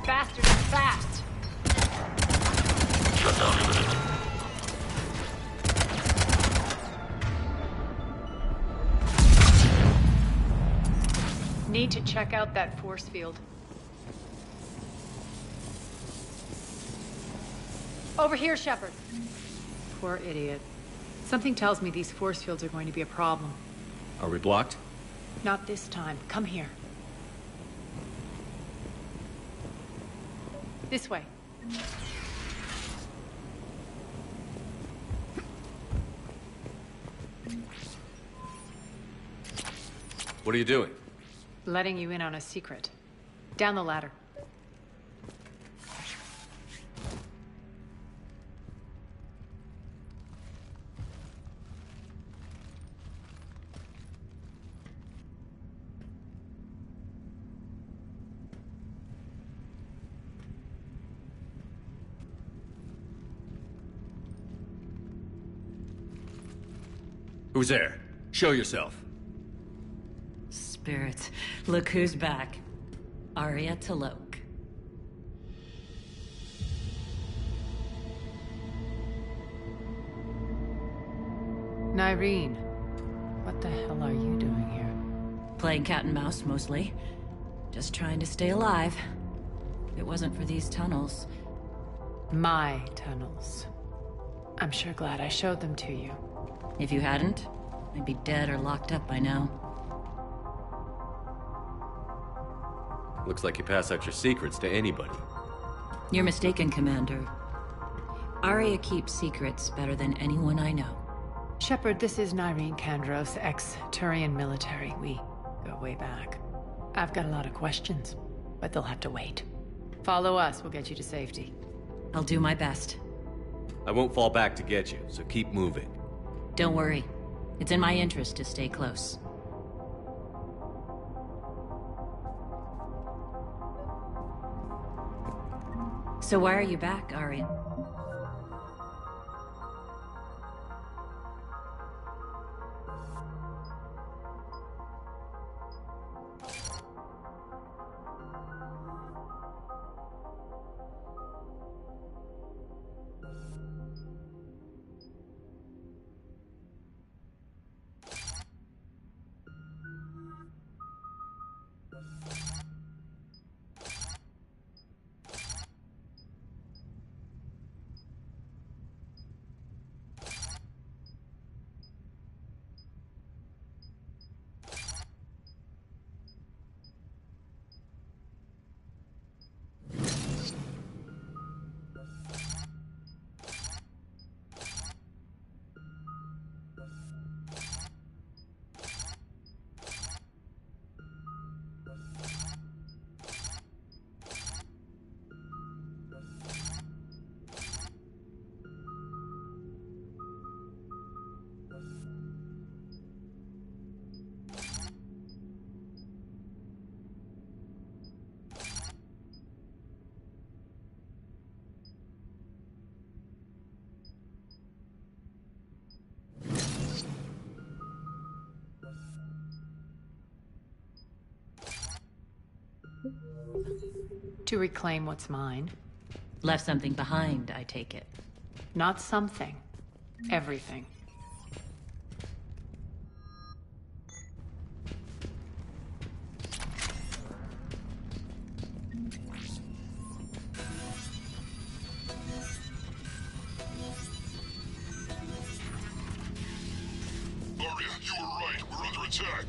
Faster than fast! Need to check out that force field. Over here, Shepard. Poor idiot. Something tells me these force fields are going to be a problem. Are we blocked? Not this time. Come here. This way. What are you doing? Letting you in on a secret. Down the ladder. Who's there? Show yourself. Spirits, look who's back. Arya T'Loak. Nyreen, what the hell are you doing here? Playing cat and mouse, mostly. Just trying to stay alive. If it wasn't for these tunnels. My tunnels. I'm sure glad I showed them to you. If you hadn't, I'd be dead or locked up by now. Looks like you pass out your secrets to anybody. You're mistaken, Commander. Aria keeps secrets better than anyone I know. Shepard, this is Nyreen Kandros, ex-Turian military. We go way back. I've got a lot of questions, but they'll have to wait. Follow us, we'll get you to safety. I'll do my best. I won't fall back to get you, so keep moving. Don't worry. It's in my interest to stay close. So why are you back, Ari? To reclaim what's mine. Left something behind, I take it. Not something. Everything. Aria, you were right. We're under attack.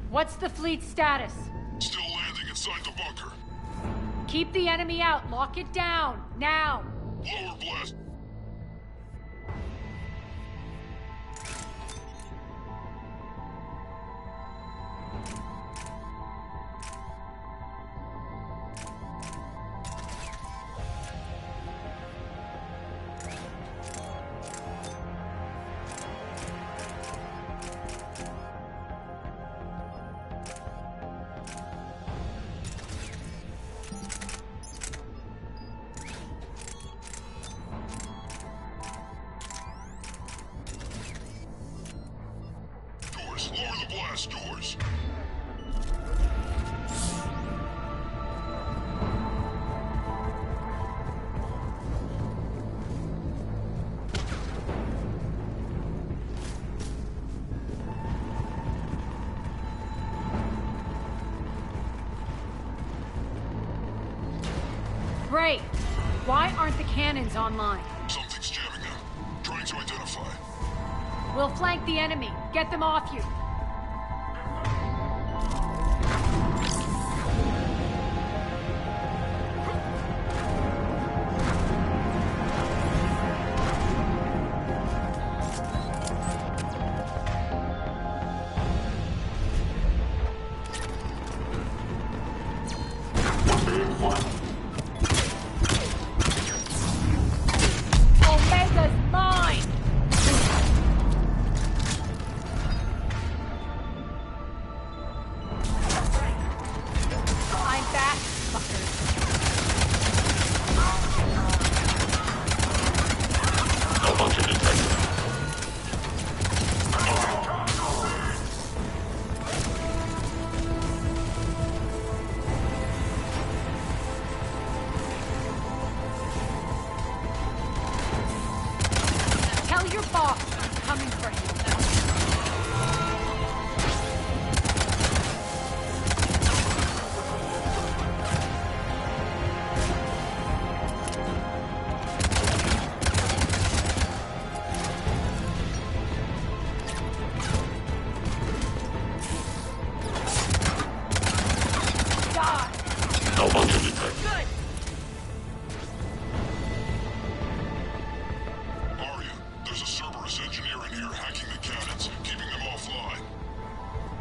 What's the fleet's status? Still landing inside the bunker. Keep the enemy out. Lock it down. Now. Lower blast. Lower the blast doors. Great. Why aren't the cannons online? Something's jamming them. Trying to identify. We'll flank the enemy. Get them off you.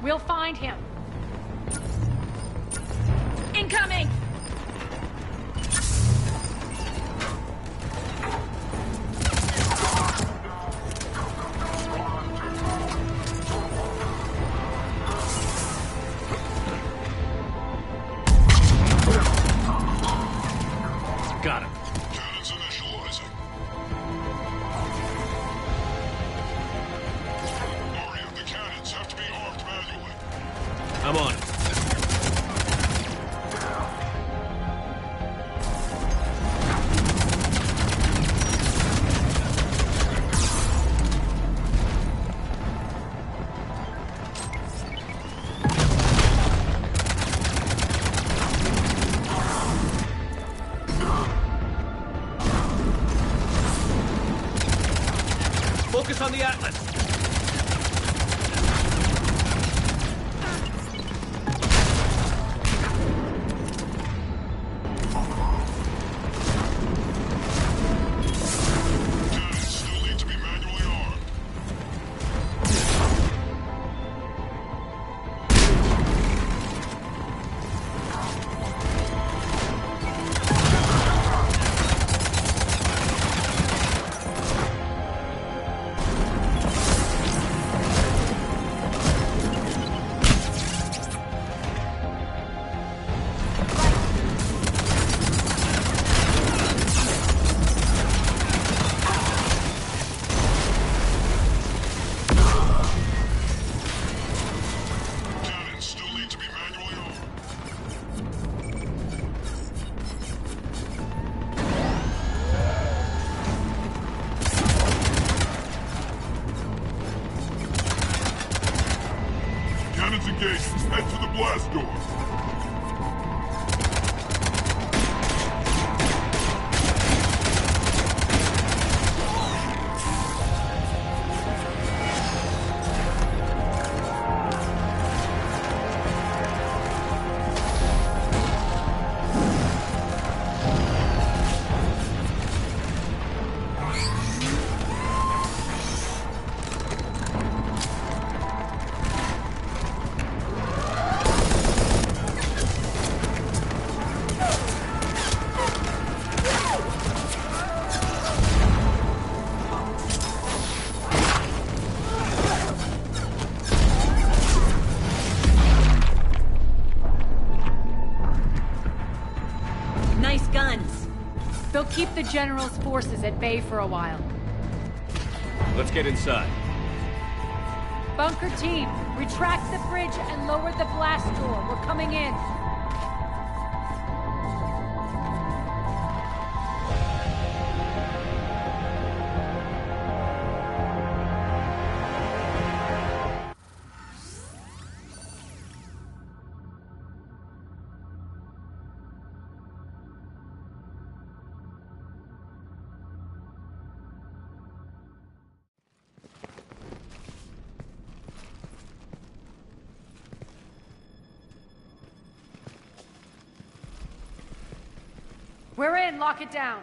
We'll find him. Incoming! Got him. Cannons initializing. Aria, the cannons have to be armed manually. I'm on it. Focus on the Atlas. Cannons still need to be manually armed. Cannons still need to be manually armed. Cannons engaged. Head to the blast door. Nice guns. They'll keep the General's forces at bay for a while. Let's get inside. Bunker team, retract the bridge and lower the blast door. We're coming in. We're in. Lock it down.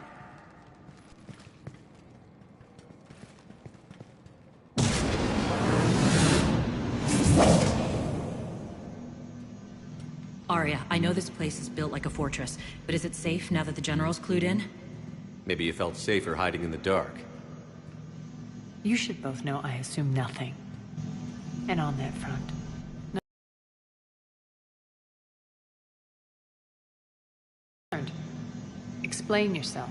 Aria, I know this place is built like a fortress, but is it safe now that the General's clued in? Maybe you felt safer hiding in the dark. You should both know I assume nothing. And on that front, explain yourself.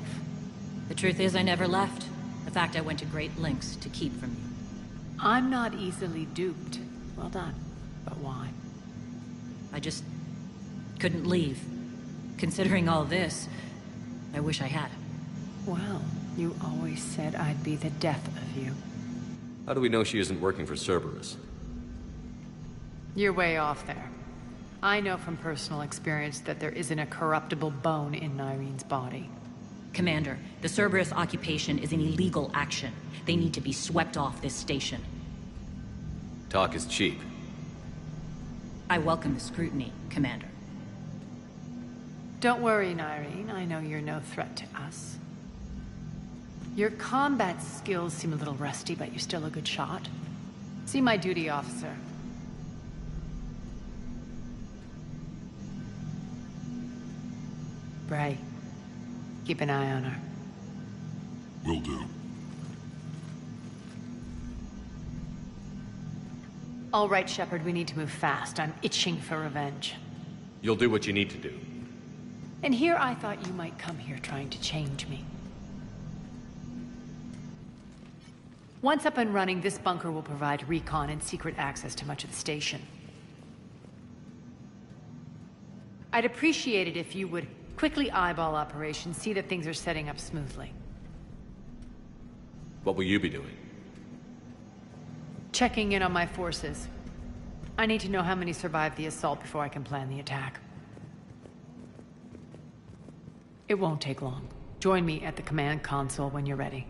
The truth is, I never left. In fact, I went to great lengths to keep from you. I'm not easily duped. Well done. But why? I just couldn't leave. Considering all this, I wish I had. Well, you always said I'd be the death of you. How do we know she isn't working for Cerberus? You're way off there. I know from personal experience that there isn't a corruptible bone in Nyrene's body. Commander, the Cerberus occupation is an illegal action. They need to be swept off this station. Talk is cheap. I welcome the scrutiny, Commander. Don't worry, Nyrene. I know you're no threat to us. Your combat skills seem a little rusty, but you're still a good shot. See my duty officer. Bray. Keep an eye on her. Will do. All right, Shepard, we need to move fast. I'm itching for revenge. You'll do what you need to do. And here I thought you might come here trying to change me. Once up and running, this bunker will provide recon and secret access to much of the station. I'd appreciate it if you would quickly eyeball operations, see that things are setting up smoothly. What will you be doing? Checking in on my forces. I need to know how many survived the assault before I can plan the attack. It won't take long. Join me at the command console when you're ready.